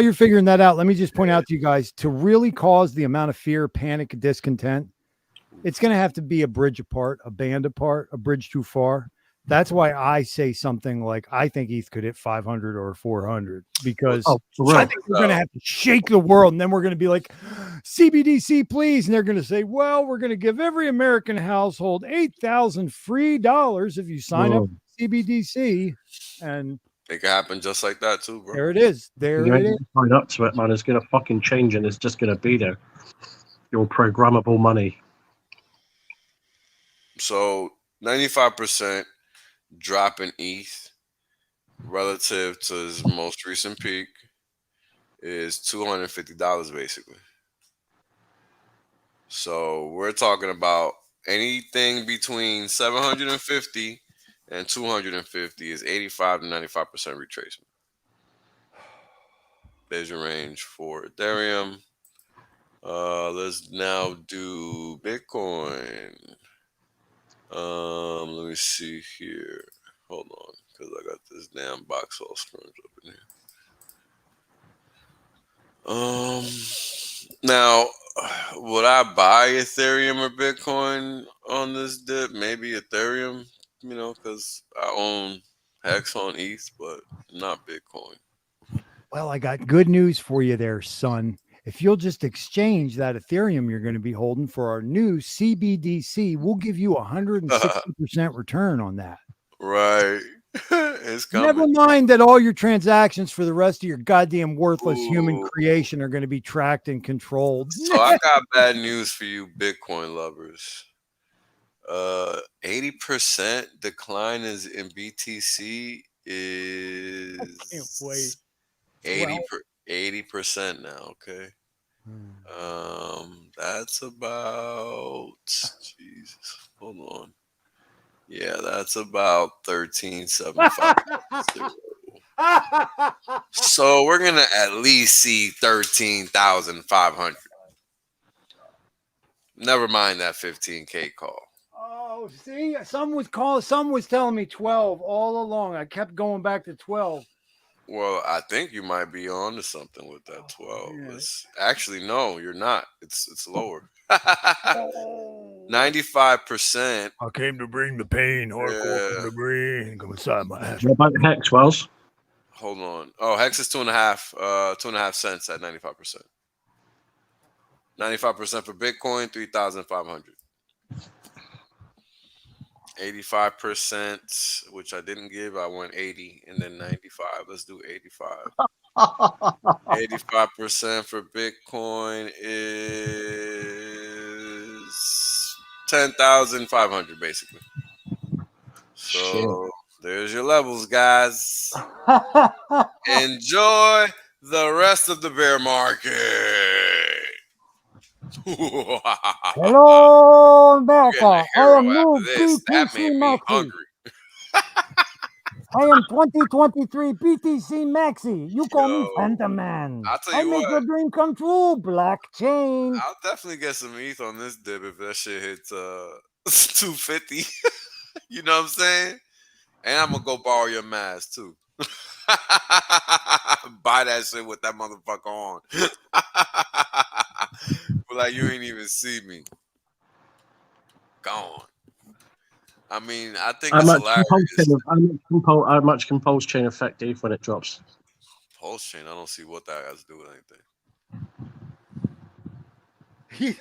you're figuring that out, let me just point out to you guys, to really cause the amount of fear, panic, and discontent, it's going to have to be a bridge apart, a band apart, a bridge too far. That's why I say something like, I think ETH could hit 500 or 400, because I think we're going to have to shake the world. And then we're going to be like, CBDC, please. And they're going to say, well, we're going to give every American household $8,000 free if you sign up for CBDC. And it can happen just like that too, bro. There it is. There it is. Sign up to it, man. It's going to fucking change, and it's just going to be there. Your programmable money. So 95% drop in ETH relative to his most recent peak is $250 basically. So we're talking about anything between 750 and 250 is 85 to 95% retracement. There's your range for Ethereum. Let's now do Bitcoin. Let me see here. Hold on. because I got this damn box all screwed up in here. Now, would I buy Ethereum or Bitcoin on this dip? Maybe Ethereum, because I own Hex on ETH, but not Bitcoin. Well, I got good news for you there, son. If you'll just exchange that Ethereum you're going to be holding for our new CBDC, we'll give you 160% return on that. Right. It's coming. Never mind that all your transactions for the rest of your goddamn worthless human Ooh. creation are going to be tracked and controlled. So I got bad news for you Bitcoin lovers. 80% decline is in BTC is I can't wait. 80% now, okay? That's about Jesus. Hold on. Yeah, that's about 13,750. So we're gonna at least see 13,500. Never mind that 15K call. Oh, see, some was telling me 12 all along. I kept going back to 12. Well, I think you might be on to something with that 12. Yeah. Actually, no, you're not. It's lower. 95%. I came to bring the pain, hardcore from the brain. Come inside my ass. What about Hex, Wells? Hold on. Oh, Hex is 2.5 cents at 95%. 95% for Bitcoin, 3,500. 85%, which I didn't give. I went 80 and then 95. Let's do 85. 85% for Bitcoin is 10,500 basically. So there's your levels, guys. Enjoy the rest of the bear market. Hello, America. I am new That BTC made me Maxi. hungry. I am 2023 BTC Maxi. You call me Yo, Phantom Man. I'll tell I you make what. your dream come true, blockchain. I'll definitely get some ETH on this dip if that shit hits 250. You know what I'm saying? And I'm gonna go borrow your mask too. Buy that shit with that motherfucker on. But like you ain't even see me. Gone. I mean, I think it's hilarious. How much can Pulse Chain affect ETH when it drops? Pulse Chain, I don't see what that has to do with anything.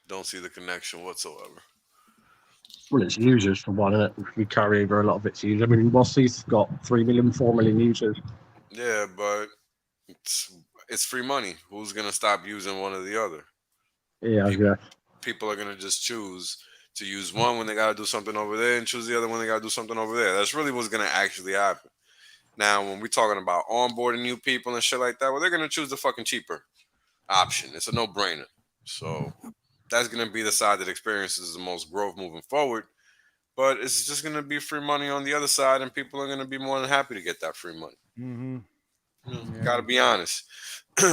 Don't see the connection whatsoever. Well, it's users for one, isn't it? We carry over a lot of its users. I mean, Rossi's got 3 million, 4 million users. Yeah, but it's free money. Who's gonna stop using one or the other? Yeah, People are gonna just choose to use one when they gotta do something over there and choose the other when they gotta do something over there. That's really what's gonna actually happen. Now, when we're talking about onboarding new people and shit like that, well, they're gonna choose the fucking cheaper option. It's a no-brainer. So that's gonna be the side that experiences the most growth moving forward. But it's just gonna be free money on the other side, and people are gonna be more than happy to get that free money. Mm-hmm. Gotta be honest.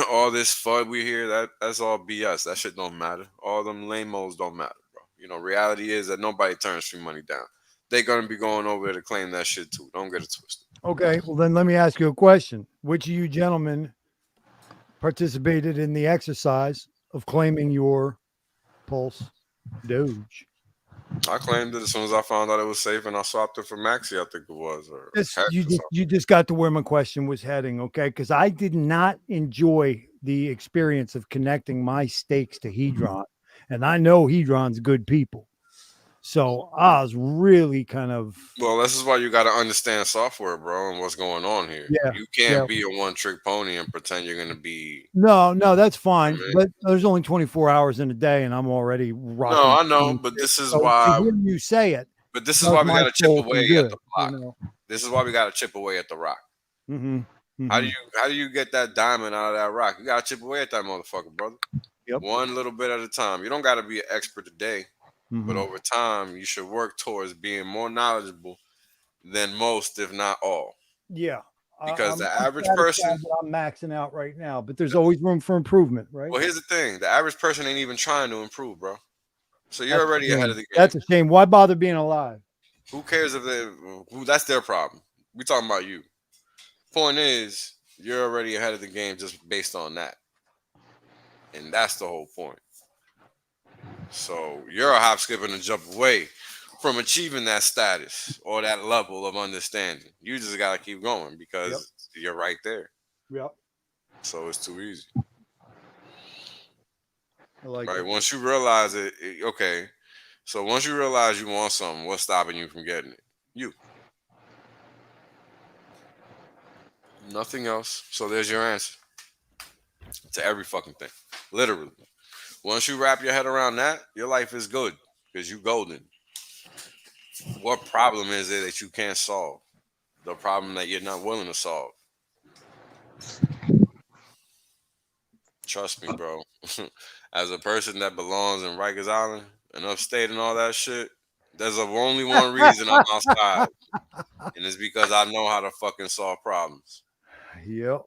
All this FUD we hear, that's all BS. That shit don't matter. All them lamos don't matter, bro. Reality is that nobody turns free money down. They're gonna be going over there to claim that shit too. Don't get it twisted. Okay, well then let me ask you a question. Which of you gentlemen participated in the exercise of claiming your Pulse Doge? I claimed it as soon as I found out it was safe, and I swapped it for Maxi. I think it was. Or you just got to where my question was heading, okay? Because I did not enjoy the experience of connecting my stakes to Hedron, and I know Hedron's good people, so I was really kind of. Well, this is why you got to understand software, bro, and what's going on here. Yeah, you can't be a one-trick pony and pretend you're gonna be. No, that's fine. But there's only 24 hours in a day, and I'm already rocking. No, I know, but this is why. To hear you say it. But this is why we got to chip away at the block. This is why we got to chip away at the rock. Mm-hmm. Mm-hmm. How do you get that diamond out of that rock? You got to chip away at that motherfucker, brother. Yep. One little bit at a time. You don't got to be an expert today, but over time, you should work towards being more knowledgeable than most, if not all. Yeah. Because the average person, I'm maxing out right now, but there's always room for improvement, right? Well, here's the thing: the average person ain't even trying to improve, bro. So you're already ahead of the game. That's a shame. Why bother being alive? Who cares if they? Who? That's their problem. We talking about you. Point is, you're already ahead of the game just based on that, and that's the whole point. So you're a hop, skip, and a jump away from achieving that status or that level of understanding. You just gotta keep going because you're right there. Yep. So it's too easy. I like Right. it. Once you realize it, okay. So once you realize you want something, what's stopping you from getting it? You. Nothing else. So there's your answer to every fucking thing. Literally. Once you wrap your head around that, your life is good because you golden. What problem is it that you can't solve? The problem that you're not willing to solve. Trust me, bro. As a person that belongs in Rikers Island and upstate and all that shit, there's only one reason I'm outside. And it's because I know how to fucking solve problems. Yep.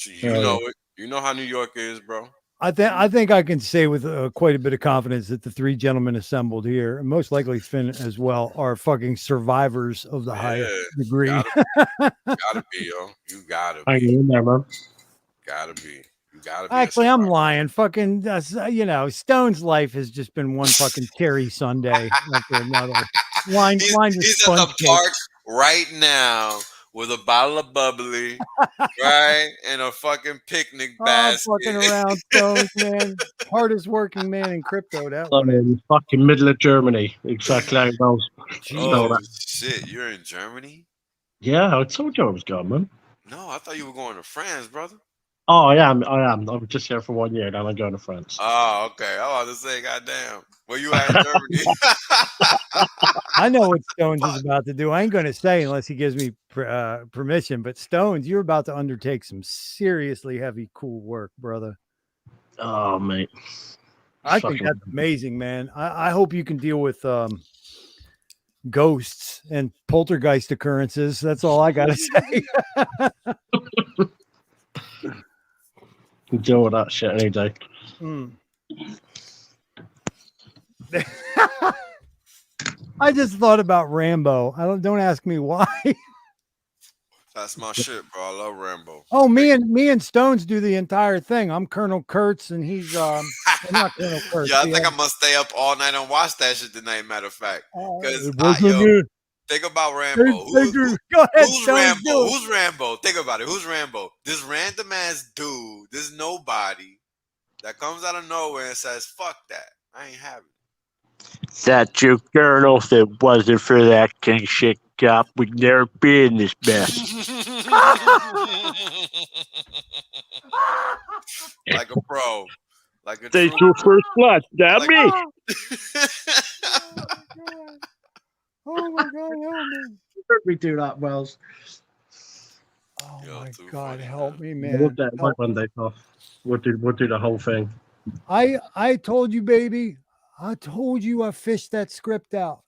You know it. You know how New York is, bro. I think I can say with quite a bit of confidence that the three gentlemen assembled here, and most likely Finn as well, are fucking survivors of the highest degree. Gotta be, yo. You gotta be. Hang in there, man. Gotta be. You gotta be. Actually, I'm lying. Fucking, Stone's life has just been one fucking cherry sundae after another. He's at the park right now with a bottle of bubbly, right, and a fucking picnic basket. Fucking around, Stones, man. Hardest working man in crypto. That one is fucking middle of Germany. Exactly how it goes. Oh shit! You're in Germany? Yeah, I told you I was going, man. No, I thought you were going to France, brother. Oh, I am. I was just here for 1 year, then I'm going to France. Oh, okay. I was to say, goddamn, where you at in Germany? I know what Stones is about to do. I ain't going to say unless he gives me permission. But Stones, you're about to undertake some seriously heavy, cool work, brother. Oh, mate. I think that's amazing, man. I hope you can deal with ghosts and poltergeist occurrences. That's all I got to say. Deal with that shit any day. I just thought about Rambo. Don't ask me why. That's my shit, bro. I love Rambo. Oh, me and Stones do the entire thing. I'm Colonel Kurtz, and he's not Colonel Kurtz. Yeah, I think I'm gonna stay up all night and watch that shit tonight. Matter of fact, because think about Rambo. Go ahead, who's Stones, Rambo? Who's Rambo? Think about it. Who's Rambo? This random ass dude, this nobody that comes out of nowhere and says, "Fuck that, I ain't having it." That you, Colonel, if it wasn't for that king shit cop, we'd never be in this mess. Like a pro. Like a Thank you for blood, damn me. Oh my god, help me. We do that, Wells. Oh my god, help me, man. We'll do it one day off. We'll do the whole thing. I told you, baby. I told you I fished that script out.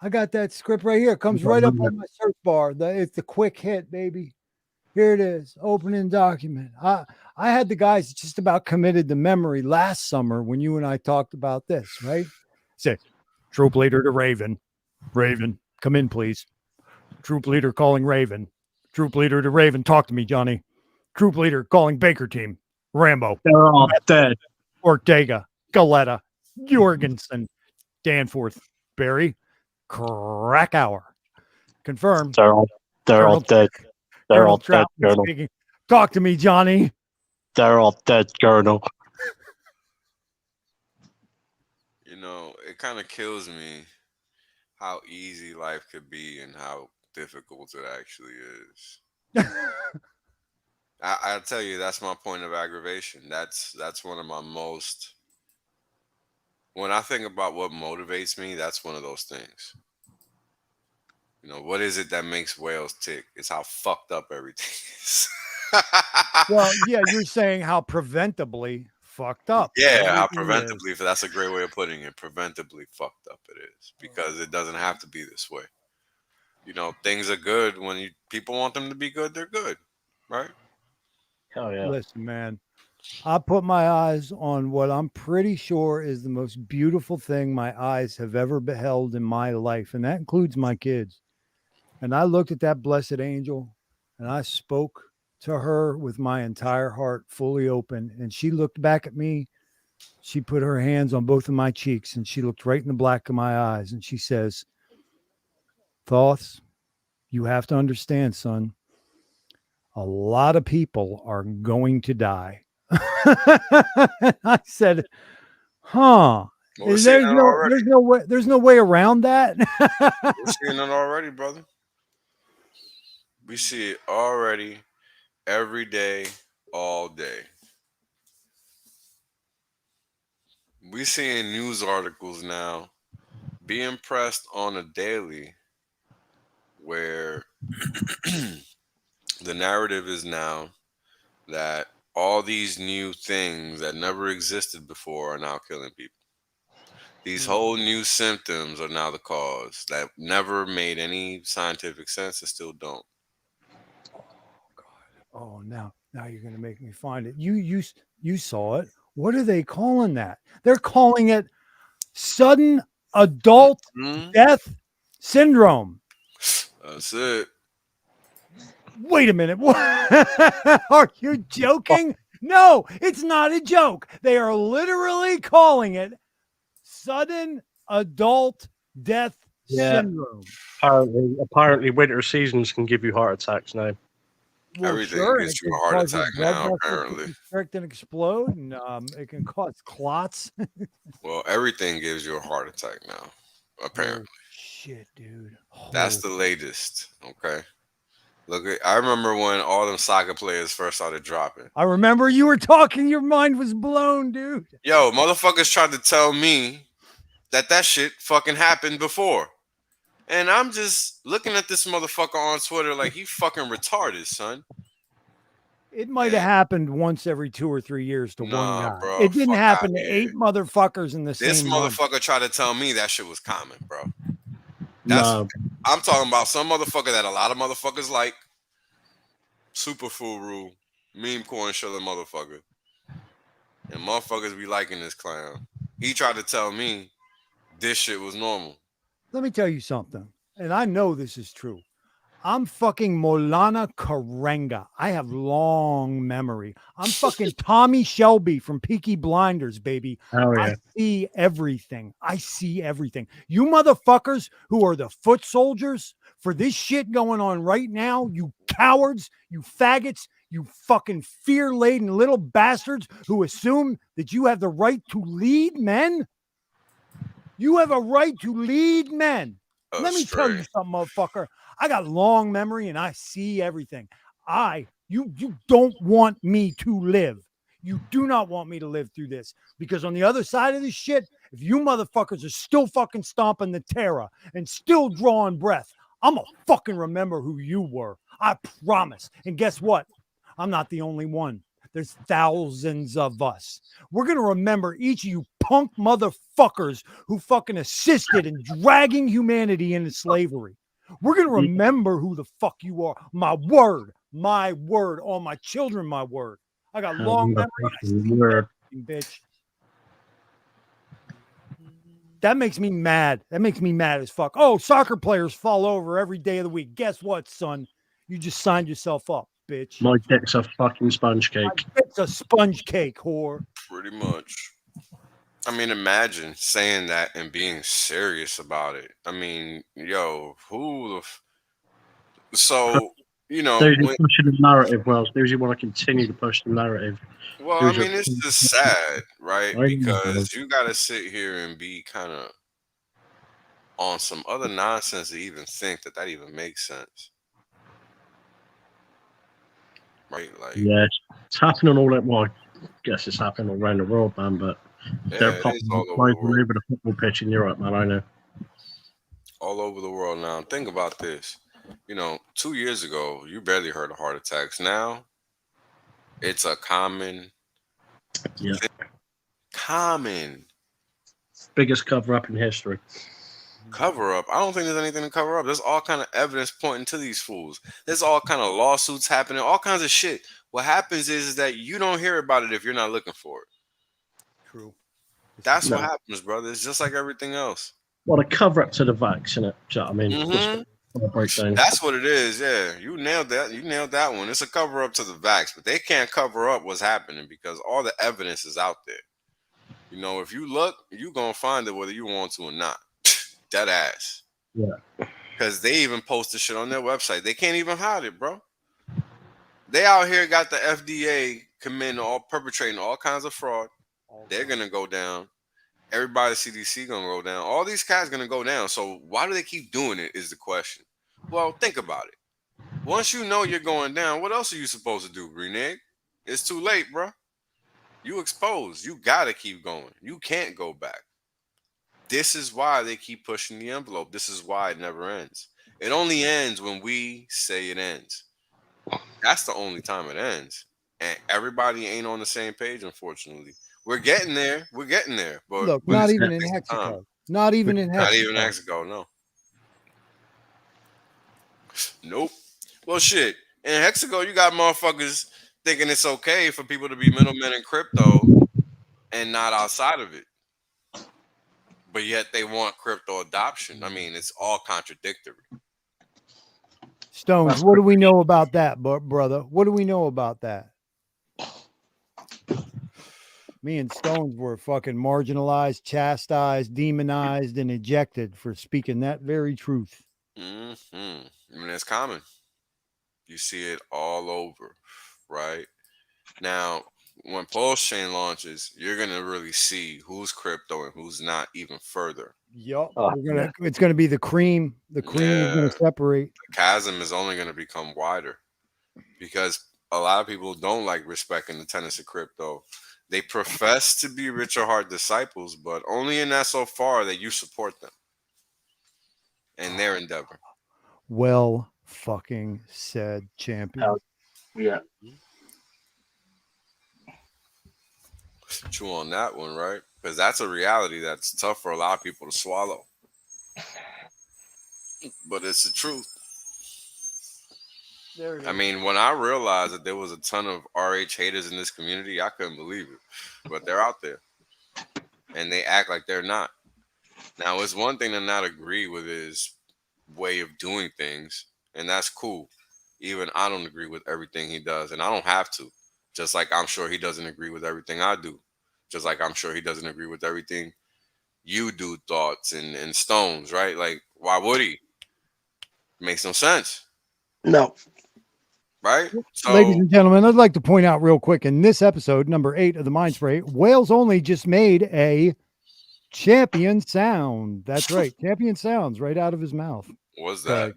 I got that script right here. It comes right up on my search bar. It's the quick hit, baby. Here it is. Opening document. I had the guys just about committed to memory last summer when you and I talked about this, right? Say, troop leader to Raven. Raven, come in, please. Troop leader calling Raven. Troop leader to Raven. Talk to me, Johnny. Troop leader calling Baker team. Rambo. They're all dead. Ortega. Galetta. Jorgensen. Danforth. Barry. Krakauer. Confirmed. They're all dead. They're all dead, Colonel. Speaking. Talk to me, Johnny. They're all dead, Colonel. You know, it kind of kills me how easy life could be and how difficult it actually is. I tell you, that's my point of aggravation. That's one of my most. When I think about what motivates me, that's one of those things. You know, what is it that makes Wales tick? It's how fucked up everything is. Well, yeah, you're saying how preventably fucked up. Yeah, how preventably. That's a great way of putting it. Preventably fucked up it is, because it doesn't have to be this way. You know, things are good when people want them to be good. They're good, right? Hell yeah. Listen, man. I put my eyes on what I'm pretty sure is the most beautiful thing my eyes have ever beheld in my life, and that includes my kids. And I looked at that blessed angel and I spoke to her with my entire heart fully open. And she looked back at me. She put her hands on both of my cheeks and she looked right in the black of my eyes. And she says, Thoths, you have to understand, son, a lot of people are going to die. I said, huh. Well, we're seeing it already. There's no way around that. We're seeing it already, brother. We see it already, every day, all day. We seeing news articles now being pressed on a daily where the narrative is now that all these new things that never existed before are now killing people. These whole new symptoms are now the cause that never made any scientific sense and still don't. Oh, now you're going to make me find it. You saw it. What are they calling that? They're calling it sudden adult death syndrome. That's it. Wait a minute. What? Are you joking? No, it's not a joke. They are literally calling it sudden adult death syndrome. Apparently, winter seasons can give you heart attacks now. Well, Everything sure, gives you a heart attack now, apparently. Constrict and explode, and it can cause clots. Well, everything gives you a heart attack now, apparently. Oh, shit, dude. That's the latest, okay? Look, I remember when all them soccer players first started dropping. I remember you were talking. Your mind was blown, dude. Yo, motherfuckers tried to tell me that shit fucking happened before. And I'm just looking at this motherfucker on Twitter like he fucking retarded, son. It might have happened once every 2 or 3 years to one guy. Bro, it didn't happen to 8 motherfuckers in the same This motherfucker month. tried to tell me that shit was common, bro. I'm talking about some motherfucker that a lot of motherfuckers like. Superfood rule, meme corn shilling motherfucker. And motherfuckers be liking this clown. He tried to tell me this shit was normal. Let me tell you something, and I know this is true. I'm fucking Molana Karenga. I have long memory. I'm fucking Tommy Shelby from Peaky Blinders, baby. Oh, yeah. I see everything. You motherfuckers who are the foot soldiers for this shit going on right now, you cowards, you faggots, you fucking fear-laden little bastards who assume that you have the right to lead men. You have a right to lead men. Let me tell you something, motherfucker. I got long memory and I see everything. You don't want me to live. You do not want me to live through this, because on the other side of this shit, if you motherfuckers are still fucking stomping the terror and still drawing breath, I'm gonna fucking remember who you were. I promise. And guess what? I'm not the only one. There's thousands of us. We're going to remember each of you punk motherfuckers who fucking assisted in dragging humanity into slavery. We're going to remember who the fuck you are. My word, on my children, my word. I got long memory. Bitch. That makes me mad. That makes me mad as fuck. Oh, soccer players fall over every day of the week. Guess what, son? You just signed yourself up, bitch. My dick's a fucking sponge cake. It's a sponge cake, whore. Pretty much. I mean, imagine saying that and being serious about it. I mean, yo, so, you know. They're pushing the narrative, Wells. Those who want to continue to push the narrative. Well, I mean, it's just sad, right? Because you got to sit here and be kind of on some other nonsense to even think that even makes sense. Right? Like, yeah, it's happening all at once. I guess it's happening around the world, man, but they're popping all over the football pitch in Europe, man, I know. All over the world now. Think about this. You know, 2 years ago, you barely heard of heart attacks. Now, it's a common thing. Common. Biggest cover-up in history. Cover up. I don't think there's anything to cover up. There's all kind of evidence pointing to these fools. There's all kind of lawsuits happening, all kinds of shit. What happens is that you don't hear about it if you're not looking for it. True. That's what happens, brother. It's just like everything else. What a cover up to the vax, innit? Do you know what I mean? Mhm. That's what breakdown. That's what it is. Yeah, you nailed that. You nailed that one. It's a cover up to the vax, but they can't cover up what's happening because all the evidence is out there. You know, if you look, you're gonna find it whether you want to or not. Dead ass. Yeah. Because they even post the shit on their website. They can't even hide it, bro. They out here got the FDA perpetrating all kinds of fraud. They're gonna go down. Everybody CDC gonna go down. All these cats gonna go down. So why do they keep doing it is the question. Well, think about it. Once you know you're going down, what else are you supposed to do, green egg? It's too late, bro. You exposed. You gotta keep going. You can't go back. This is why they keep pushing the envelope. This is why it never ends. It only ends when we say it ends. That's the only time it ends. And everybody ain't on the same page, unfortunately. We're getting there. We're getting there. But Look, but not it's even gonna in take some time. Hexaco. Not even in Hexaco. Not even Hexaco, no. Nope. Well, shit. In Hexaco, you got motherfuckers thinking it's okay for people to be middlemen in crypto and not outside of it. But yet they want crypto adoption. I mean, it's all contradictory. Stones, what do we know about that, brother? What do we know about that? Me and Stones were fucking marginalized, chastised, demonized, and ejected for speaking that very truth. Mm-hmm. I mean, it's common. You see it all over, right? Now, when Pulse Chain launches, you're gonna really see who's crypto and who's not even further. Yup. It's gonna be the cream. The cream is gonna separate. The chasm is only gonna become wider because a lot of people don't like respecting the tenets of crypto. They profess to be Richard Hart disciples, but only in that so far that you support them and their endeavor. Well fucking said, champion. Yeah. Chew on that one, right? Because that's a reality that's tough for a lot of people to swallow. But it's the truth. I mean, when I realized that there was a ton of RH haters in this community, I couldn't believe it. But they're out there. And they act like they're not. Now, it's one thing to not agree with his way of doing things. And that's cool. Even I don't agree with everything he does. And I don't have to. Just like I'm sure he doesn't agree with everything I do. Just like I'm sure he doesn't agree with everything you do, Thoughts and Stones, right? Like, why would he? Makes no sense. No. Right? So, ladies and gentlemen, I'd like to point out real quick in this episode, number 8 of the Mind Spray, Wales Only just made a champion sound. That's right. Champion sounds right out of his mouth. what's that?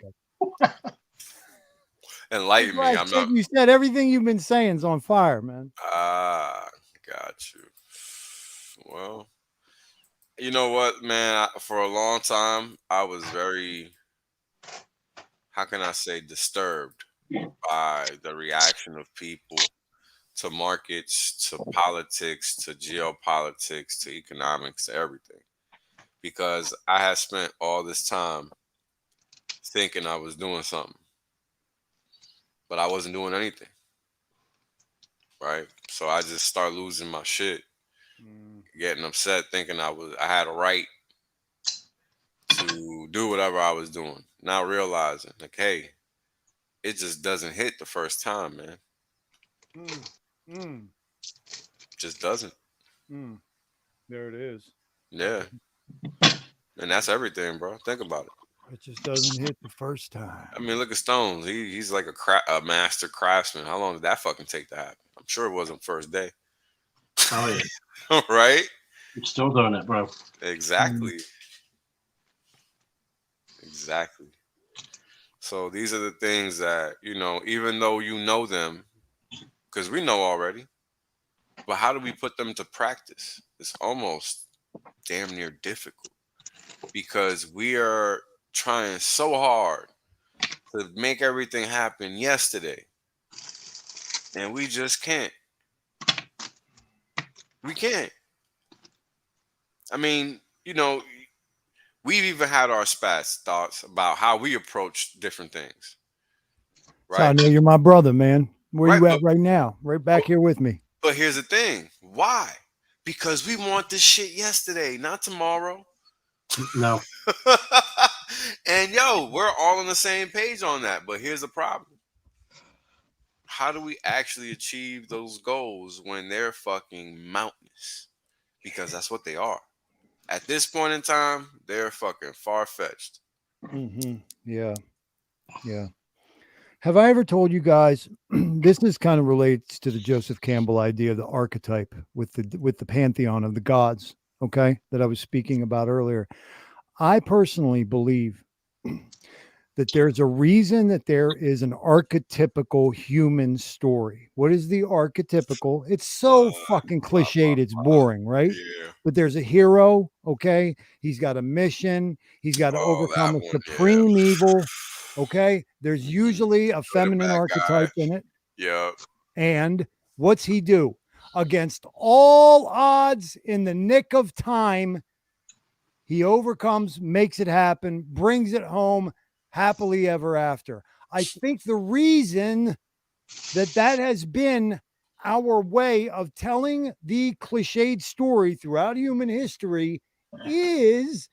Enlighten me. I'm not. You said everything you've been saying is on fire, man. Ah, got you. Well, you know what, man? For a long time, I was very, how can I say, disturbed by the reaction of people to markets, to politics, to geopolitics, to economics, to everything. Because I had spent all this time thinking I was doing something, but I wasn't doing anything. Right? So I just started losing my shit, getting upset, thinking I had a right to do whatever I was doing, not realizing like, hey, it just doesn't hit the first time, man. Just doesn't. There it is. Yeah. And that's everything, bro. Think about it. It just doesn't hit the first time. I mean, look at Stones. He's like a master craftsman. How long did that fucking take to happen? I'm sure it wasn't first day. Oh yeah. Right? You're still doing it, bro. Exactly. Exactly. So these are the things that, even though you know them, because we know already, but how do we put them to practice? It's almost damn near difficult because we are trying so hard to make everything happen yesterday, and we just can't. We can't. I mean, We've even had our thoughts about how we approach different things. So I Right? know you're my brother, man. Where Right, you at right now? Right back here with me. But here's the thing. Why? Because we want this shit yesterday, not tomorrow. No. And yo, we're all on the same page on that. But here's the problem. How do we actually achieve those goals when they're fucking mountainous? Because that's what they are. At this point in time, they're fucking far-fetched. Mm-hmm. Yeah. Yeah. Have I ever told you guys this is kind of relates to the Joseph Campbell idea of the archetype with the pantheon of the gods, okay, that I was speaking about earlier. I personally believe that there's a reason that there is an archetypical human story. What is the archetypical? It's so fucking cliched, it's boring, right? Yeah. But there's a hero, okay? He's got a mission, he's got to overcome that a one, supreme evil, okay? There's Mhm. usually a feminine bad archetype guy. in it. Yeah. And what's he do? Against all odds, in the nick of time, he overcomes, makes it happen, brings it home, happily ever after. I think the reason that has been our way of telling the cliched story throughout human history is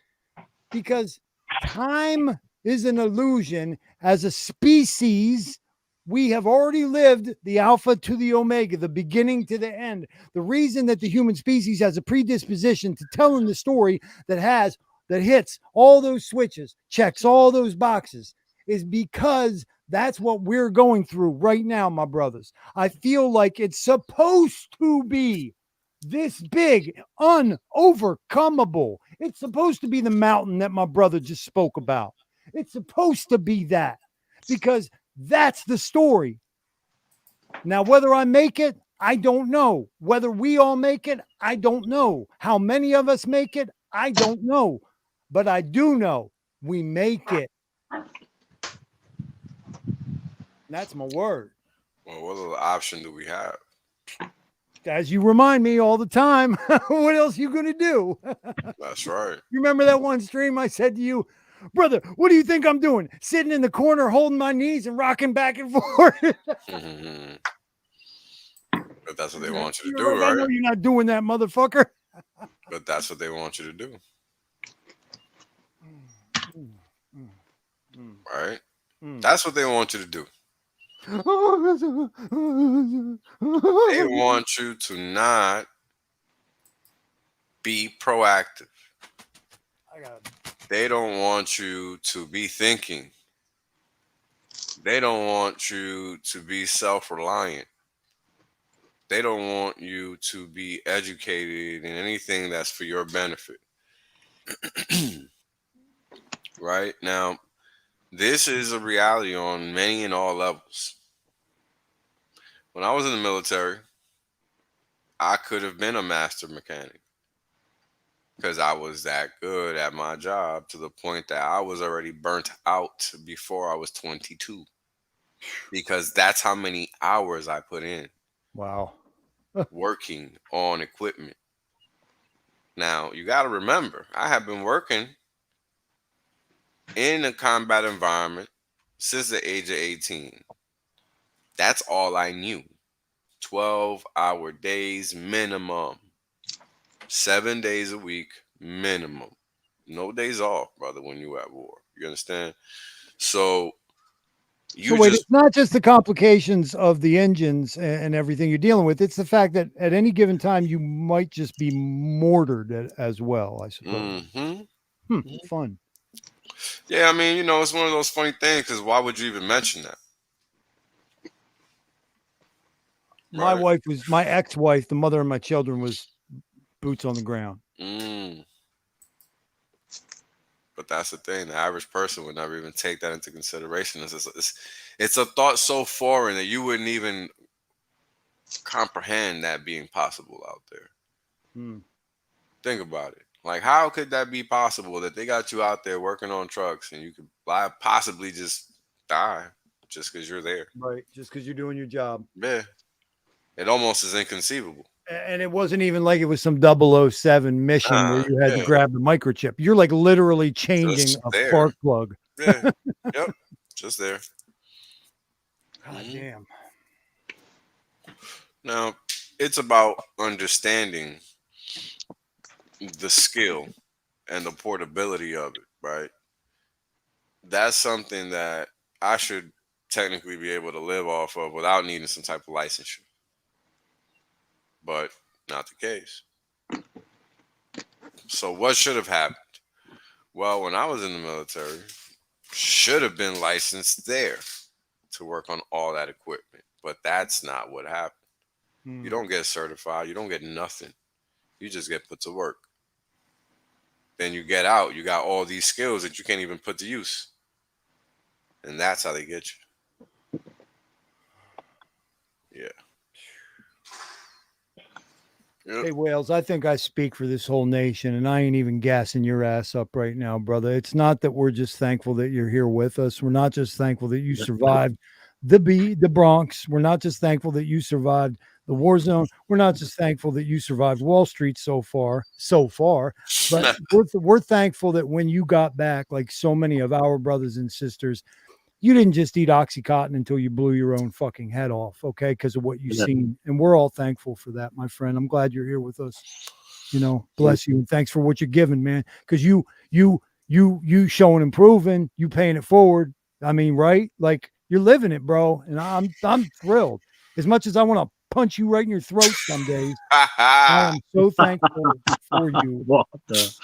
because time is an illusion. As a species, we have already lived the alpha to the omega, the beginning to the end. The reason that the human species has a predisposition to telling the story that hits all those switches, checks all those boxes, is because that's what we're going through right now, my brothers. I feel like it's supposed to be this big, unovercomable. It's supposed to be the mountain that my brother just spoke about. It's supposed to be that because that's the story. Now, whether I make it, I don't know. Whether we all make it, I don't know. How many of us make it, I don't know. But I do know we make it. That's my word. Well, what other option do we have? As you remind me all the time, what else are you going to do? That's right. You remember that one stream I said to you, brother, what do you think I'm doing? Sitting in the corner, holding my knees and rocking back and forth. Mhm. But that's what they want you to You're do, like, I know right? you're not doing that, motherfucker. But that's what they want you to do, right? That's what they want you to do. They want you to not be proactive. They don't want you to be thinking. They don't want you to be self-reliant. They don't want you to be educated in anything that's for your benefit. Right? Now, this is a reality on many and all levels. When I was in the military, I could have been a master mechanic because I was that good at my job to the point that I was already burnt out before I was 22 because that's how many hours I put in Wow. working on equipment. Now, you got to remember, I have been working in a combat environment since the age of 18. That's all I knew. 12-hour days minimum. 7 days a week minimum. No days off, brother, when you at war. You understand? So Wait, it's not just the complications of the engines and everything you're dealing with. It's the fact that at any given time you might just be mortared as well, I suppose. Fun. Yeah, I mean, it's one of those funny things because why would you even mention that? My Right. wife was my ex-wife, the mother of my children, was boots on the ground. But that's the thing. The average person would never even take that into consideration. It's a thought so foreign that you wouldn't even comprehend that being possible out there. Think about it. Like, how could that be possible that they got you out there working on trucks and you could possibly just die just because you're there? Right. Just because you're doing your job. Yeah. It almost is inconceivable. And it wasn't even like it was some 007 mission where you had to Yeah. grab the microchip. You're like literally changing Just a there. spark plug. Yeah. Yep. Just there. God Mhm. damn. Now, it's about understanding the skill and the portability of it, right? That's something that I should technically be able to live off of without needing some type of licensure. But not the case. So what should have happened? Well, when I was in the military, should have been licensed there to work on all that equipment. But that's not what happened. You don't get certified. You don't get nothing. You just get put to work. Then you get out. You got all these skills that you can't even put to use. And that's how they get you. Yeah. Yep. Hey, Wales, I think I speak for this whole nation, and I ain't even gassing your ass up right now, brother. It's not that we're just thankful that you're here with us. We're not just thankful that you survived the Bronx. We're not just thankful that you survived the war zone. We're not just thankful that you survived Wall Street so far, but we're thankful that when you got back, like so many of our brothers and sisters, you didn't just eat Oxycontin until you blew your own fucking head off, okay? Because of what you've seen. And we're all thankful for that, my friend. I'm glad you're here with us. You know, bless you. And thanks for what you're giving, man. Because you showing and proving, you paying it forward. I mean, right? Like you're living it, bro. And I'm thrilled. As much as I want to punch you right in your throat some days, I am so thankful for you. What the?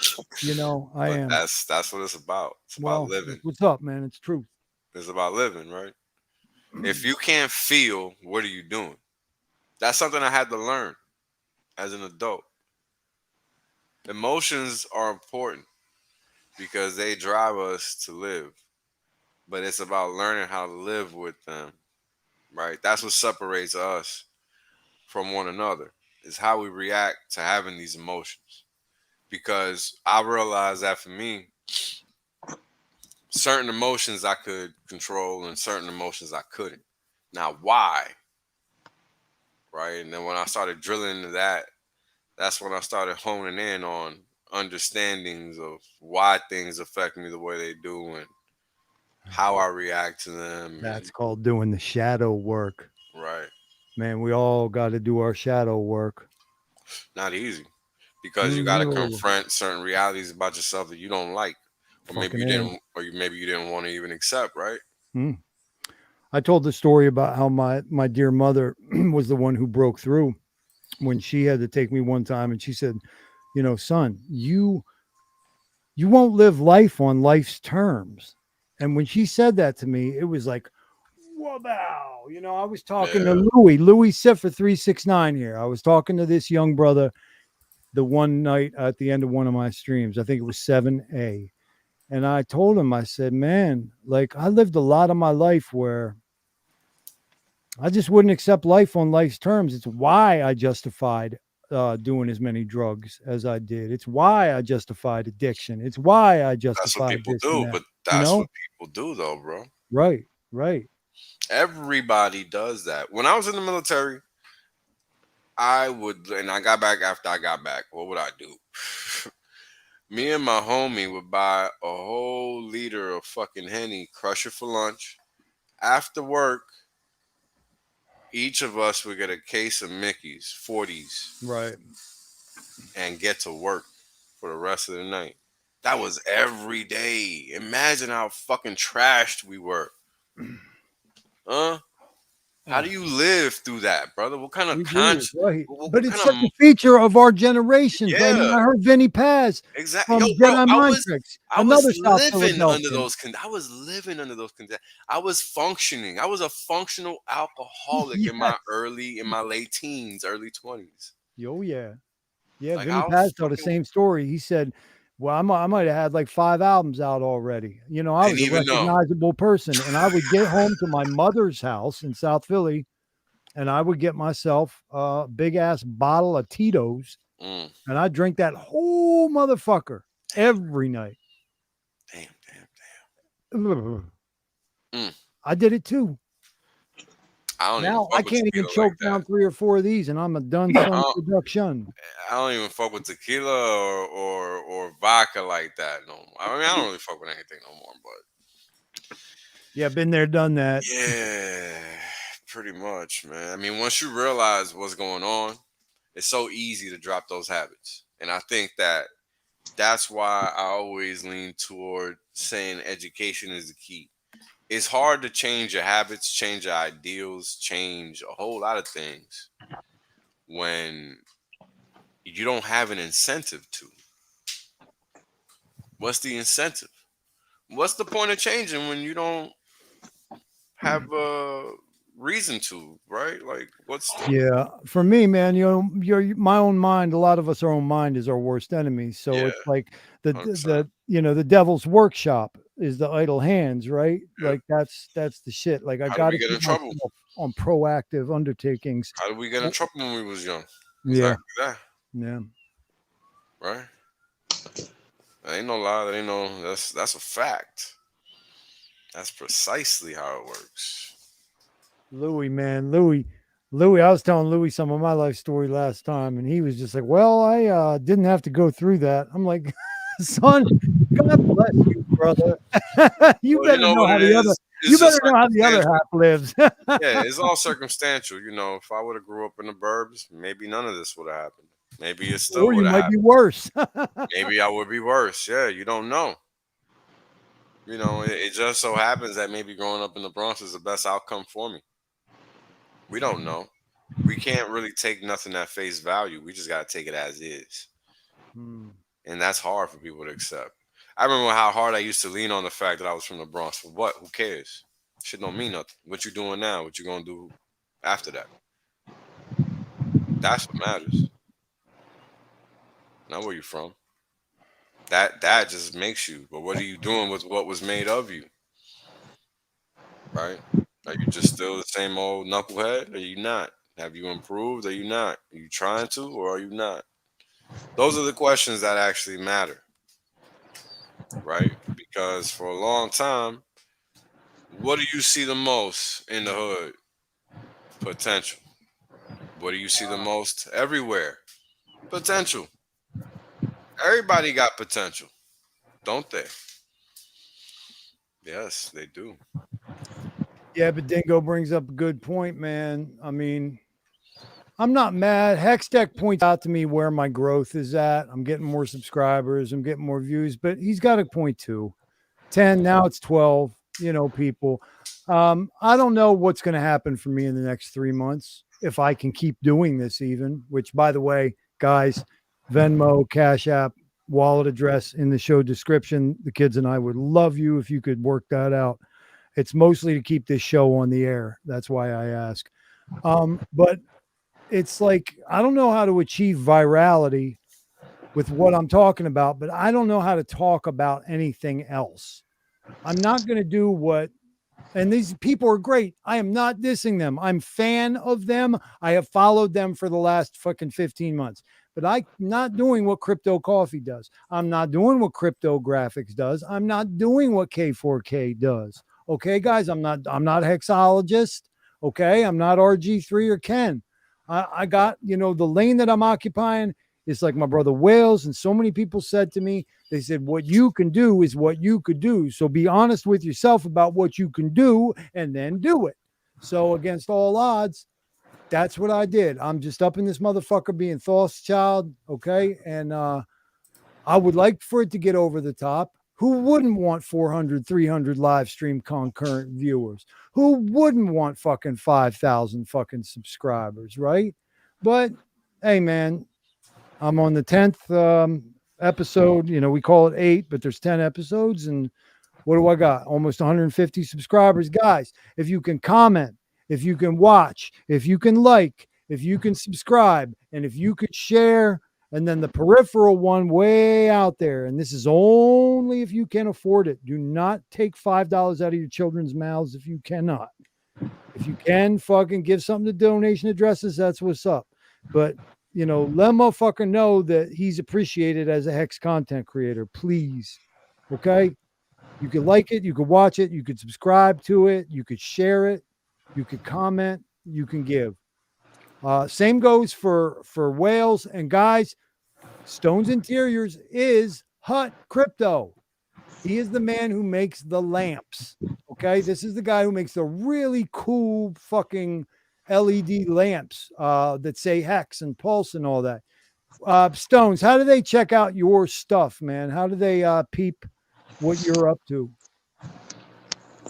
You know, I am. That's what it's about. It's about living. What's up, man? It's truth. It's about living, right? If you can't feel, what are you doing? That's something I had to learn as an adult. Emotions are important because they drive us to live. But it's about learning how to live with them, right? That's what separates us from one another, is how we react to having these emotions. Because I realized that for me, certain emotions I could control and certain emotions I couldn't. Now, why? Right? And then when I started drilling into that, that's when I started honing in on understandings of why things affect me the way they do and how I react to them. That's called doing the shadow work. Right. Man, we all got to do our shadow work. Not easy. Because you got to confront certain realities about yourself that you don't like. Or maybe you didn't, or maybe you didn't want to even accept, right? I told the story about how my dear mother was the one who broke through when she had to take me one time, and she said, "You know, son, you won't live life on life's terms." And when she said that to me, it was like, wow. You know, I was talking to Louis Siffer 369 here. I was talking to this young brother the one night at the end of one of my streams. I think it was 7A. And I told him, I said, man, like I lived a lot of my life where I just wouldn't accept life on life's terms. It's why I justified doing as many drugs as I did. It's why I justified addiction. It's why I justified That's what people do, but that's what people do though, bro. Right, right. Everybody does that. When I was in the military, I would, and I got back after I got back, what would I do? Me and my homie would buy a whole liter of fucking Henny, crush it for lunch. After work, each of us would get a case of Mickey's, 40s. Right. And get to work for the rest of the night. That was every day. Imagine how fucking trashed we were. How do you live through that, brother? What kind of conscience? Right. But it's such a feature of our generation. Yeah. Right? I heard Vinny Paz. Exactly. From Jedi Mind Tricks. I was living under those conditions. I was living under those conditions. I was functioning. I was a functional alcoholic in my late teens, early 20s. Oh, yeah. Yeah, like Vinny Paz told the same story. He said, well, I might have had like 5 albums out already. You know, I was a recognizable person. And I would get home to my mother's house in South Philly, and I would get myself a big-ass bottle of Tito's, and I'd drink that whole motherfucker every night. Damn. I did it too. I don't even Now I fuck with can't even tequila like choke that. down 3 or 4 of these, and I'm a done I son don't, production. I don't even fuck with tequila or vodka like that no more. I mean, I don't really fuck with anything no more, but Yeah, been there, done that. yeah, pretty much, man. I mean, once you realize what's going on, it's so easy to drop those habits. And I think that's why I always lean toward saying education is the key. It's hard to change your habits, change your ideals, change a whole lot of things when you don't have an incentive to. What's the incentive? What's the point of changing when you don't have a reason to, right? Like, what's the, Yeah, for me, man, my own mind. A lot of us, our own mind is our worst enemy. So yeah, it's like the 100%. the devil's workshop is the idle hands, right? Yeah. Like that's the shit. Like I How did got we to get in keep trouble? myself on proactive undertakings. How did we get in trouble when we was young? Yeah, Exactly that, yeah. right? That ain't no lie. That ain't no. That's a fact. That's precisely how it works. Louis, man, Louis. I was telling Louis some of my life story last time, and he was just like, "Well, I didn't have to go through that." I'm like, "Son, God bless you, brother. you Well, you better know know what how it the other. is. You It's just better know how the other circumstantial. half lives." Yeah, it's all circumstantial. You know, if I would have grew up in the burbs, maybe none of this would have happened. Maybe it still Or you would have might be happened. worse. Maybe I would be worse. Yeah, you don't know. You know, it just so happens that maybe growing up in the Bronx is the best outcome for me. We don't know. We can't really take nothing at face value. We just got to take it as is. Hmm. And that's hard for people to accept. I remember how hard I used to lean on the fact that I was from the Bronx. For what? Who cares? Shit don't mean nothing. What you doing now? What you gonna do after that? That's what matters. Not where you from. That just makes you. But what are you doing with what was made of you? Right? Are you just still the same old knucklehead? Are you not? Have you improved? Are you not? Are you trying to or are you not? Those are the questions that actually matter, right? Because for a long time, what do you see the most in the hood? Potential. What do you see the most everywhere? Potential. Everybody got potential, don't they? Yes, they do. Yeah, but Dingo brings up a good point, man. I mean, I'm not mad. Hextech points out to me where my growth is at. I'm getting more subscribers. I'm getting more views, but he's got a point too. 10, now it's 12, people. I don't know what's going to happen for me in the next 3 months if I can keep doing this even, which by the way, guys, Venmo, Cash App, wallet address in the show description. The kids and I would love you if you could work that out. It's mostly to keep this show on the air. That's why I ask. But it's like, I don't know how to achieve virality with what I'm talking about, but I don't know how to talk about anything else. I'm not going to do what, and these people are great. I am not dissing them. I'm fan of them. I have followed them for the last fucking 15 months, but I'm not doing what Crypto Coffee does. I'm not doing what Crypto Graphics does. I'm not doing what K4K does. Okay, guys, I'm not a hexologist. Okay, I'm not RG3 or Ken. I got, the lane that I'm occupying is like my brother Wales, and so many people said to me, they said, what you can do is what you could do. So be honest with yourself about what you can do and then do it. So against all odds, that's what I did. I'm just up in this motherfucker being Thothschild. Okay. And I would like for it to get over the top. Who wouldn't want 400, 300 live stream concurrent viewers? Who wouldn't want fucking 5,000 fucking subscribers, right? But hey, man, I'm on the 10th episode. We call it 8, but there's 10 episodes. And what do I got? Almost 150 subscribers. Guys, if you can comment, if you can watch, if you can like, if you can subscribe, and if you could share, and then the peripheral one way out there. And this is only if you can afford it. Do not take $5 out of your children's mouths if you cannot. If you can fucking give something to donation addresses, that's what's up. But let motherfucker know that he's appreciated as a Hex content creator, please. Okay? You could like it, you could watch it, you could subscribe to it, you could share it, you could comment. you can give. Same goes for Whales. And guys, Stone's Interiors is Hut Crypto. He is the man who makes the lamps. Okay, this is the guy who makes the really cool fucking LED lamps that say hex and pulse and all that. Stones, how do they check out your stuff, man? How do they peep what you're up to?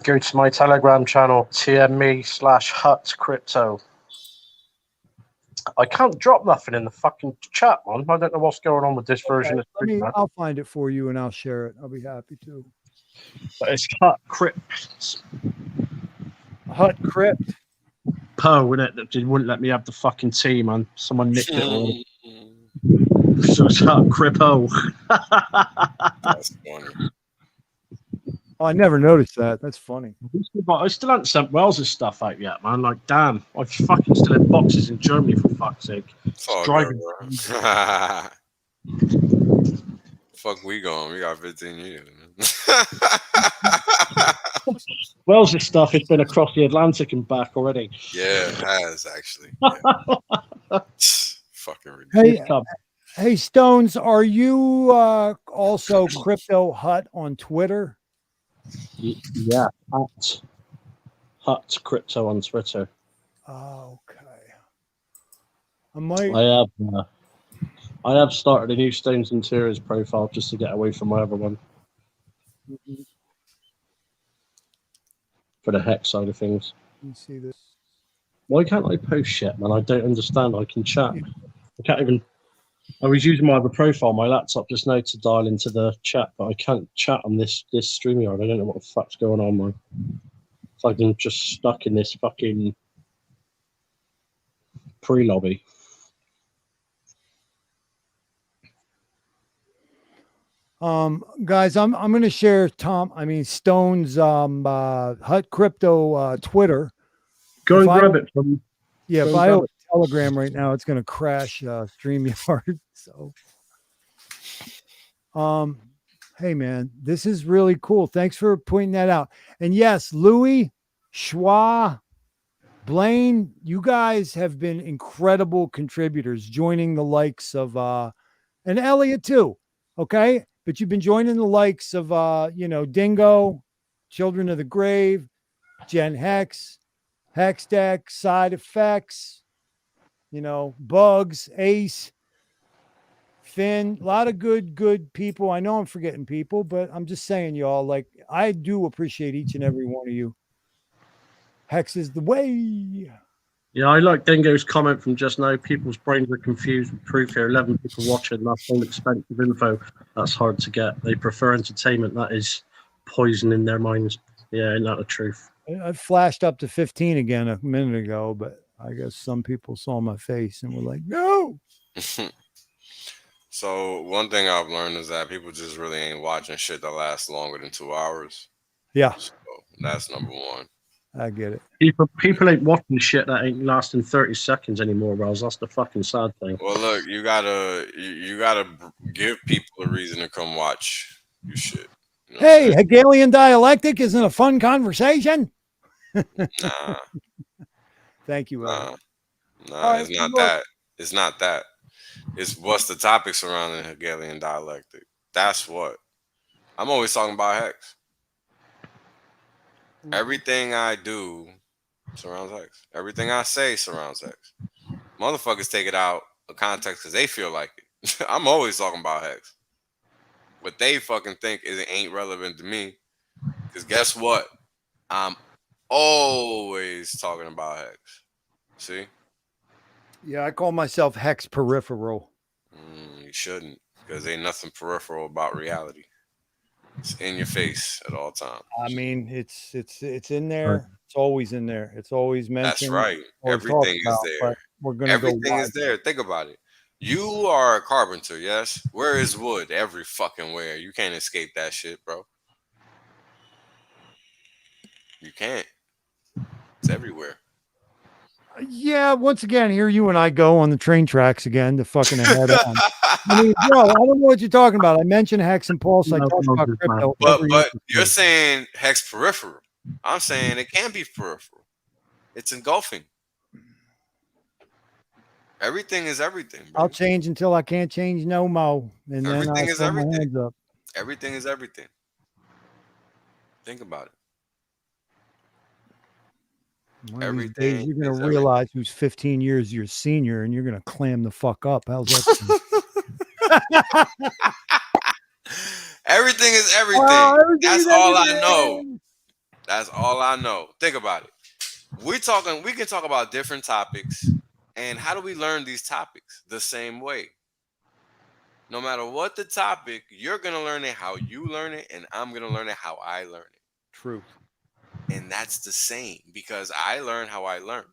Go to my Telegram channel, TME/Hut Crypto. I can't drop nothing in the fucking chat, man. I don't know what's going on with this version of Stream. I'll find it for you and I'll share it. I'll be happy to. But it's Hut Crypt. Hut Crypt. Poe, innit? That wouldn't let me have the fucking T, man. Someone nicked it already. So it's Hut Crypto. That's funny. Oh, I never noticed that. That's funny. I still haven't sent Wales' stuff out yet, man. Like, damn. I fucking still have boxes in Germany, for fuck's sake. It's all driving. good, fuck we going? We got 15 years. Wales' stuff has been across the Atlantic and back already. Yeah, it has actually. Yeah. Fucking Hey, ridiculous. hey, Stones, are you also Crypto Hut on Twitter? Yeah, at Hut Crypto on Twitter. Oh, okay. I might. I have started a new Stones Interiors profile just to get away from my other one. For the hex side of things. Let me see this. Why can't I post shit, man? I don't understand. I can chat. I can't even. I was using my other profile, my laptop, just now to dial into the chat, but I can't chat on this StreamYard. I don't know what the fuck's going on, man. It's like I'm just stuck in this fucking pre-lobby. Guys, I'm going to share Stone's Hut Crypto Twitter. Go and If grab it from. Yeah, go if and I grab open Telegram right now, it's going to crash StreamYard. So, hey man, this is really cool. Thanks for pointing that out. And yes, Louis, Schwa, Blaine, you guys have been incredible contributors, joining the likes of and Elliot too. Okay, but you've been joining the likes of Dingo, Children of the Grave, Gen Hex, Hex Deck, Side Effects, Bugs, Ace, Finn, a lot of good people. I know I'm forgetting people, but I'm just saying, y'all, like, I do appreciate each and every one of you. Hex is the way. Yeah, I like Dingo's comment from just now. People's brains are confused with proof here. 11 people watching. That's all expensive info. That's hard to get. They prefer entertainment. That is poison in their minds. Yeah, isn't that the truth? I flashed up to 15 again a minute ago, but I guess some people saw my face and were like, no. So one thing I've learned is that people just really ain't watching shit that lasts longer than 2 hours. Yeah. So that's number one. I get it. People ain't watching shit that ain't lasting 30 seconds anymore, Wells. That's the fucking sad thing. Well, look, you gotta give people a reason to come watch your shit. Hey, Hegelian Dialectic isn't a fun conversation. Nah. Thank you. Nah, right, it's not that. It's not that. It's what's the topic surrounding Hegelian Dialectic. That's what. I'm always talking about hex. Everything I do surrounds hex. Everything I say surrounds hex. Motherfuckers take it out of context because they feel like it. I'm always talking about hex. What they fucking think is it ain't relevant to me. Because guess what? I'm always talking about hex. See? Yeah, I call myself Hex Peripheral. You shouldn't, because ain't nothing peripheral about reality. It's in your face at all times. I mean, it's in there. It's always in there. It's always mentioned. That's right. Everything is there. We're gonna Everything is there. Think about it. You are a carpenter, yes? Where is wood? Every fucking where. You can't escape that shit, bro. You can't. It's everywhere. Yeah, once again, here you and I go on the train tracks again to fucking head on. I mean, bro, I don't know what you're talking about. I mentioned hex and pulse. I talk about crypto. But you're saying hex peripheral. I'm saying it can be peripheral. It's engulfing. Everything is everything, bro. I'll change until I can't change no more, and then Everything I'll is throw my everything. hands up. Everything is everything. Think about it. One of these days, Everything you're gonna is realize who's 15 years your senior, and you're gonna clam the fuck up. How's that? Everything is everything. Everything That's is all I everything. know. That's all I know. Think about it. We can talk about different topics, and how do we learn these topics? The same way. No matter what the topic, you're gonna learn it how you learn it, and I'm gonna learn it how I learn it. Truth. And that's the same, because I learn how I learn,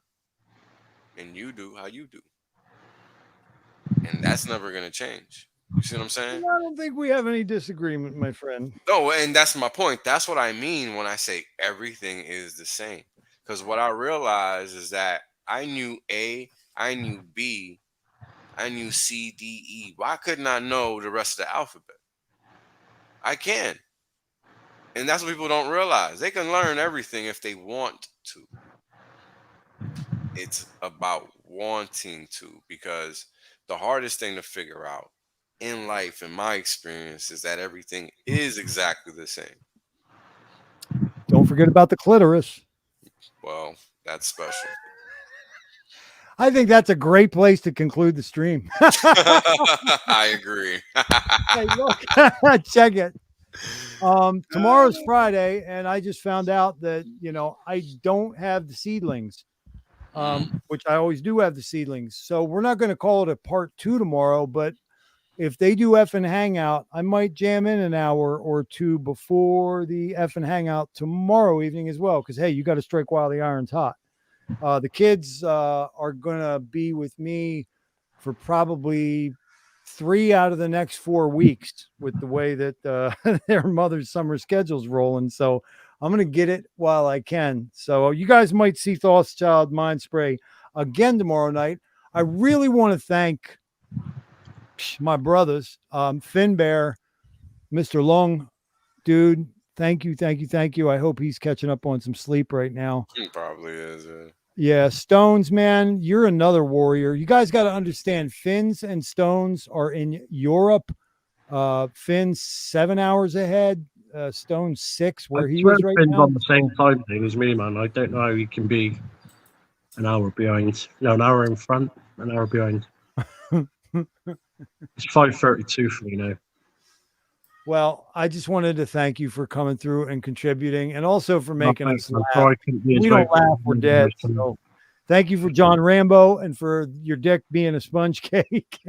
and you do how you do. And that's never gonna change. You see what I'm saying? I don't think we have any disagreement, my friend. No, and that's my point. That's what I mean when I say everything is the same. Because what I realized is that I knew A, I knew B, I knew C, D, E. Why couldn't I know the rest of the alphabet? I can. And that's what people don't realize. They can learn everything if they want to. It's about wanting to, because the hardest thing to figure out in life, in my experience, is that everything is exactly the same. Don't forget about the clitoris. Well, that's special. I think that's a great place to conclude the stream. I agree. Hey, look, check it. Tomorrow's Friday, and I just found out that I don't have the seedlings, which I always do have the seedlings. So we're not going to call it a part 2 tomorrow, but if they do effing hangout, I might jam in an hour or two before the effing hangout tomorrow evening as well. Because hey, you got to strike while the iron's hot. The kids are going to be with me for probably 3 out of the next 4 weeks with the way that their mother's summer schedule's rolling. So I'm going to get it while I can. So you guys might see Thothschild Mind Spray again tomorrow night. I really want to thank my brothers, FinnBear, Mr. Long, dude. Thank you. I hope he's catching up on some sleep right now. He probably is. Yeah, Stones, man, you're another warrior. You guys got to understand, Finns and Stones are in Europe. Finn's 7 hours ahead. Stones 6, where he was right now. On the same time thing as me, man. I don't know how he can be an hour behind. No, an hour in front, an hour behind. It's 5:32 for me now. Well, I just wanted to thank you for coming through and contributing, and also for making us laugh. Sorry, we don't laugh, we're dead. So thank you for John Rambo and for your dick being a sponge cake.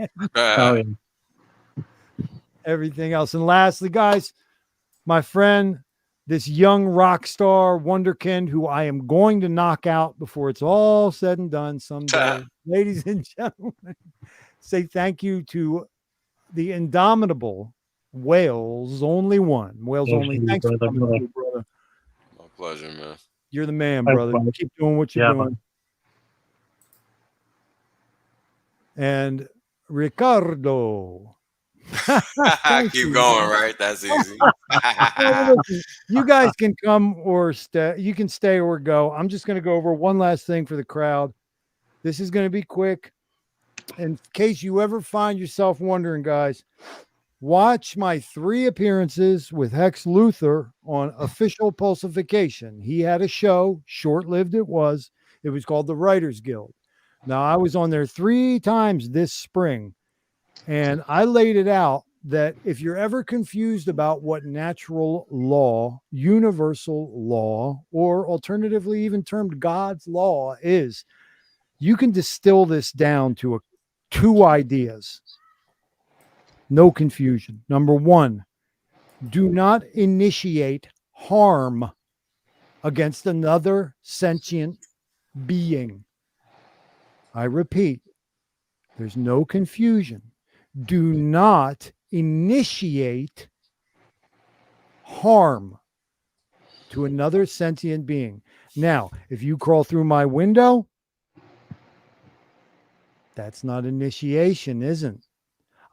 Everything else. And lastly, guys, my friend, this young rock star wonderkind who I am going to knock out before it's all said and done someday. Ladies and gentlemen, say thank you to the indomitable WhalesOnly1. WhalesOnly, thanks for coming through, brother. My pleasure, man. You're the man, brother. Keep doing what you're doing. Man. And Ricardo. Keep going, right? That's easy. You guys can come or stay. You can stay or go. I'm just going to go over one last thing for the crowd. This is going to be quick. In case you ever find yourself wondering, guys, watch my 3 appearances with Hex Luthor on Official Pulsification. He had a show, short-lived it was. It was called The Writers Guild. Now, I was on there 3 times this spring, and I laid it out that if you're ever confused about what natural law, universal law, or alternatively even termed God's law is, you can distill this down to 2 ideas. No confusion. Number 1, do not initiate harm against another sentient being. I repeat, there's no confusion. Do not initiate harm to another sentient being. Now, if you crawl through my window, that's not initiation, isn't it?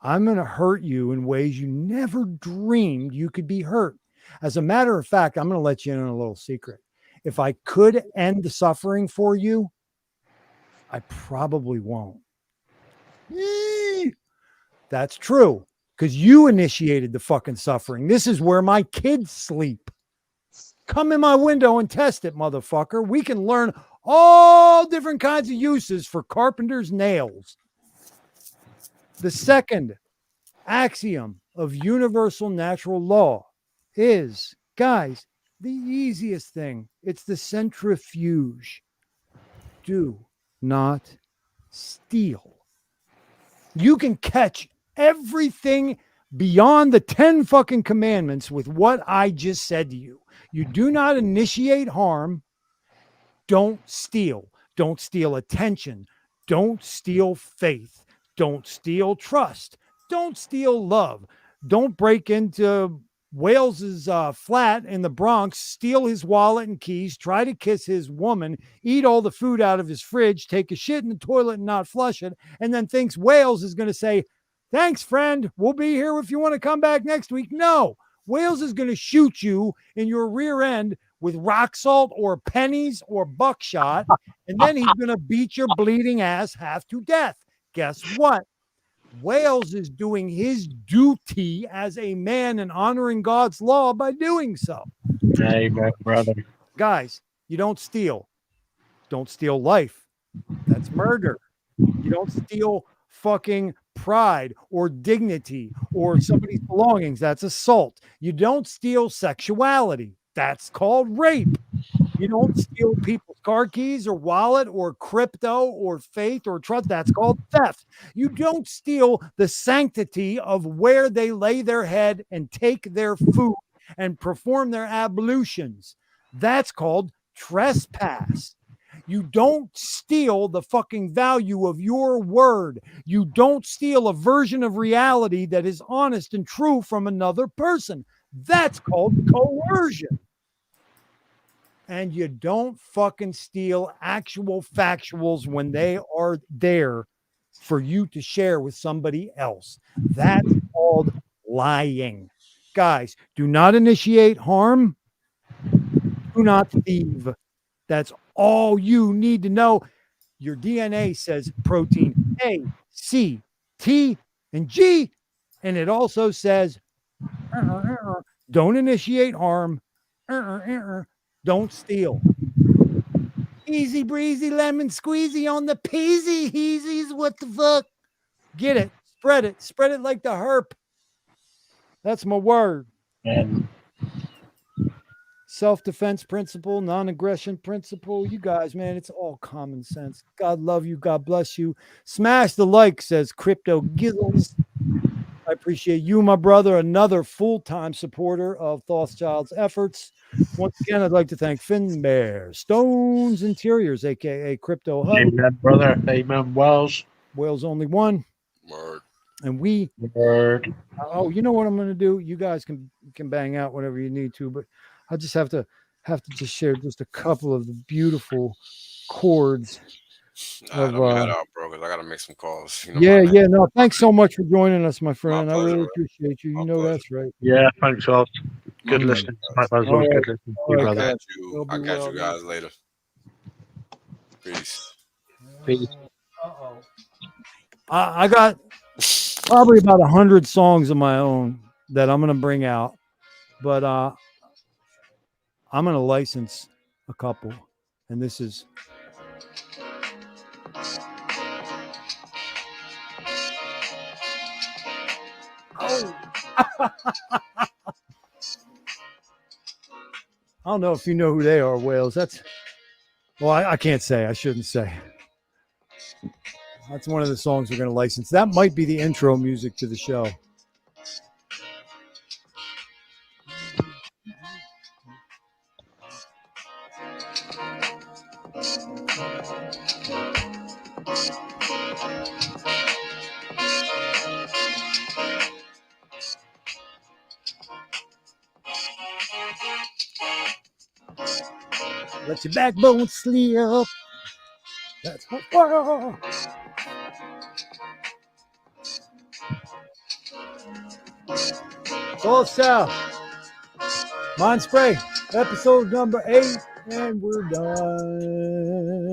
I'm going to hurt you in ways you never dreamed you could be hurt. As a matter of fact, I'm going to let you in on a little secret. If I could end the suffering for you, I probably won't. That's true, because you initiated the fucking suffering. This is where my kids sleep. Come in my window and test it, motherfucker. We can learn all different kinds of uses for carpenter's nails. The second axiom of universal natural law is, guys, the easiest thing. It's the centrifuge. Do not steal. You can catch everything beyond the 10 fucking commandments with what I just said to you. You do not initiate harm. Don't steal. Don't steal attention. Don't steal faith. Don't steal trust. Don't steal love. Don't break into Wales's flat in the Bronx, steal his wallet and keys, try to kiss his woman, eat all the food out of his fridge, take a shit in the toilet and not flush it, and then thinks Wales is going to say, thanks, friend. We'll be here if you want to come back next week. No, Wales is going to shoot you in your rear end with rock salt or pennies or buckshot, and then he's going to beat your bleeding ass half to death. Guess what? Wales is doing his duty as a man and honoring God's law by doing so. Amen, brother. Guys, you don't steal. Don't steal life. That's murder. You don't steal fucking pride or dignity or somebody's belongings. That's assault. You don't steal sexuality. That's called rape. You don't steal people's car keys or wallet or crypto or faith or trust. That's called theft. You don't steal the sanctity of where they lay their head and take their food and perform their ablutions. That's called trespass. You don't steal the fucking value of your word. You don't steal a version of reality that is honest and true from another person. That's called coercion. And you don't fucking steal actual factuals when they are there for you to share with somebody else. That's called lying. Guys, do not initiate harm. Do not thieve. That's all you need to know. Your DNA says protein A, C, T, and G. And it also says don't initiate harm. Don't steal. Easy breezy lemon squeezy on the peasy heezies. What the fuck? Get it. Spread it. Spread it like the herp. That's my word. Self-defense principle, non-aggression principle. You guys, man, it's all common sense. God love you. God bless you. Smash the like, says Crypto Gizzles. I appreciate you, my brother, another full-time supporter of Thothschild's efforts. Once again, I'd like to thank FinnBear, Stones Interiors, a.k.a. Crypto Hut. Amen, brother. Amen, Wells. WhalesOnly1. Word. And we... Word. Oh, you know what I'm going to do? You guys can bang out whatever you need to, but I just have to just share just a couple of the beautiful chords. Let me head out, bro, because I got to make some calls. You know, yeah. No, thanks so much for joining us, my friend. My I really pleasure, appreciate you. My You know pleasure. that's right. Yeah, thanks, all. Good listening. Might as well All right. good listening to All you, right, brother. I'll catch you guys later. Peace. Peace. I got probably about 100 songs of my own that I'm going to bring out, but I'm going to license a couple, and this is... Oh. I don't know if you know who they are, Wales. I can't say. I shouldn't say. That's one of the songs we're going to license. That might be the intro music to the show. Let your backbone slip. That's what. Thothschild. Mind Spray, episode number 8, and we're done.